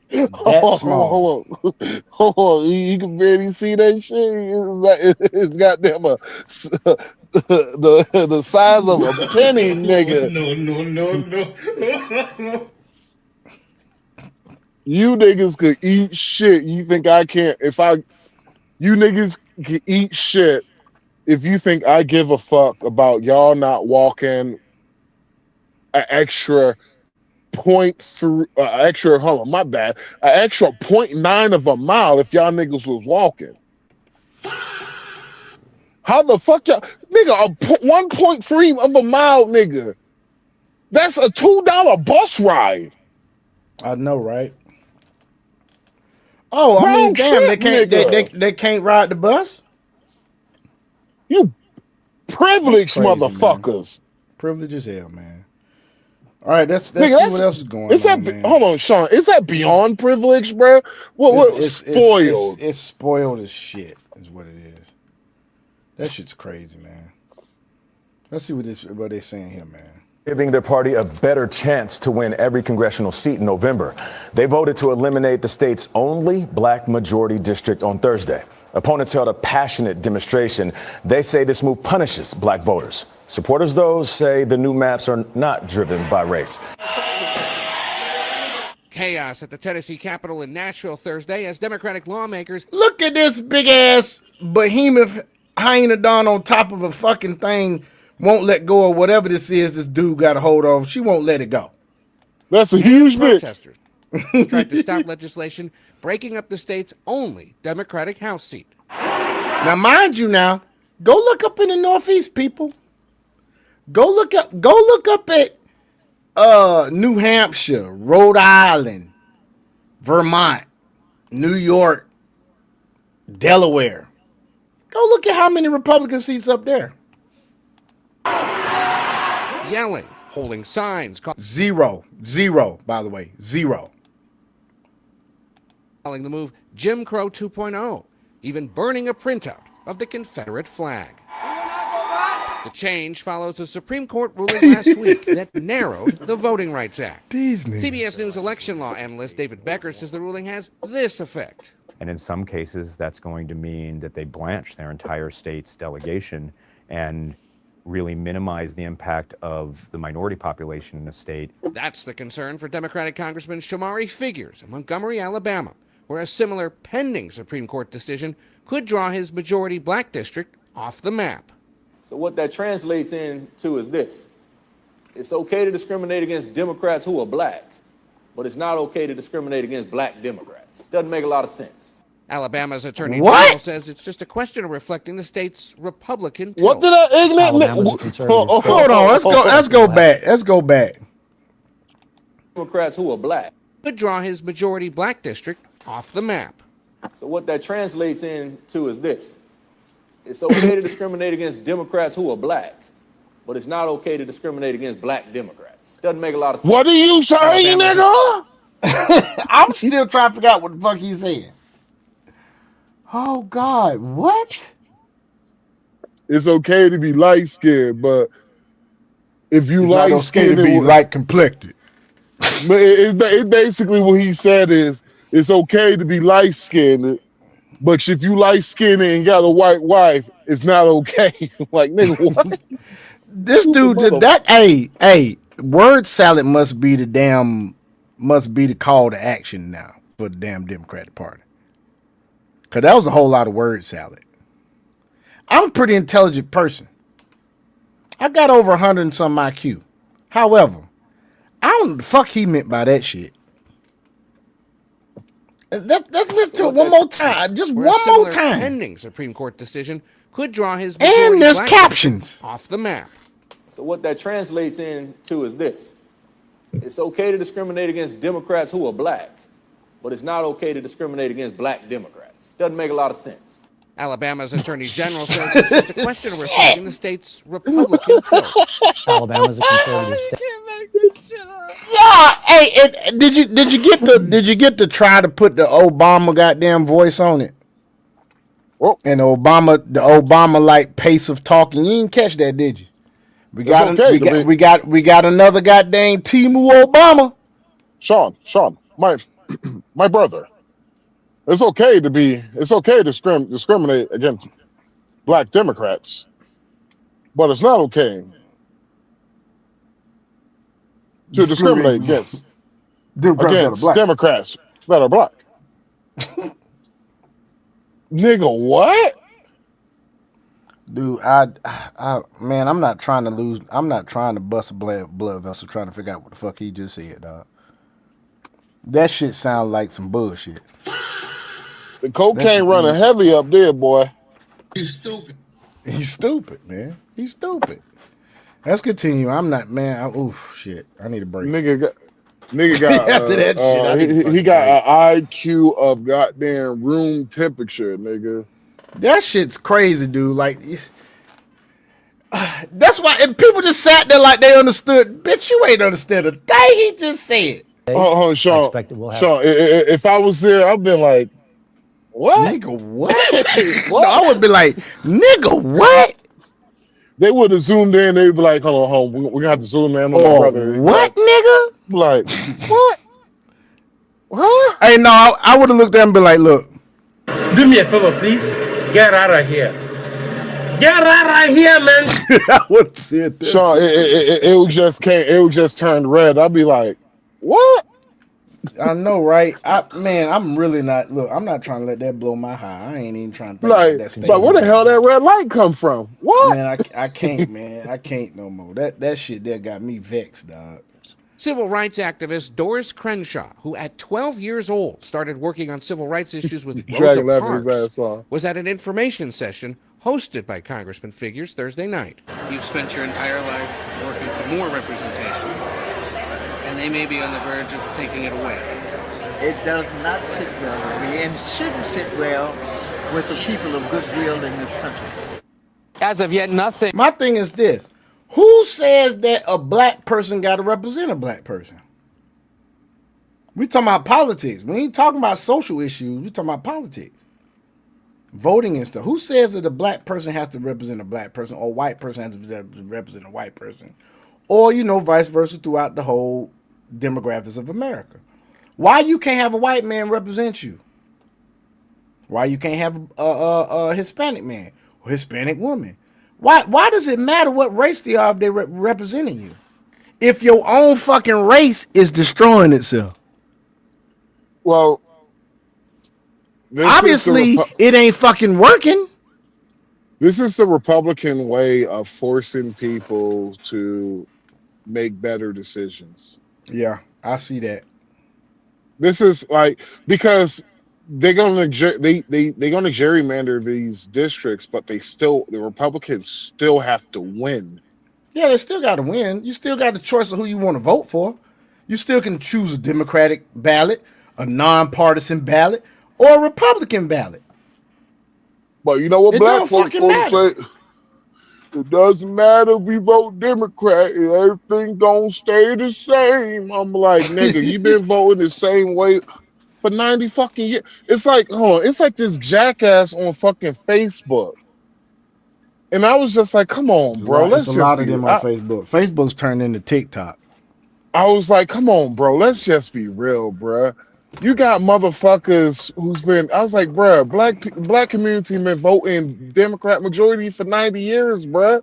That small. Hold on. You can barely see that shit. It's goddamn the size of a penny, nigga. No. You niggas could eat shit. You think I can't? You niggas can eat shit. If you think I give a fuck about y'all not walking an extra hold on, my bad, an extra 0.9 of a mile if y'all niggas was walking. How the fuck y'all, nigga, 1.3 of a mile, nigga. That's a $2 bus ride. I know, right? Oh, I mean, Round damn, trip, they can't ride the bus? You privileged motherfuckers. Man. Privilege as hell, man. All right, let's see what else is going on, man. Hold on, Sean. Is that beyond privilege, bro? What spoiled? It's spoiled as shit, is what it is. That shit's crazy, man. Let's see what they're saying here, man. Giving their party a better chance to win every congressional seat in November. They voted to eliminate the state's only black majority district on Thursday. Opponents held a passionate demonstration. They say this move punishes black voters. Supporters, though, say the new maps are not driven by race. Chaos at the Tennessee Capitol in Nashville Thursday as Democratic lawmakers... Look at this big-ass behemoth hyenodon on top of a fucking thing. Won't let go of whatever this is this dude got a hold of. She won't let it go. That's a huge protesters tried to stop legislation breaking up the state's only Democratic House seat. Now, mind you, go look up in the Northeast, people. Go look up at New Hampshire, Rhode Island, Vermont, New York, Delaware. Go look at how many Republican seats up there. Yelling, holding signs. Zero, by the way, zero. Calling the move Jim Crow 2.0, even burning a printout of the Confederate flag. The change follows a Supreme Court ruling last week that narrowed the Voting Rights Act. CBS News election law analyst David Becker says the ruling has this effect. And in some cases, that's going to mean that they blanch their entire state's delegation and really minimize the impact of the minority population in the state. That's the concern for Democratic Congressman Shamari Figures in Montgomery, Alabama, where a similar pending Supreme Court decision could draw his majority black district off the map. So what that translates into is this. It's okay to discriminate against Democrats who are black, but it's not okay to discriminate against black Democrats. Doesn't make a lot of sense. Alabama's Attorney General says it's just a question of reflecting the state's Republican tilt. What did I ignorant? Hold on, let's go back. Democrats who are black could draw his majority black district off the map. So what that translates into is this. It's okay to discriminate against Democrats who are black, but it's not okay to discriminate against black Democrats. Doesn't make a lot of sense. What are you saying, nigga? I'm still trying to figure out what the fuck he's saying. Oh, God, what? It's okay to be light-skinned, but if you it's not okay to be light complected. But it basically what he said is it's okay to be light-skinned, but if you light-skinned and got a white wife, it's not okay. Like, nigga, what? This dude did that. Hey, word salad must be the call to action now for the damn Democratic Party. Because that was a whole lot of word salad. I'm a pretty intelligent person. I got over 100 and some IQ. However, I don't know what the fuck he meant by that shit. Let's listen to it one more time. Just one more time. Pending Supreme Court decision could draw his and there's captions off the map. So what that translates into is this. It's okay to discriminate against Democrats who are black, but it's not okay to discriminate against black Democrats. Doesn't make a lot of sense. Alabama's attorney general says it's just a question of reflecting the state's Republican tilt. Alabama's a conservative state. Yeah, hey, did you get to try to put the Obama goddamn voice on it? And the Obama like pace of talking. You didn't catch that, did you? We got another goddamn Timu Obama. Sean, my brother. It's okay to discriminate against black Democrats, but it's not okay to discriminate against Democrats that are black. Nigga, what? Dude, man, I'm not trying to bust a blood vessel trying to figure out what the fuck he just said, dog. That shit sounds like some bullshit. The cocaine running heavy up there, boy. He's stupid. He's stupid, man. He's stupid. Let's continue. I'm not, man. Shit. I need a break. Nigga got after that shit. He got an IQ of goddamn room temperature, nigga. That shit's crazy, dude. Like, that's why and people just sat there like they understood. Bitch, you ain't understand a thing he just said. Oh, Sean. Sean, if I was there, I'd been like, what? Nigga, what? What? No, I would be like, nigga, what? They would have zoomed in. They'd be like, hold on. We're going to have to zoom in on my brother. What, nigga? Like, what? Huh? Hey, no, I would have looked at him and be like, look. Do me a favor, please. Get out of here. Get out of here, man. I would have said that. Sean, it would just turn red. I'd be like, what? I know, right? I'm really not. Look, I'm not trying to let that blow my high. I ain't even trying to think like, about that. But where the hell that red light come from? What? Man, I can't, man. I can't no more. That shit there got me vexed, dog. Civil rights activist Doris Crenshaw, who at 12 years old started working on civil rights issues with Rosa Parks, was at an information session hosted by Congressman Figures Thursday night. You've spent your entire life working for more representation, and they may be on the verge of taking it away. It does not sit well with me and shouldn't sit well with the people of goodwill in this country. As of yet, nothing. My thing is this. Who says that a black person got to represent a black person? We talking about politics. We ain't talking about social issues. We talking about politics. Voting and stuff. Who says that a black person has to represent a black person or a white person has to represent a white person? Or, vice versa throughout the whole demographics of America. Why you can't have a white man represent you? Why you can't have a Hispanic man or Hispanic woman? Why does it matter what race they are if they're representing you? If your own fucking race is destroying itself. Well, obviously it ain't fucking working. This is the Republican way of forcing people to make better decisions. Yeah, I see that. This is like because they're gonna gerrymander these districts, but the Republicans still have to win. Yeah, they still got to win. You still got the choice of who you want to vote for. You still can choose a Democratic ballot, a nonpartisan ballot, or a Republican ballot. But you know what black folks say? It doesn't matter if we vote Democrat, everything gonna stay the same. I'm like, nigga, you been voting the same way for 90 fucking years. It's like, it's like this jackass on fucking Facebook. And I was just like, come on, bro. There's a lot of them on Facebook. Facebook's turned into TikTok. I was like, come on, bro. Let's just be real, bro. You got motherfuckers who's been, I was like, bro, black community been voting Democrat majority for 90 years, bro.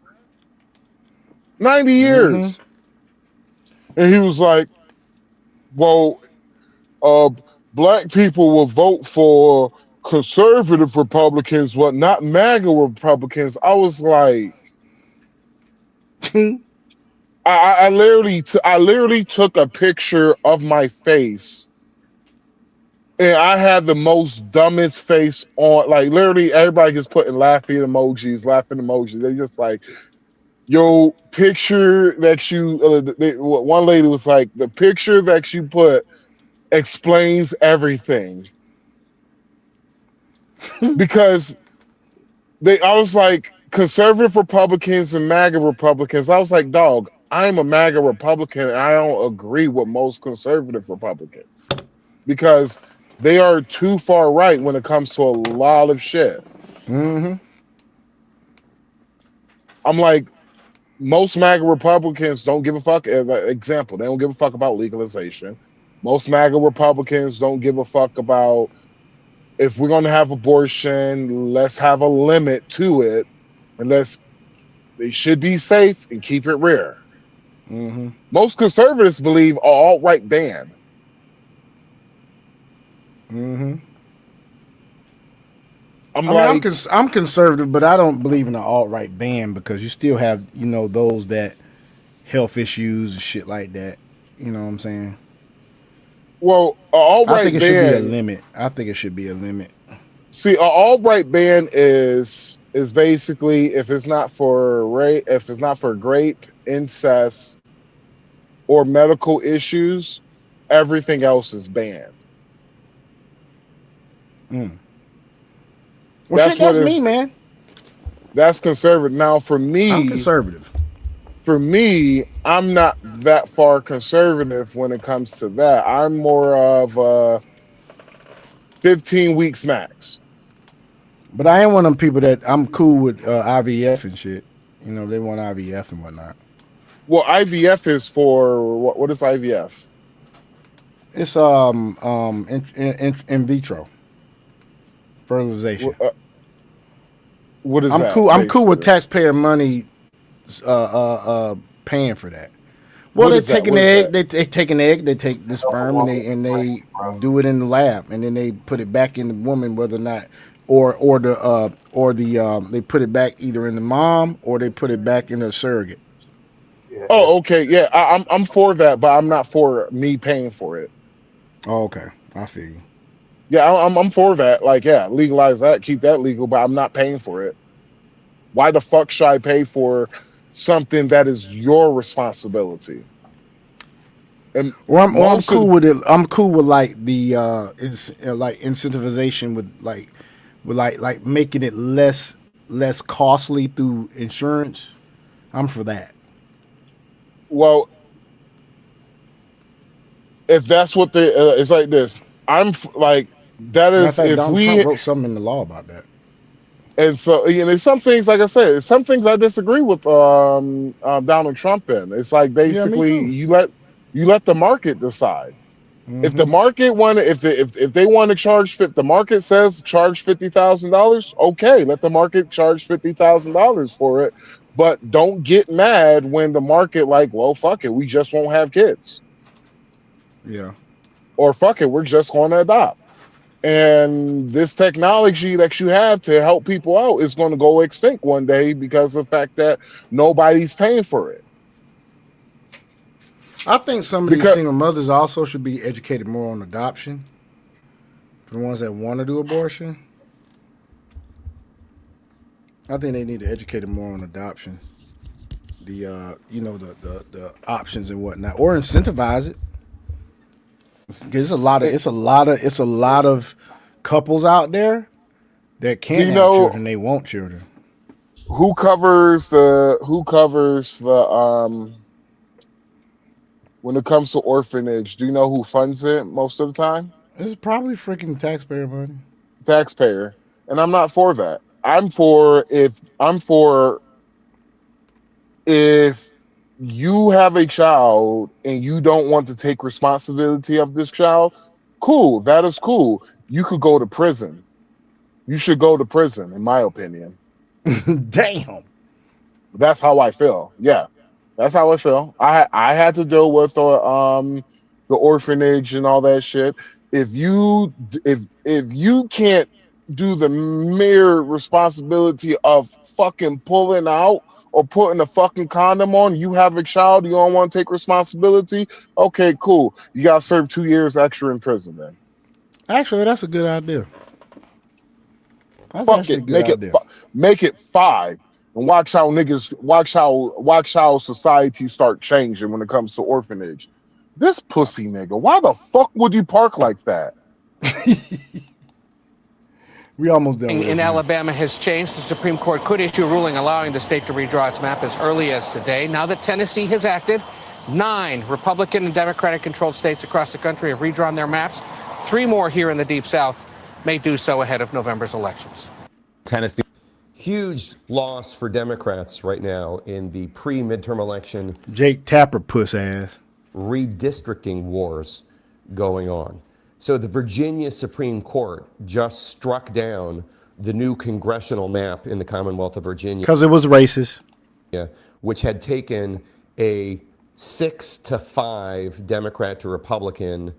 90 years. Mm-hmm. And he was like, well, black people will vote for conservative Republicans, but not MAGA Republicans. I was like, I literally took a picture of my face, and I had the most dumbest face on. Like literally, everybody just putting laughing emojis. They just like, Yo, picture that you, one lady was like, the picture that you put explains everything. Because I was like, conservative Republicans and MAGA Republicans. I was like, dog, I'm a MAGA Republican and I don't agree with most conservative Republicans because they are too far right when it comes to a lot of shit. Mm-hmm. I'm like, most MAGA Republicans don't give a fuck. Example, they don't give a fuck about legalization. Most MAGA Republicans don't give a fuck about if we're going to have abortion, let's have a limit to it, and they should be safe and keep it rare. Mm-hmm. Most conservatives believe alt-right ban. Mm-hmm. I'm I'm conservative, but I don't believe in the alt-right ban because you still have, those that health issues and shit like that. You know what I'm saying? Well, I think alt-right it should be a ban. limit. I think it should be a limit. See, an alt-right ban is basically if it's not for rape, incest, or medical issues, everything else is banned. Mm. Well, that's me, man. That's conservative. Now, for me, I'm conservative. For me, I'm not that far conservative when it comes to that. I'm more of 15 weeks max. But I am one of them people that I'm cool with IVF and shit. They want IVF and whatnot. Well, IVF is for what is IVF? It's in vitro fertilization. What is I'm that? cool. I'm cool with taxpayer money paying for that. Well, they take an egg. They take an egg. They take the sperm and they do it in the lab, and then they put it back in the woman, whether or not, or they put it back either in the mom or they put it back in a surrogate. Oh, okay, yeah, I'm for that, but I'm not for me paying for it. Oh, okay, I feel you. Yeah, I'm for that. Like, yeah, legalize that, keep that legal, but I'm not paying for it. Why the fuck should I pay for something that is your responsibility? And I'm cool with it. I'm cool with like the like incentivization with like making it less costly through insurance. I'm for that. Well, if that's what it's like this. Like that is fact, if Donald Trump wrote something in the law about that. And so, there's some things, like I said, some things I disagree with Donald Trump in. It's like basically you let the market decide. Mm-hmm. If the market if they want to charge, the market says charge $50,000, okay, let the market charge $50,000 for it. But don't get mad when the market like, well, fuck it, we just won't have kids. Yeah. Or fuck it, we're just going to adopt. And this technology that you have to help people out is going to go extinct one day because of the fact that nobody's paying for it. I think some of these single mothers also should be educated more on adoption. For the ones that want to do abortion, I think they need to educate them more on adoption. The the options and whatnot, or incentivize it. Because it's a lot of couples out there that can't have children. They want children. Who covers the when it comes to orphanage? Do you know who funds it most of the time? It's probably freaking taxpayer money. Taxpayer, and I'm not for that. I'm for if you have a child and you don't want to take responsibility of this child, cool. That is cool. You could go to prison. You should go to prison, in my opinion. Damn. That's how I feel. Yeah, that's how I feel. I had to deal with the orphanage and all that shit. If you can't do the mere responsibility of fucking pulling out or putting a fucking condom on, you have a child, you don't want to take responsibility, okay, cool. You got to serve 2 years extra in prison then. Actually, that's a good idea. Fuck it, make it 5. And watch how society start changing when it comes to orphanage. This pussy nigga, why the fuck would you park like that? We almost done with In this, man. Alabama has changed. The Supreme Court could issue a ruling allowing the state to redraw its map as early as today. Now that Tennessee has acted, 9 Republican and Democratic-controlled states across the country have redrawn their maps. 3 more here in the Deep South may do so ahead of November's elections. Tennessee. Huge loss for Democrats right now in the pre-midterm election. Jake Tapper puss ass. Redistricting wars going on. So the Virginia Supreme Court just struck down the new congressional map in the Commonwealth of Virginia. Because it was racist. Yeah, which had taken a 6-5 Democrat to Republican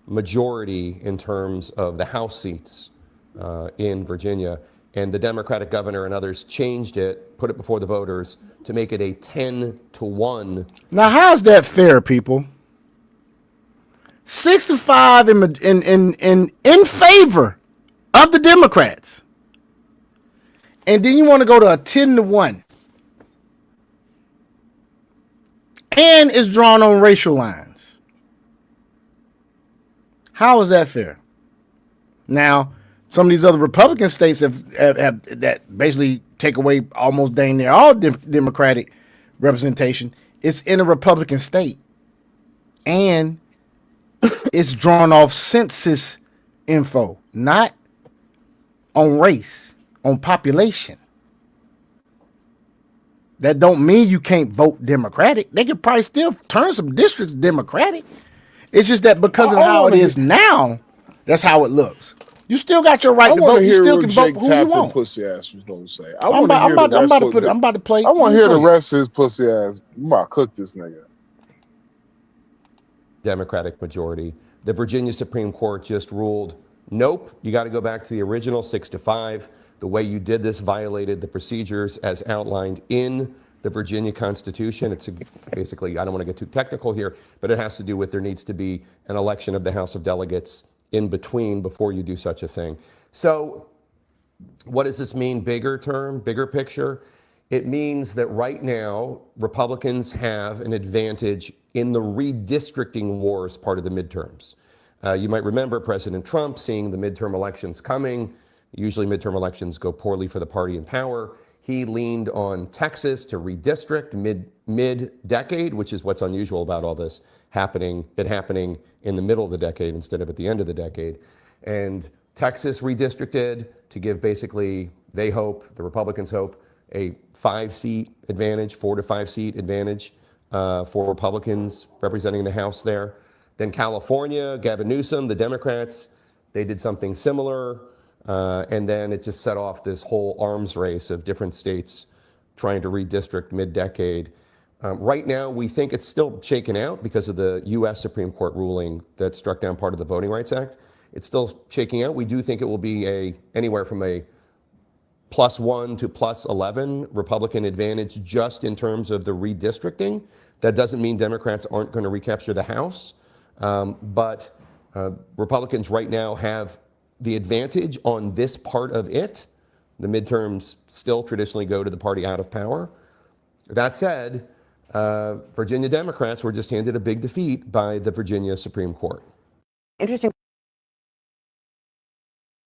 majority in terms of the House seats in Virginia. And the Democratic governor and others changed it, put it before the voters to make it a 10-1. Now, how's that fair, people? 6-5 in favor of the Democrats. And then you want to go to a 10-1. And it's drawn on racial lines. How is that fair? Now, some of these other Republican states have that basically take away almost dang near all Democratic representation. It's in a Republican state. And it's drawn off census info, not on race, on population. That don't mean you can't vote Democratic. They could probably still turn some districts Democratic. It's just that because of how it is now, that's how it looks. You still got your right to vote. You still can vote who you want. Pussy ass was gonna say. I'm about to play. I want to hear the rest of his pussy ass. I'm about to cook this nigga. Democratic majority. The Virginia Supreme Court just ruled, nope, you got to go back to the original 6-5. The way you did this violated the procedures as outlined in the Virginia Constitution. It's basically, I don't want to get too technical here, but it has to do with there needs to be an election of the House of Delegates in between before you do such a thing. So what does this mean? Bigger term, bigger picture? It means that right now, Republicans have an advantage in the redistricting wars part of the midterms. You might remember President Trump seeing the midterm elections coming. Usually midterm elections go poorly for the party in power. He leaned on Texas to redistrict mid-decade, which is what's unusual about all this happening in the middle of the decade instead of at the end of the decade. And Texas redistricted to give basically, they hope, the Republicans hope, a 5-seat advantage, 4 to 5 seat advantage for Republicans representing the House there. Then California, Gavin Newsom, the Democrats, they did something similar. And then it just set off this whole arms race of different states trying to redistrict mid-decade. Right now, we think it's still shaken out because of the U.S. Supreme Court ruling that struck down part of the Voting Rights Act. It's still shaking out. We do think it will be anywhere from a +1 to +11 Republican advantage just in terms of the redistricting. That doesn't mean Democrats aren't going to recapture the House. But Republicans right now have the advantage on this part of it. The midterms still traditionally go to the party out of power. That said, Virginia Democrats were just handed a big defeat by the Virginia Supreme Court. Interesting.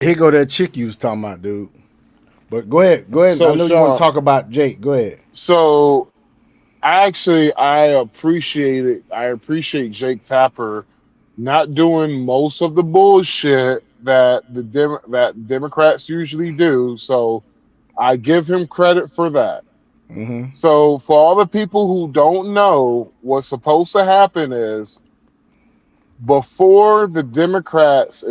Here go that chick you was talking about, dude. But go ahead. So, I know you want to talk about Jake. Go ahead. So, I appreciate it. I appreciate Jake Tapper not doing most of the bullshit that that Democrats usually do. So, I give him credit for that. Mm-hmm. So, for all the people who don't know, what's supposed to happen is before the Democrats,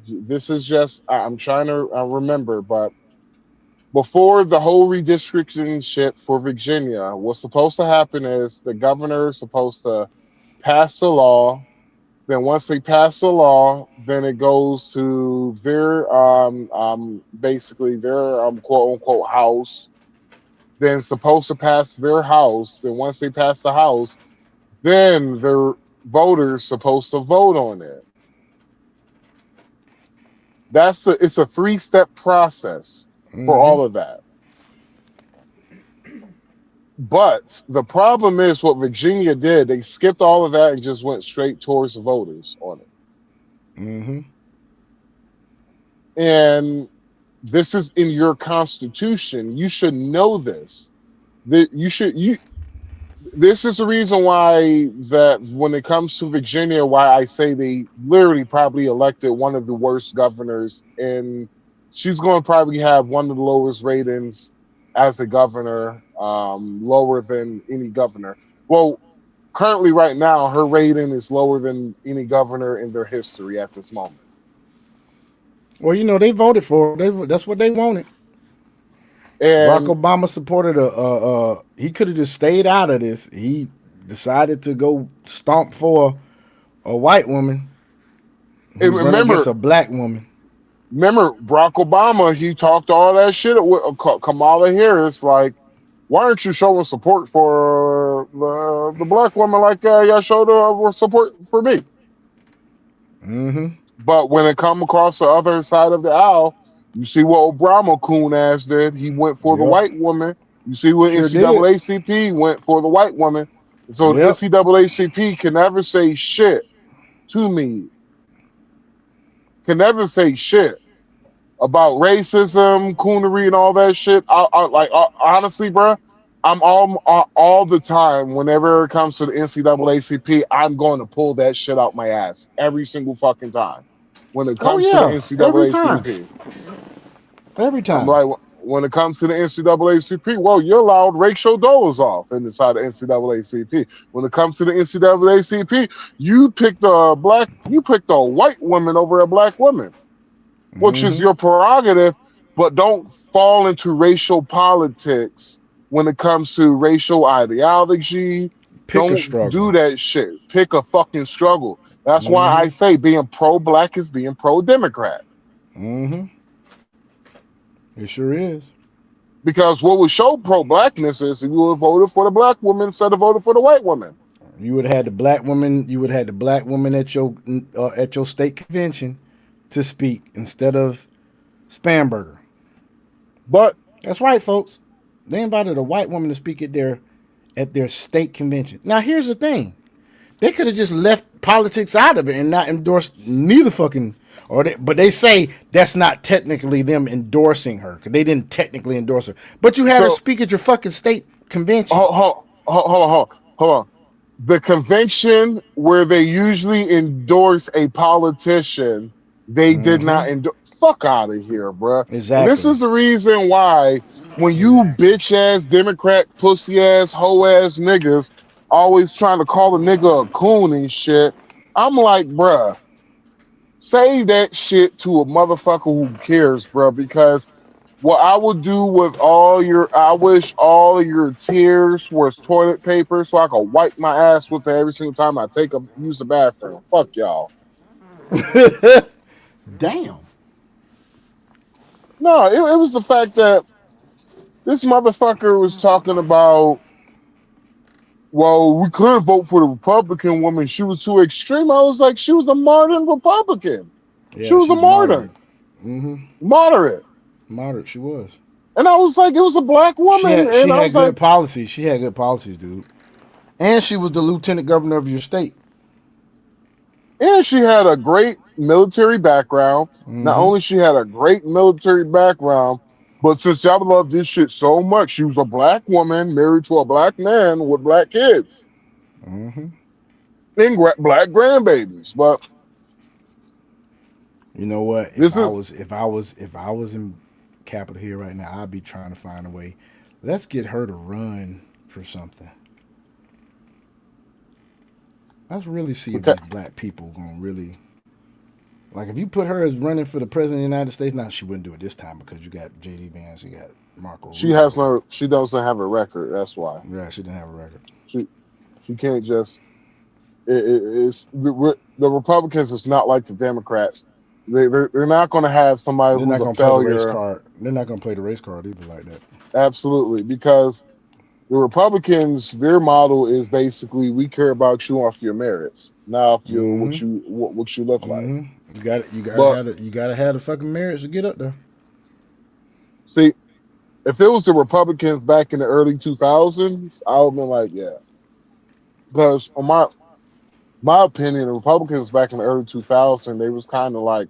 this is just, I'm trying to remember, but before the whole redistricting shit for Virginia, what's supposed to happen is the governor is supposed to pass a law. Then once they pass the law, then it goes to their basically their quote unquote house. Then supposed to pass their house. Then once they pass the house, then their voters supposed to vote on it. It's a 3-step process for all of that. But the problem is what Virginia did. They skipped all of that and just went straight towards the voters on it. Mm-hmm. And this is in your constitution. You should know this. That you this is the reason why that when it comes to Virginia, why I say they literally probably elected one of the worst governors, and she's going to probably have one of the lowest ratings as a governor, lower than any governor. Well, currently, right now, her rating is lower than any governor in their history at this moment. Well, they voted for her. That's what they wanted. Barack And Obama supported he could have just stayed out of this. He decided to go stomp for a white woman who's running against remember, a black woman. Barack Obama, he talked all that shit with Kamala Harris, like, why aren't you showing support for the black woman like y'all showed support for me? Mm-hmm. But when it come across the other side of the aisle, you see what Obama coon ass did. He went for the Yep. white woman. You see what Sure did. NCAACP went for the white woman. And so the Yep. NCAACP can never say shit to me. Can never say shit about racism, coonery, and all that shit. Honestly, bro, I'm all the time. Whenever it comes to the NCAACP, I'm going to pull that shit out my ass every single fucking time. When it Oh comes to the yeah. Every time. NCAACP, Every I'm time. like, when it comes to the NCAACP, well, you're allowed racial dollars off inside the NCAACP. When it comes to the NCAACP, you picked a white woman over a black woman, which is Mm-hmm. your prerogative, but don't fall into racial politics when it comes to racial ideology. Pick a Don't struggle. do that shit. Pick a fucking struggle. That's why I Mm-hmm. say being pro-black is being pro-Democrat. Mm-hmm. It sure is. Because what would show pro-blackness is if you would have voted for the black woman instead of voting for the white woman. You would have had the black woman. You would have had the black woman at your state convention to speak instead of Spanberger. But that's right, folks. They invited a white woman to speak at their state convention. Now, here's the thing: they could have just left politics out of it and not endorsed neither fucking. But they say that's not technically them endorsing her because they didn't technically endorse her. But you had her speak at your fucking state convention. Hold on. The convention where they usually endorse a politician, they did not endorse. Fuck out of here, bro. Exactly. And this is the reason why when you bitch ass Democrat, pussy ass, hoe ass niggas always trying to call a nigga a coon and shit, I'm like, bruh, say that shit to a motherfucker who cares, bruh, because what I would do with I wish all of your tears was toilet paper so I could wipe my ass with it every single time I use the bathroom. Fuck y'all. Damn. No, it was the fact that this motherfucker was talking about, well, we couldn't vote for the Republican woman. She was too extreme. I was like, she was a modern Republican. Yeah, she was a modern. Mm-hmm. Moderate. Moderate, she was. And I was like, it was a black woman. She and I had was good like, policies. She had good policies, dude. And she was the lieutenant governor of your state. And she had a great military background. Not only she had a great military background, but since y'all love this shit so much, she was a black woman married to a black man with black kids. Mm-hmm. And black grandbabies. But you know what? If I was in Capitol Hill right now, I'd be trying to find a way. Let's get her to run for something. Let's really see if these black people gonna really, like, if you put her as running for the president of the United States. Now, she wouldn't do it this time because you got J.D. Vance, you got Marco Rubio. she doesn't have a record. That's why. Yeah, she didn't have a record. She can't just. It's the Republicans is not like the Democrats. They're not going to have somebody who's a failure. They're not going to play the race card either like that. Absolutely, because the Republicans, their model is basically we care about you off your merits, not off your what you look like. You got to have the fucking merits to get up there. See, If it was the Republicans back in the early 2000s, I would have been like, yeah. Because on my opinion, the Republicans back in the early 2000s, they was kind of like,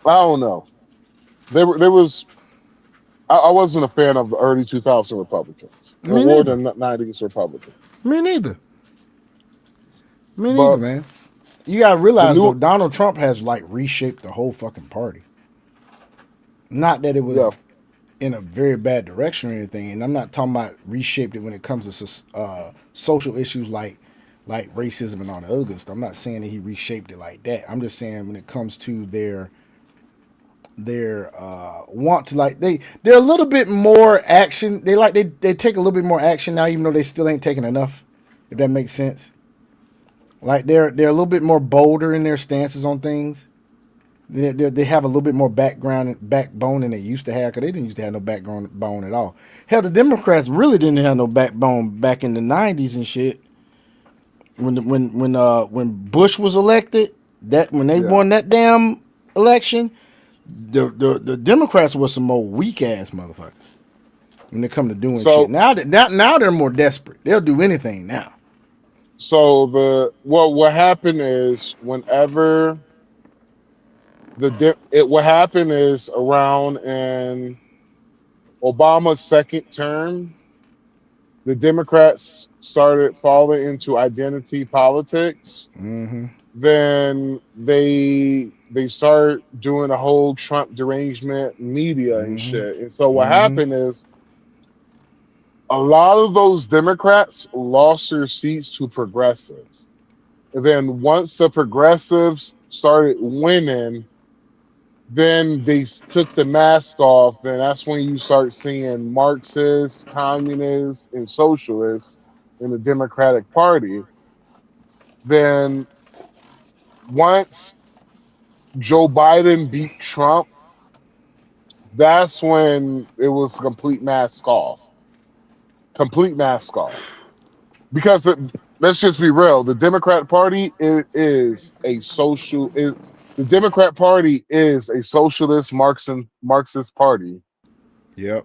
I don't know. There was I wasn't a fan of the early 2000 Republicans Me or the neither. 90s Republicans. Me neither. Me neither, But man. You gotta the realize though, new, Donald Trump has like reshaped the whole fucking party. Not that it yeah, was in a very bad direction or anything, and I'm not talking about reshaped it when it comes to social issues like racism and all the other good stuff. I'm not saying that he reshaped it like that. I'm just saying when it comes to their want to like they're a little bit more action. They take a little bit more action now, even though they still ain't taking enough. If that makes sense. Like they're a little bit more bolder in their stances on things. They have a little bit more backbone than they used to have, because they didn't used to have no backbone at all. Hell, the Democrats really didn't have no backbone back in the '90s and shit. When Bush was elected, when they yeah. won that damn election, the Democrats were some old weak ass motherfuckers when they come to doing shit. So Now they're more desperate. They'll do anything now. what happened is whenever what happened is around in Obama's second term, the Democrats started falling into identity politics. Mm-hmm. Then they start doing a whole Trump derangement media and Mm-hmm. shit. And so what Mm-hmm. happened is a lot of those Democrats lost their seats to progressives. And then once the progressives started winning, then they took the mask off. And that's when you start seeing Marxists, communists, and socialists in the Democratic Party. Then once Joe Biden beat Trump, that's when it was complete mask off. Complete mask off. Because let's just be real, the Democrat Party is a the Democrat Party is a socialist Marxist party. Yep.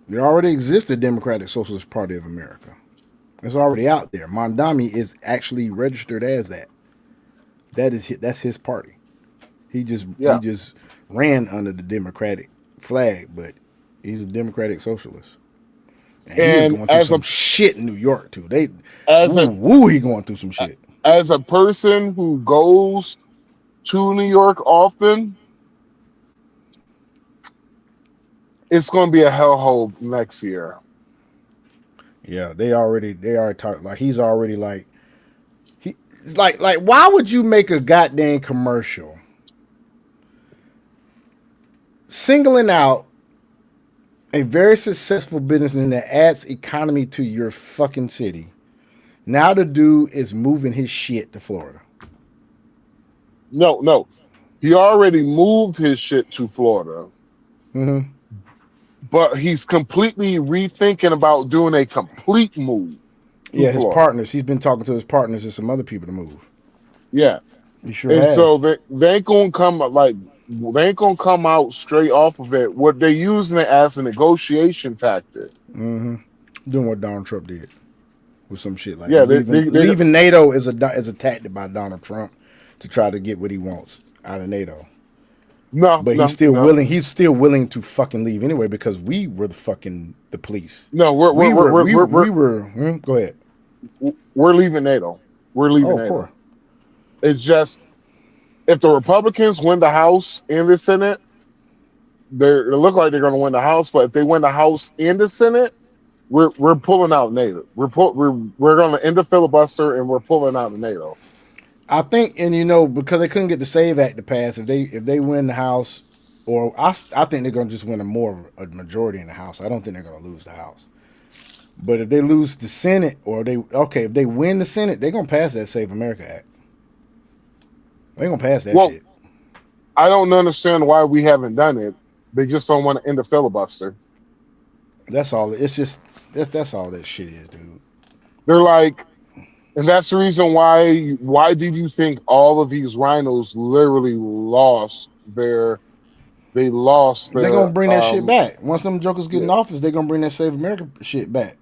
There already exists a Democratic Socialist Party of America. It's already out there. Mondami is actually registered as that. That's his party. He just Yeah. ran under the Democratic flag, but he's a Democratic Socialist. And he is And going through some shit in New York too. He going through some shit. As a person who goes to New York often, it's going to be a hellhole next year. Yeah, they already talk like he's already like why would you make a goddamn commercial singling out a very successful business that adds economy to your fucking city? Now the dude is moving his shit to Florida. No. He already moved his shit to Florida. Mm-hmm. But he's completely rethinking about doing a complete move. Yeah, his partners. He's been talking to his partners and some other people to move. Yeah. He sure and has. so they ain't gonna come out straight off of it. What they're using it as a negotiation tactic. Mm-hmm. Doing what Donald Trump did with some shit like leaving NATO is a tactic by Donald Trump to try to get what he wants out of NATO. He's still willing. He's still willing to fucking leave anyway because we were the police. No, we were. Go ahead. We're leaving NATO. We're leaving NATO. Of course. It's just if the Republicans win the House and the Senate, they look like they're going to win the House. But if they win the House and the Senate, we're pulling out NATO. We're going to end the filibuster and we're pulling out of NATO. I think, and because they couldn't get the SAVE Act to pass, if they win the House, or I think they're going to just win a majority in the House. I don't think they're going to lose the House. But if they lose the Senate, if they win the Senate, they're going to pass that Save America Act. They're going to pass that shit. I don't understand why we haven't done it. They just don't want to end the filibuster. That's all. It's just that's all that shit is, dude. They're like. And that's the reason why did you think all of these rhinos literally lost their they lost They're their gonna bring that shit back. Once them jokers get in office, they're gonna bring that Save America shit back.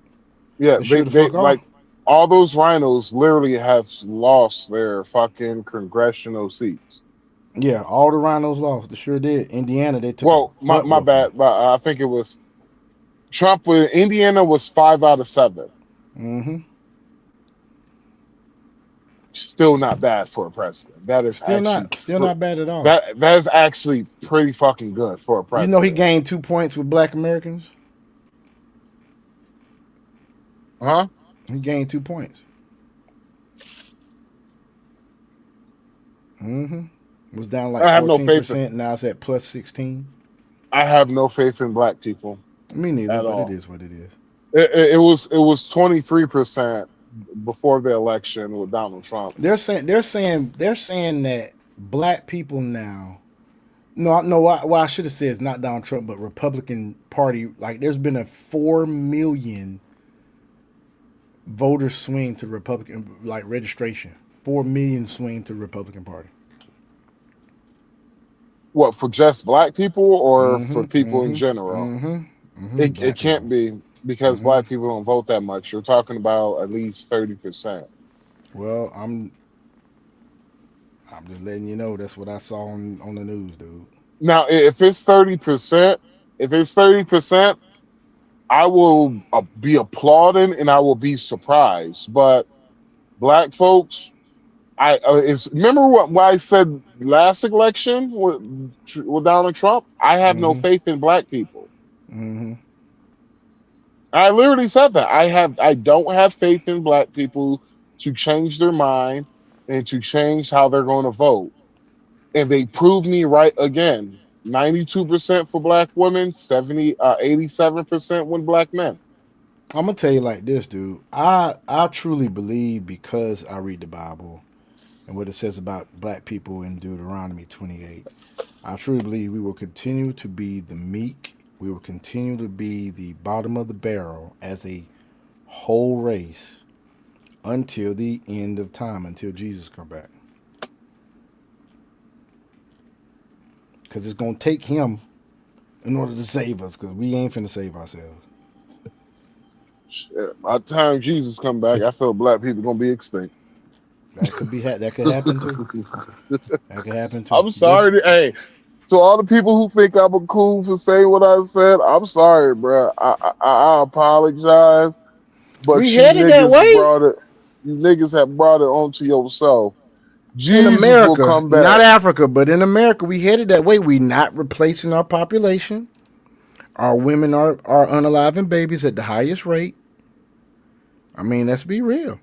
yeah, Shoot the fuck off. like all those rhinos literally have lost their fucking congressional seats. Yeah, all the rhinos lost. They sure did. Indiana, they took Well, a butt my whooping. bad, but I think it was Trump with Indiana was 5 out of 7. Mm-hmm. Still not bad for a president. That is Still actually not bad at all. That is actually pretty fucking good for a president. You know he gained 2 points with Black Americans. Huh? He gained 2 points. Mm-hmm. It was down like 14%. Now it's at plus 16. I have no faith in black people. Me neither, at but all. it is what it is. It was 23% before the election with Donald Trump. They're saying that black people now. No. What I should have said is not Donald Trump, but Republican Party. Like there's been a 4 million voter swing to Republican, like registration. 4 million swing to Republican Party. What, for just black people or for people in general? It can't be because black people don't vote that much. You're talking about at least 30%. Well, I'm just letting you know that's what I saw on the news, dude. Now, if it's 30%, I will be applauding and I will be surprised. But black folks, remember what I said last election with Donald Trump? I have no faith in black people. Mm-hmm. I literally said that. I don't have faith in black people to change their mind and to change how they're going to vote. And they proved me right again. 92% for black women, 87% with black men. I'm gonna tell you like this, dude. I truly believe, because I read the Bible and what it says about black people in Deuteronomy 28. I truly believe we will continue to be the meek. We will continue to be the bottom of the barrel as a whole race until the end of time, until Jesus come back. Because it's going to take him in order to save us, because we ain't finna save ourselves. Shit, by the time Jesus come back, I feel black people going to be extinct. That could be that could happen too. That could happen too. I'm sorry. Hey, to all the people who think I'm cool for saying what I said, I'm sorry, bro. I apologize. But we you headed that way. You niggas have brought it onto yourself. Jesus in America, will come back. Not Africa, but in America, we headed that way. We not replacing our population. Our women are unaliving babies at the highest rate. I mean, let's be real.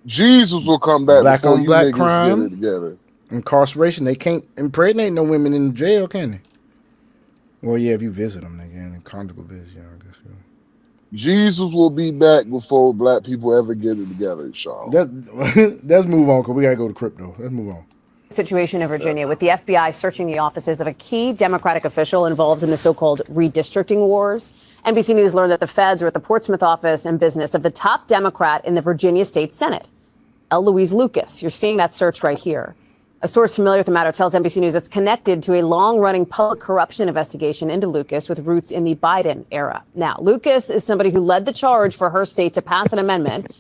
Jesus will come back black before on you black niggas crime, get it together. Incarceration. They can't impregnate no women in jail, can they? Well, yeah, if you visit them, they can. Conjugal visit, yeah, I guess. Yeah. Jesus will be back before black people ever get it together, Sean. Let's move on, because we got to go to crypto. Let's move on. Situation in Virginia with the FBI searching the offices of a key Democratic official involved in the so-called redistricting wars. NBC News learned that the feds are at the Portsmouth office and business of the top Democrat in the Virginia State Senate, L. Louise Lucas. You're seeing that search right here. A source familiar with the matter tells NBC News it's connected to a long-running public corruption investigation into Lucas with roots in the Biden era. Now, Lucas is somebody who led the charge for her state to pass an amendment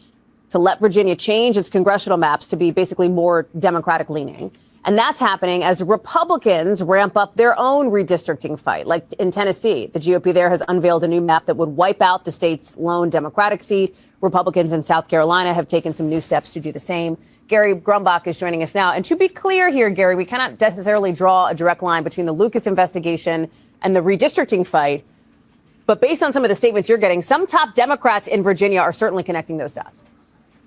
to let Virginia change its congressional maps to be basically more Democratic leaning. And that's happening as Republicans ramp up their own redistricting fight. Like in Tennessee, the GOP there has unveiled a new map that would wipe out the state's lone Democratic seat. Republicans in South Carolina have taken some new steps to do the same. Gary Grumbach is joining us now. And to be clear here, Gary, we cannot necessarily draw a direct line between the Lucas investigation and the redistricting fight. But based on some of the statements you're getting, some top Democrats in Virginia are certainly connecting those dots.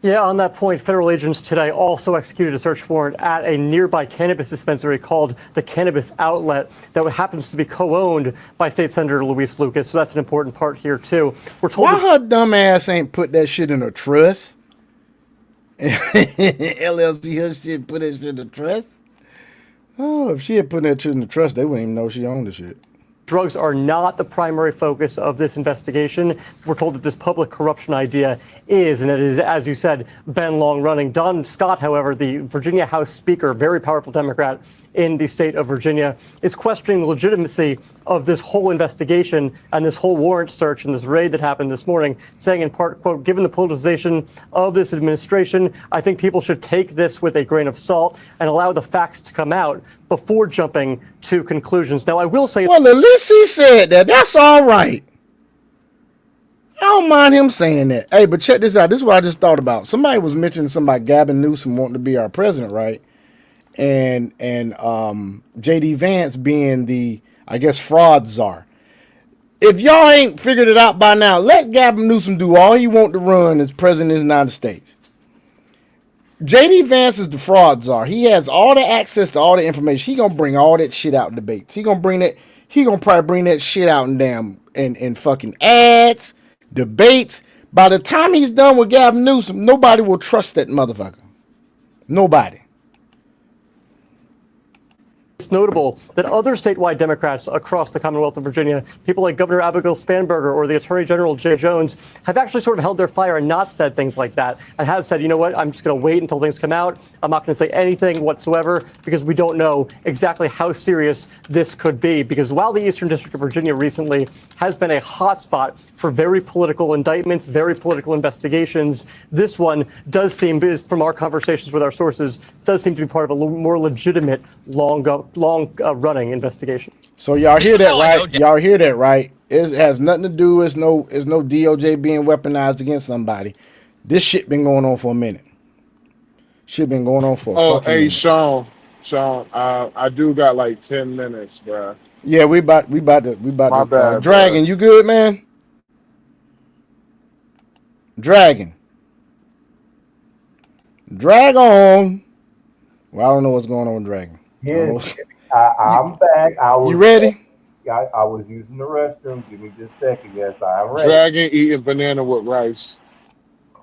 Yeah, on that point, federal agents today also executed a search warrant at a nearby cannabis dispensary called the Cannabis Outlet that happens to be co-owned by State Senator Louise Lucas. So that's an important part here, too. We're told why her dumb ass ain't put that shit in a trust? LLC, her shit, put that shit in a trust? Oh, if she had put that shit in the trust, they wouldn't even know she owned the shit. drugs are not the primary focus of this investigation. We're told that this public corruption idea is, and it is, as you said, been long running. Don Scott, however, the Virginia House Speaker, very powerful Democrat in the state of Virginia, is questioning the legitimacy of this whole investigation and this whole warrant search and this raid that happened this morning, saying in part, quote, given the politicization of this administration, I think people should take this with a grain of salt and allow the facts to come out before jumping to conclusions. Now, I will say... Well, at least he said that. That's all right. I don't mind him saying that. Hey, but check this out. This is what I just thought about. Somebody was mentioning somebody, Gavin Newsom, wanting to be our president, right? And J.D. Vance being the, I guess, fraud czar. If y'all ain't figured it out by now, let Gavin Newsom do all he want to run as president of the United States. J.D. Vance is the fraud czar. He has all the access to all the information. He gonna bring all that shit out in debates. He gonna probably bring that shit out in damn in fucking ads, debates. By the time he's done with Gavin Newsom, nobody will trust that motherfucker. Nobody. It's notable that other statewide Democrats across the Commonwealth of Virginia, people like Governor Abigail Spanberger or the Attorney General Jay Jones, have actually sort of held their fire and not said things like that, and have said, you know what, I'm just going to wait until things come out. I'm not going to say anything whatsoever because we don't know exactly how serious this could be. Because while the Eastern District of Virginia recently has been a hotspot for very political indictments, very political investigations, this one does seem, from our conversations with our sources, does seem to be part of a more legitimate, long-running investigation. So y'all hear that, right? Y'all hear that, right? It has nothing to do. It's no DOJ being weaponized against somebody. This shit been going on for a minute. Shit been going on for a fucking minute. Sean, I do got like 10 minutes, bro. Yeah, we about My to. bad, Dragon, bro. you good, man? Dragon. Dragon. Well, I don't know what's going on with Dragon. Yes, I'm back. You ready? I was using the restroom. Give me just a second. Yes, I'm ready. Dragon eating banana with rice.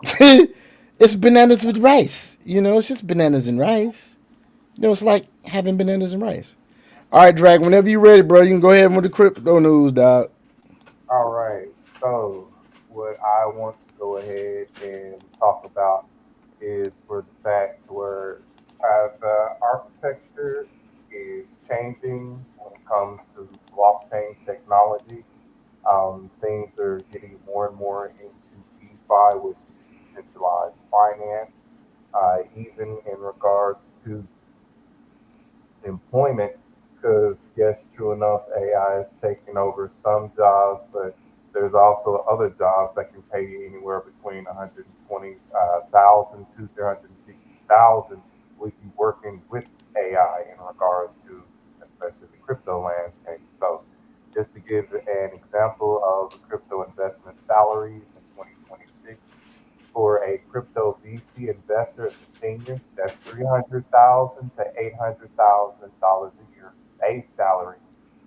It's bananas with rice. You know, it's just bananas and rice. You know, it's like having bananas and rice. All right, Dragon, whenever you're ready, bro, you can go ahead with the crypto news, dog. All right. So, what I want to go ahead and talk about is for the fact where the architecture is changing when it comes to blockchain technology. Things are getting more and more into DeFi, which is decentralized finance, even in regards to employment, because yes, true enough, AI is taking over some jobs, but there's also other jobs that can pay you anywhere between 120,000 to 350,000. We be working with AI in regards to especially the crypto landscape. So just to give an example of the crypto investment salaries in 2026 for a crypto VC investor as a senior, that's $300,000 to $800,000 a year base salary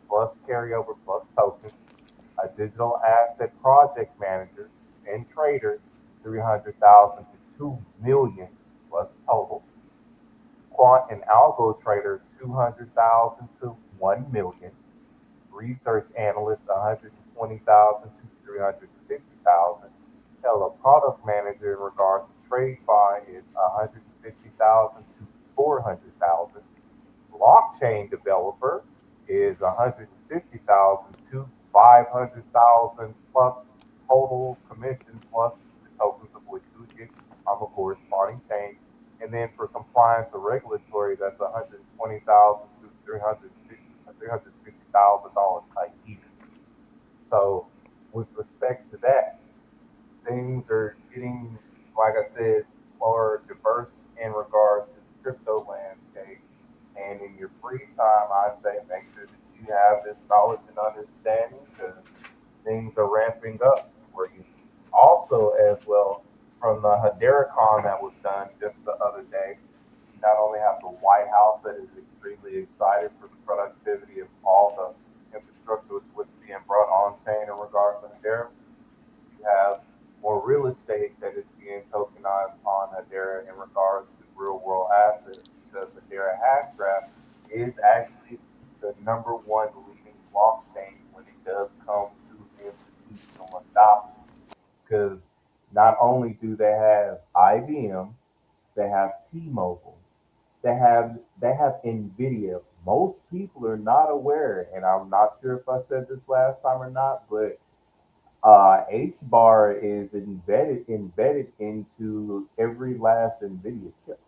plus carryover plus tokens. A digital asset project manager and trader, $300,000 to $2 million plus total. Quant and algo trader, $200,000 to $1 million. Research analyst, $120,000 to $350,000. Hell, a product manager in regards to TradeFi is $150,000 to $400,000. Blockchain developer is $150,000 to $500,000 plus total commission plus the tokens of which you would get on the corresponding chain. And then for compliance or regulatory, that's $120,000 to $350,000 a year. So with respect to that, things are getting, like I said, more diverse in regards to the crypto landscape. And in your free time, I say make sure that you have this knowledge and understanding because things are ramping up for you. Also, as well, from the HederaCon that was done just the other day, you not only have the White House that is extremely excited for the productivity of all the infrastructure which being brought on chain in regards to Hedera, you have more real estate that is being tokenized on Hedera in regards to real world assets because Hedera Hashgraph is actually the #1 leading blockchain because not only do they have IBM, they have T-Mobile, they have Nvidia. Most people are not aware, and I'm not sure if I said this last time or not, but HBAR is embedded into every last Nvidia chip.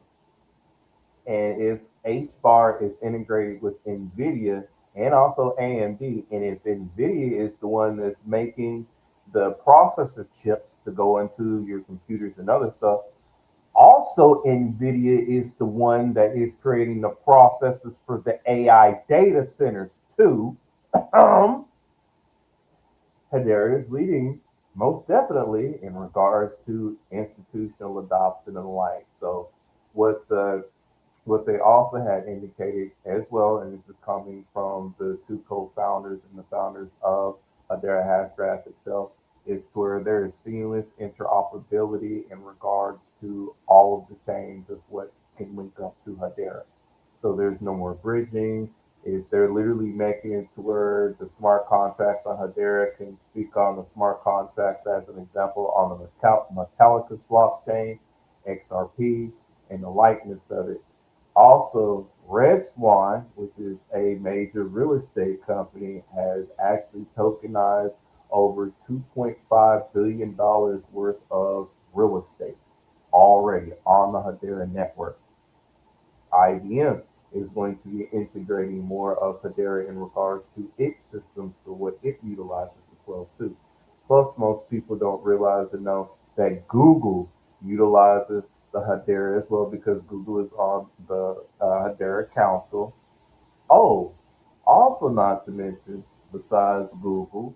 And if HBAR is integrated with NVIDIA and also AMD, and if NVIDIA is the one that's making the processor chips to go into your computers and other stuff, also NVIDIA is the one that is creating the processors for the AI data centers too. Hedera is leading most definitely in regards to institutional adoption and the like. So what they also had indicated as well, and this is coming from the two co-founders and the founders of Hedera Hashgraph itself, is to where there is seamless interoperability in regards to all of the chains of what can link up to Hedera. So there's no more bridging. Is they're literally making it to where the smart contracts on Hedera can speak on the smart contracts as an example on the Metallicus blockchain, XRP, and the likeness of it. Also, Red Swan, which is a major real estate company, has actually tokenized over $2.5 billion worth of real estate already on the Hedera network. IBM is going to be integrating more of Hedera in regards to its systems for what it utilizes as well too. Plus, most people don't realize and know that Google utilizes the Hedera as well because Google is on the Hedera Council. Oh, also not to mention, besides Google,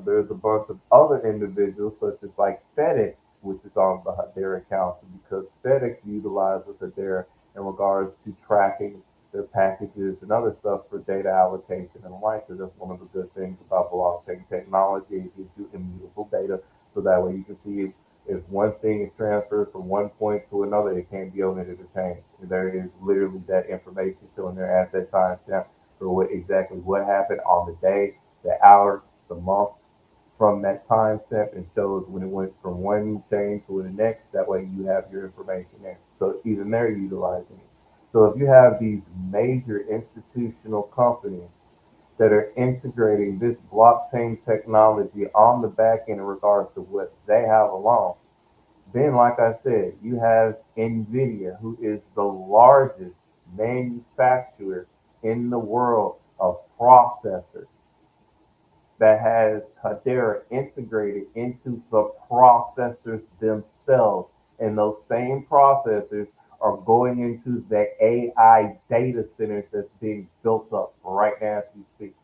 there's a bunch of other individuals, such as like FedEx, which is on the Hedera Council, because FedEx utilizes Hedera in regards to tracking their packages and other stuff for data allocation and the like. Because that's one of the good things about blockchain technology. It gives you immutable data, so that way you can see if one thing is transferred from one point to another, it can't be omitted or changed. There is literally that information showing there at that time stamp for exactly what happened on the day, the hour, the month from that time step, and shows when it went from one chain to the next. That way you have your information there. So even they're utilizing it. So if you have these major institutional companies that are integrating this blockchain technology on the back end in regards to what they have alone, then like I said, you have NVIDIA, who is the largest manufacturer in the world of processors, that has Hedera integrated into the processors themselves. And those same processors are going into the AI data centers that's being built up right now as we speak.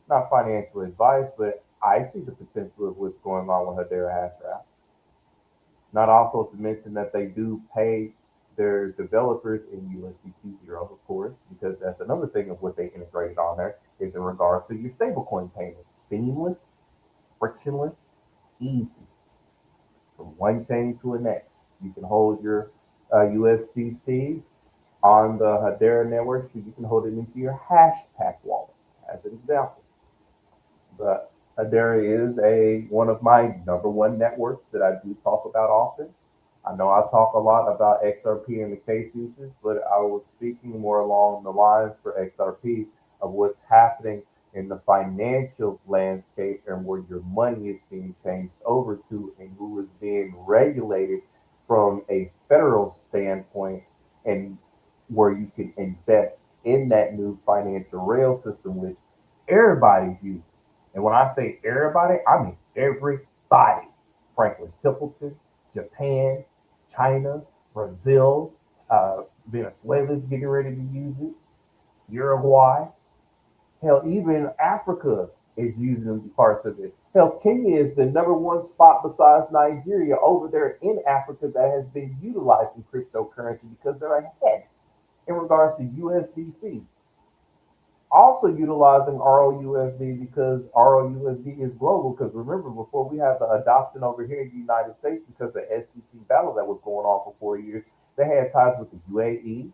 Not financial advice, but I see the potential of what's going on with Hedera Hashgraph. Not also to mention that they do pay their developers in USDT0, of course, because that's another thing of what they integrated on there is in regards to your stablecoin payments. Seamless, frictionless, easy from one chain to the next. You can hold your USDC on the Hedera network, so you can hold it into your Hashpack wallet, as an example. But Hedera is one of my number one networks that I do talk about often. I know I talk a lot about XRP and the case usage, but I was speaking more along the lines for XRP of what's happening in the financial landscape and where your money is being changed over to and who is being regulated from a federal standpoint, and where you can invest in that new financial rail system, which everybody's using. And when I say everybody, I mean everybody. Franklin Templeton, Japan, China, Brazil, Venezuela's getting ready to use it, Uruguay. Hell, even Africa is using parts of it. Hell, Kenya is the number one spot besides Nigeria over there in Africa that has been utilizing cryptocurrency because they're ahead in regards to USDC. Also utilizing ROUSD because ROUSD is global. Because remember, before we had the adoption over here in the United States, because the SEC battle that was going on for 4 years, they had ties with the UAE,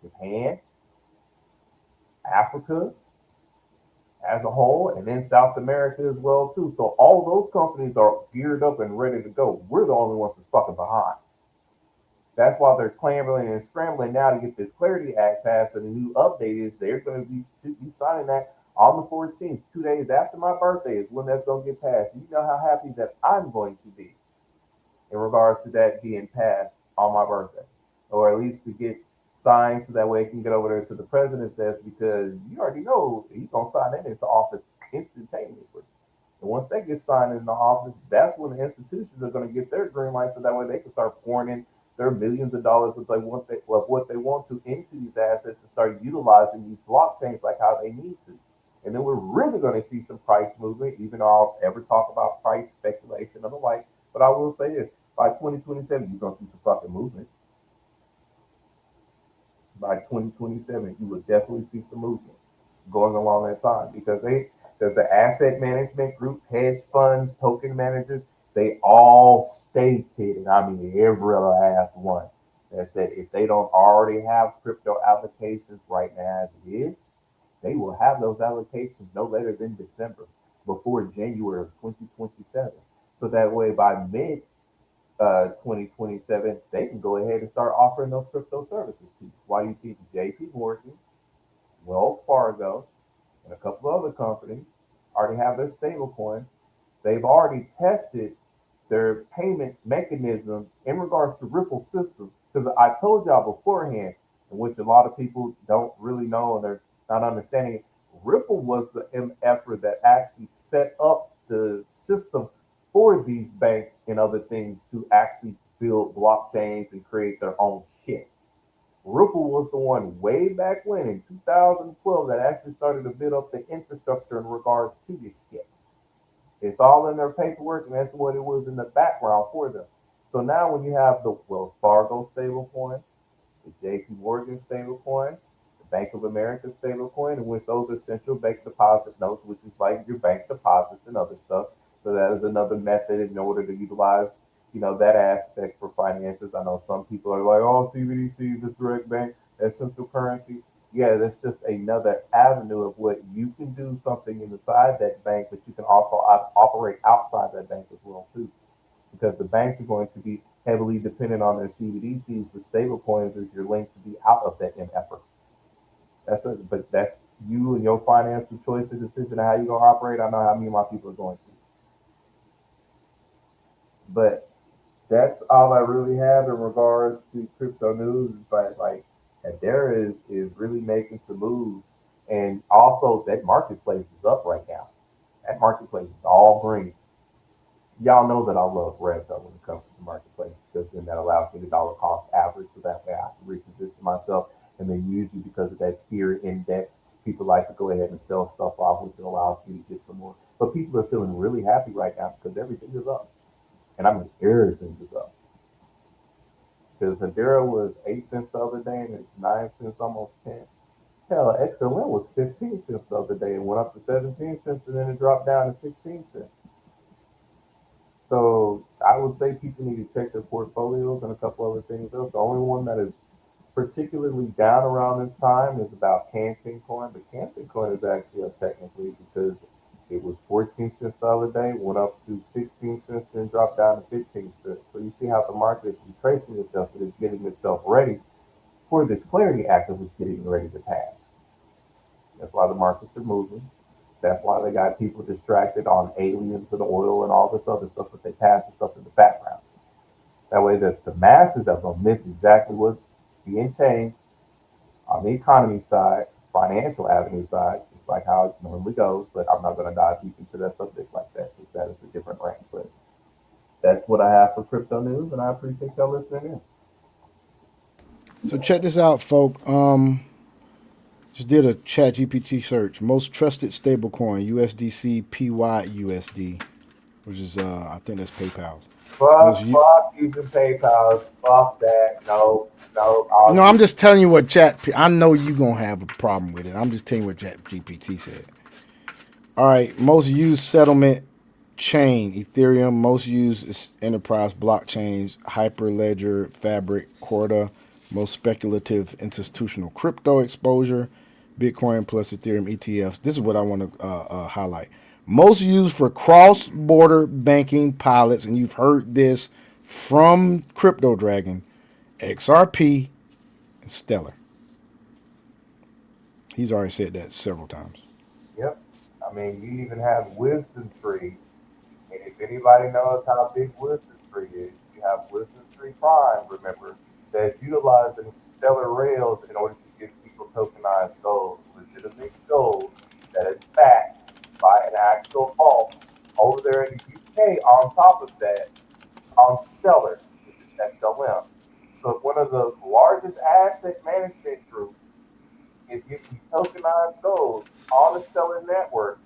Japan, Africa, as a whole, and in South America as well too. So all those companies are geared up and ready to go. We're the only ones that's fucking behind. That's why they're clamoring and scrambling now to get this Clarity Act passed. And the new update is they're going to be signing that on the 14th, 2 days after my birthday is when that's going to get passed. You know how happy that I'm going to be in regards to that being passed on my birthday, or at least to get signed so that way it can get over there to the president's desk, because you already know he's going to sign that into office instantaneously. And once they get signed into office, that's when the institutions are going to get their green light so that way they can start pouring in their millions of dollars of what they want to into these assets and start utilizing these blockchains like how they need to. And then we're really going to see some price movement, even though I'll ever talk about price speculation and the like. But I will say this, by 2027, you're going to see some fucking movement. By 2027, you will definitely see some movement going along that time, because the asset management group, hedge funds, token managers, they all stated, and I mean every last one, that said if they don't already have crypto allocations right now as it is, they will have those allocations no later than December, before January of 2027. So that way by mid 2027, they can go ahead and start offering those crypto services to you. Why do you think JP Morgan, Wells Fargo, and a couple of other companies already have their stable coins? They've already tested their payment mechanism in regards to Ripple system. Because I told y'all beforehand, in which a lot of people don't really know and they're not understanding it, Ripple was the MFer that actually set up the system for these banks and other things to actually build blockchains and create their own shit. Ripple was the one way back when in 2012 that actually started to build up the infrastructure in regards to this shit. It's all in their paperwork, and that's what it was in the background for them. So now when you have the Wells Fargo stablecoin, the JP Morgan stablecoin, the Bank of America stablecoin, in which those are central bank deposit notes, which is like your bank deposits and other stuff. So that is another method in order to utilize, that aspect for finances. I know some people are like, oh, CBDC, this direct bank, that's central currency. Yeah, that's just another avenue of what you can do something inside that bank, but you can also operate outside that bank as well too, because the banks are going to be heavily dependent on their CBDCs. The stable coins is your link to be out of that effort. But that's you and your financial choice and decision of how you're gonna operate. I know how me and my people are going to. But that's all I really have in regards to crypto news. But like, Adara is really making some moves, and also that marketplace is up right now. That marketplace is all green. Y'all know that I love red though when it comes to the marketplace, because then that allows me to dollar cost average, so that way I can reposition myself. And then usually because of that fear index, people like to go ahead and sell stuff off, which allows me to get some more. But people are feeling really happy right now because everything is up. And I mean, everything is up. Because Hedera was 8 cents the other day, and it's 9 cents, almost 10. Hell, XLM was 15 cents the other day and went up to 17 cents, and then it dropped down to 16 cents. So I would say people need to check their portfolios and a couple other things else. The only one that is particularly down around this time is about Canton Coin, but Canton Coin is actually up technically because it was 14 cents the other day, went up to 16 cents, then dropped down to 15 cents. So you see how the market is retracing itself, it is getting itself ready for this Clarity Act that was getting ready to pass. That's why the markets are moving. That's why they got people distracted on aliens and oil and all this other stuff, but they pass the stuff in the background. That way that the masses are going to miss exactly what's being changed on the economy side, financial avenue side. It's like how it normally goes, but I'm not going to dive deep into that subject like that, because that is a different rant. But that's what I have for crypto news, and I appreciate y'all listening in. So check this out, folk. Just did a chat GPT search. Most trusted stablecoin, USDC PYUSD, which is I think that's PayPal's. Fuck using PayPal. Fuck that. No. No, I'm just telling you what I know you're going to have a problem with it. I'm just telling you what chat GPT said. All right. Most used settlement chain, Ethereum. Most used is enterprise blockchains, Hyperledger, Fabric, Corda. Most speculative institutional crypto exposure, Bitcoin plus Ethereum ETFs. This is what I want to highlight. Most used for cross-border banking pilots, and you've heard this from Crypto Dragon, XRP, and Stellar. He's already said that several times. Yep. I mean, you even have Wisdom Tree. And if anybody knows how big Wisdom Tree is, you have Wisdom Tree Prime, remember, that's utilizing Stellar Rails in order to give people tokenized gold, legitimate gold that is backed by an actual vault over there in the UK on top of that on Stellar, which is XLM. So one of the largest asset management groups is giving you tokenized gold on the Stellar network.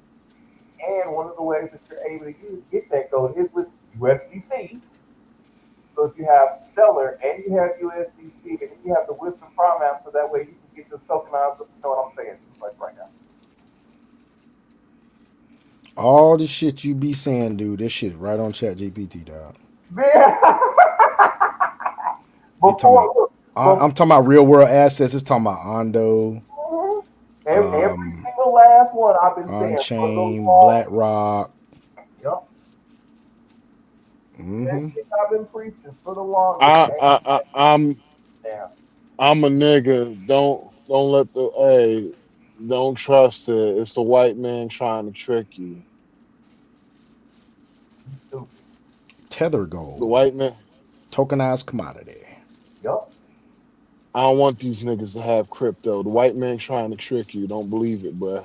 And one of the ways that you're able to get that gold is with USDC. So if you have Stellar and you have USDC and you have the Wisdom Prime app, so that way you can get this tokenized. You know what I'm saying too much right now. All the shit you be saying, dude, this shit right on ChatGPT, dog. Man. I'm talking about real world assets. It's talking about Ondo. Every single last one I've been saying. On-chain, BlackRock. Yep. Mm-hmm. I've been preaching for the longest. I'm a nigga. Don't let the don't trust it. It's the white man trying to trick you. Stupid. Tether gold. The white man. Tokenized commodity. Yup. I don't want these niggas to have crypto. The white man trying to trick you. Don't believe it, bruh.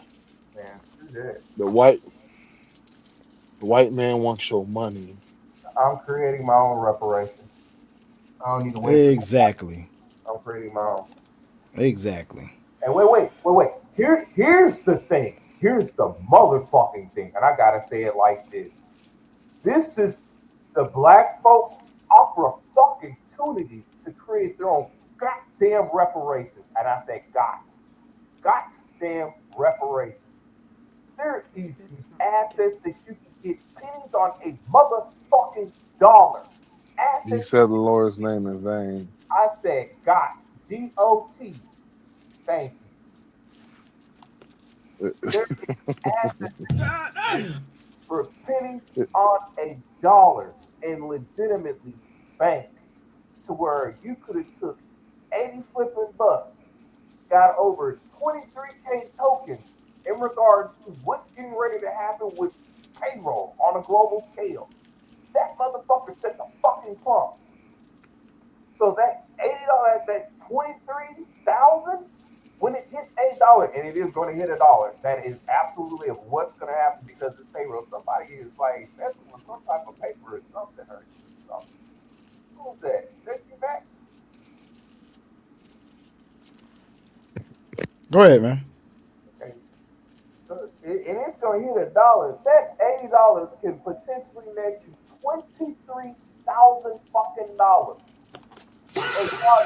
Man, screw that. The white man wants your money. I'm creating my own reparations. I don't need to wait. Exactly. I'm creating my own. Exactly. And wait. Here's the thing. Here's the motherfucking thing. And I gotta say it like this. This is the black folks' opportunity to create their own goddamn reparations. And I say goddamn reparations. There are these assets that you can get pennies on a motherfucking dollar. Assets. He said the Lord's name in vain. I said G-O-T. Thank you. There are assets for pennies on a dollar and legitimately banked to where you could have took 80 flipping bucks, got over 23K tokens in regards to what's getting ready to happen with payroll on a global scale. That motherfucker set the fucking clock. So that $80, that 23,000, when it hits $8, and it is going to hit $1, that is absolutely of what's going to happen because this payroll. Somebody is like messing with some type of paper or something or something. Who's that? Is that you, Max? Go ahead, man. Okay. So and it's going to hit $1. That $80 can potentially net you $23,000 fucking dollars. And y'all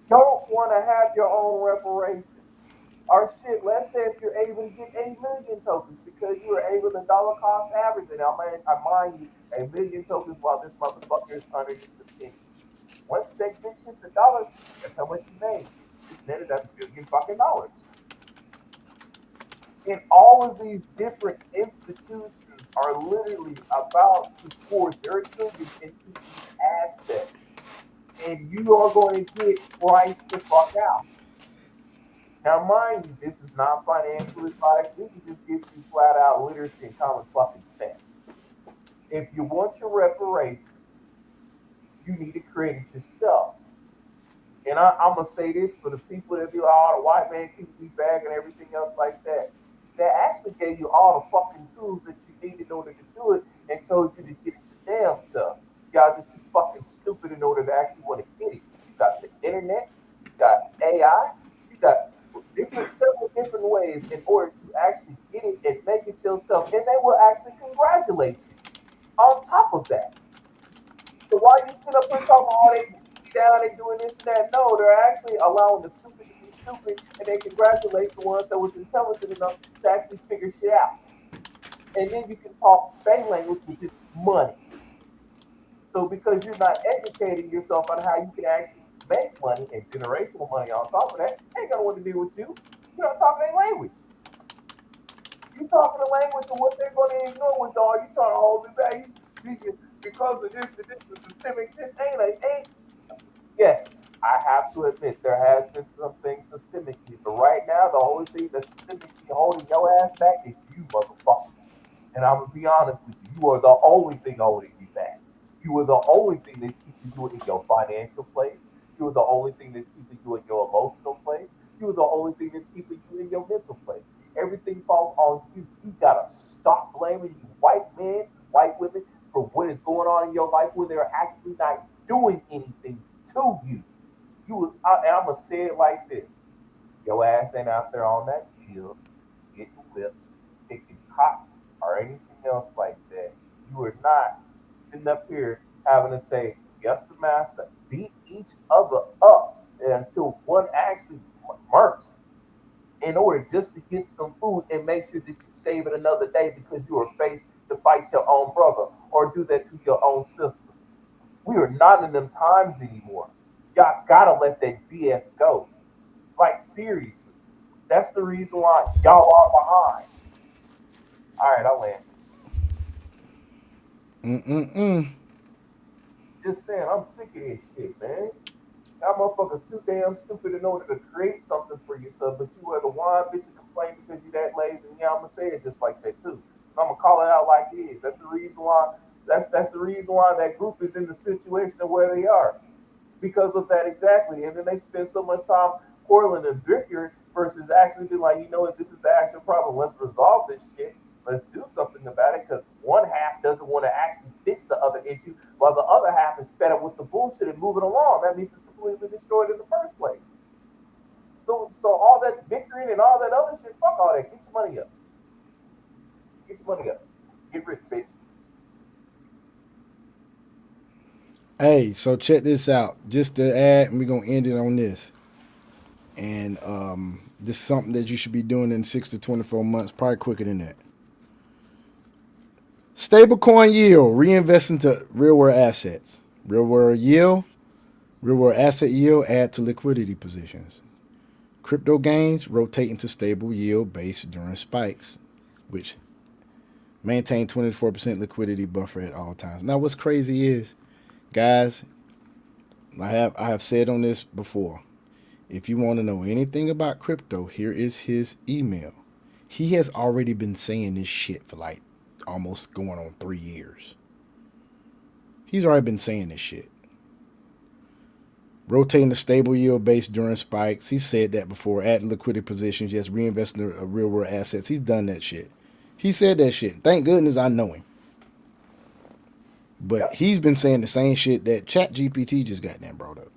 don't want to have your own reparations. Or shit, let's say if you're able to get 8 million tokens because you were able to dollar cost average it. I mind you, 1 million tokens while this motherfucker is underneath the penny. Once that bitch hits $1, that's how much you made. It's netted up $1 billion fucking dollars. And all of these different institutions are literally about to pour their children into these assets. And you are going to get priced the fuck out. Now, mind you, this is not financial advice. This is just giving you flat out literacy and common fucking sense. If you want your reparations, you need to create it yourself. And I'm going to say this for the people that be like, oh, the white man keeps me bag and everything else like that. They actually gave you all the fucking tools that you need in order to do it and told you to get it your damn self. Y'all just too fucking stupid in order to actually want to get it. You got the internet, you got AI, you got several different ways in order to actually get it and make it yourself, and they will actually congratulate you on top of that. So while you sit up and talk about all they be down and doing this and that, no, they're actually allowing the stupid to be stupid, and they congratulate the ones that was intelligent enough to actually figure shit out. And then you can talk bang language, which is money. So because you're not educating yourself on how you can actually make money and generational money on top of that, they ain't gonna want to deal with you. You're not talking their language. You talking the language of what they're going to ignore when dog. You trying to hold it back. Because of this and this, the systemic, this ain't. Yes, I have to admit there has been some things systemically, but right now the only thing that's systemically holding your ass back is you, motherfucker. And I'm gonna be honest with you, you are the only thing holding you back. You are the only thing that's keeping you in your financial place. You are the only thing that's keeping you in your emotional place. You are the only thing that's keeping you in your mental place. Everything falls on you. You gotta stop blaming you white men, white women for what is going on in your life when they're actually not doing anything to you. And I'm gonna say it like this: your ass ain't out there on that field getting whipped, picking cotton, or anything else like that. You are not sitting up here having to say, yes, master, beat each other up until one actually murks in order just to get some food and make sure that you save it another day because you are faced to fight your own brother or do that to your own sister. We are not in them times anymore. Y'all gotta let that BS go. Like, seriously. That's the reason why y'all are behind. All right, I'll land. Just saying, I'm sick of this shit, man. Y'all motherfuckers too damn stupid in order to create something for yourself, but you are the one bitch and complain because you that lazy. And yeah, I'm gonna say it just like that too. I'm gonna call it out like it is. That's the reason why. That's the reason why that group is in the situation of where they are, because of that exactly. And then they spend so much time quarreling and bickering versus actually being like, you know what, this is the actual problem. Let's resolve this shit. Let's do something about it because one half doesn't want to actually fix the other issue while the other half is fed up with the bullshit and moving along. That means it's completely destroyed in the first place. So all that bickering and all that other shit, fuck all that. Get your money up. Get your money up. Get rich, bitch. Hey, so check this out. Just to add, and we're gonna end it on this. And this is something that you should be doing in 6 to 24 months, probably quicker than that. Stablecoin yield, reinvest into real world assets. Real world yield, real world asset yield, add to liquidity positions. Crypto gains, rotate into stable yield based during spikes, which maintain 24% liquidity buffer at all times. Now, what's crazy is, guys, I have said on this before. If you want to know anything about crypto, here is his email. He has already been saying this shit for like almost going on 3 years. He's already been saying this shit. Rotating the stable yield base during spikes. He said that before. Adding liquidity positions. Yes, reinvesting in real world assets. He's done that shit. He said that shit. Thank goodness I know him. But he's been saying the same shit that ChatGPT just got damn brought up.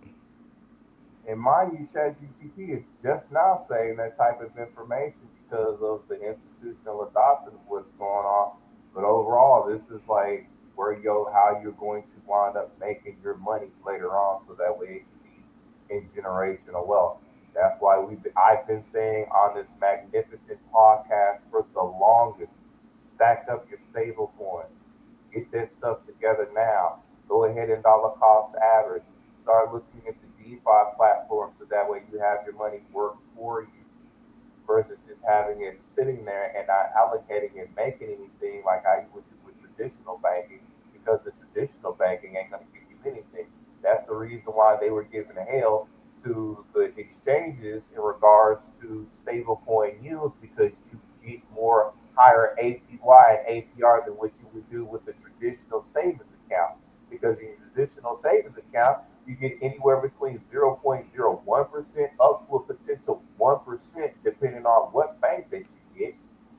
And mind you, ChatGPT is just now saying that type of information because of the institutional adoption of what's going on. But overall, this is like how you're going to wind up making your money later on, so that way it can be in generational wealth. That's why I've been saying on this magnificent podcast for the longest, stack up your stable coins. Get that stuff together now. Go ahead and dollar cost average. Start looking into DeFi platforms so that way you have your money work for you versus just having it sitting there and not allocating and making anything like how you would do with traditional banking, because the traditional banking ain't going to give you anything. That's the reason why they were giving hell to the exchanges in regards to stablecoin yields, because you get more higher APY and APR than what you would do with the traditional savings account. Because in your traditional savings account, you get anywhere between 0.01% up to a potential 1%, depending on what bank that you get.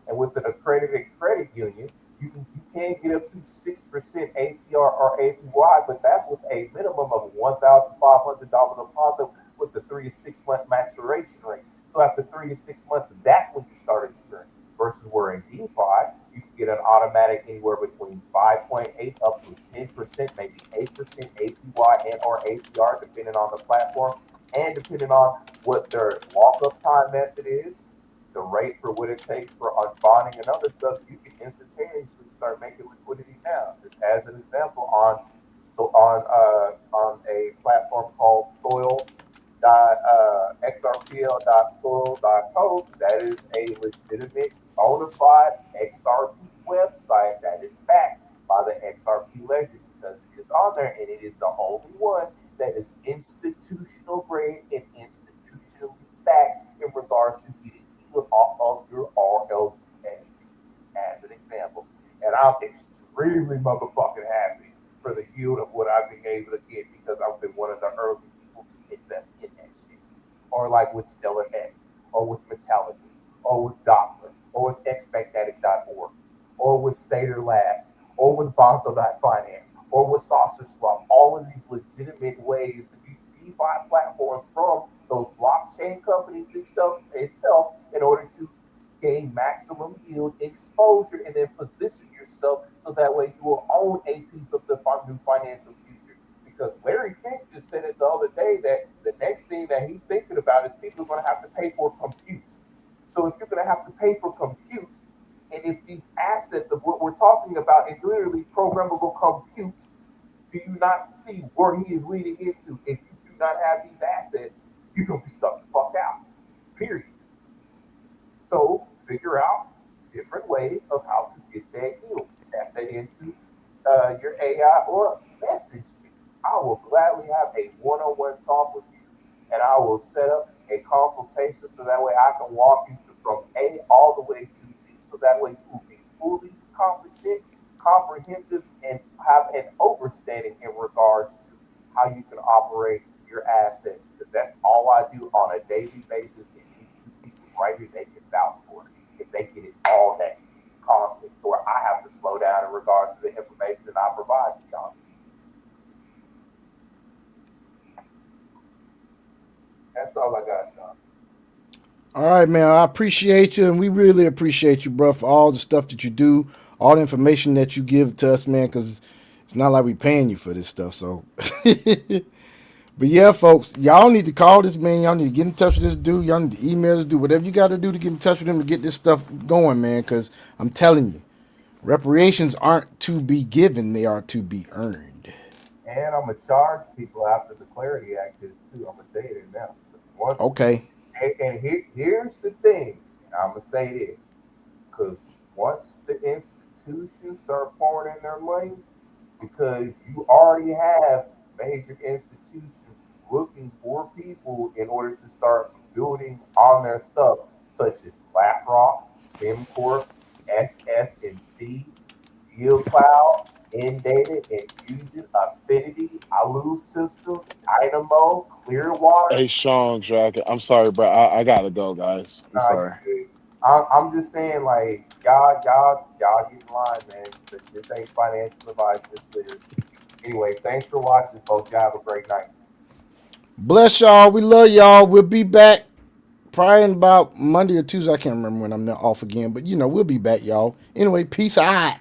And with an accredited credit union, you can get up to 6% APR or APY, but that's with a minimum of $1,500 deposit with the 3 to 6 month maturation rate. So after 3 to 6 months, that's when you start accruing. Versus where in DeFi, you can get an automatic anywhere between 5.8 up to 10%, maybe 8% APY and or APR, depending on the platform and depending on what their lockup time method is, the rate for what it takes for unbonding and other stuff. You can instantaneously start making liquidity now. Just as an example, on a platform called Soil xrpl.soil.co. That is a legitimate, bona fide XRP website that is backed by the XRP legend because it is on there and it is the only one that is institutional grade and institutionally backed in regards to getting yield off of your RLUSD, as an example. And I'm extremely motherfucking happy for the yield of what I've been able to get because I've been one of the early people to invest in that shit. Or like with Stellar X, or with Metallicus, or with Doppler, or with expectatic.org, or with Stater Labs, or with Bonzo.finance, or with Sausage Swap. All of these legitimate ways to be DeFi platforms from those blockchain companies itself in order to gain maximum yield exposure and then position yourself so that way you will own a piece of the new financial future. Because Larry Fink just said it the other day that the next thing that he's thinking about is people are going to have to pay for compute. So if you're going to have to pay for compute, and if these assets of what we're talking about is literally programmable compute, do you not see where he is leading into? If you do not have these assets, you're going to be stuck the fuck out. Period. So figure out different ways of how to get that yield. Tap that into your AI or message me. I will gladly have a one-on-one talk with you, and I will set up a consultation so that way I can walk you from A all the way to Z, so that way you will be fully competent, comprehensive, and have an understanding in regards to how you can operate your assets. Because that's all I do on a daily basis, and these two people right here, they can vouch for it. If they get it all day, constant, to where I have to slow down in regards to the information that I provide to y'all. That's all I got, Sean. All right, man. I appreciate you, and we really appreciate you, bro, for all the stuff that you do, all the information that you give to us, man, because it's not like we paying you for this stuff. So, but yeah, folks, y'all need to call this man. Y'all need to get in touch with this dude. Y'all need to email this dude. Whatever you got to do to get in touch with him to get this stuff going, man, because I'm telling you, reparations aren't to be given. They are to be earned. And I'm going to charge people after the Clarity Act is, too. I'm going to say it now. Okay. And here's the thing. I'm going to say this. Because once the institutions start pouring in their money, because you already have major institutions looking for people in order to start building on their stuff, such as BlackRock, SimCorp, SS&C, DealCloud, Indata, Infusion, Affinity, Alu Systems, Dynamo, Clearwater. Hey, Sean, Dragon. I'm sorry, bro. I gotta go, guys. I'm sorry. I'm just saying, like, y'all get in line, man. This ain't financial advice, just literacy. Anyway, thanks for watching, folks. Y'all have a great night. Bless y'all. We love y'all. We'll be back probably in about Monday or Tuesday. I can't remember when I'm off again, but we'll be back, y'all. Anyway, peace out.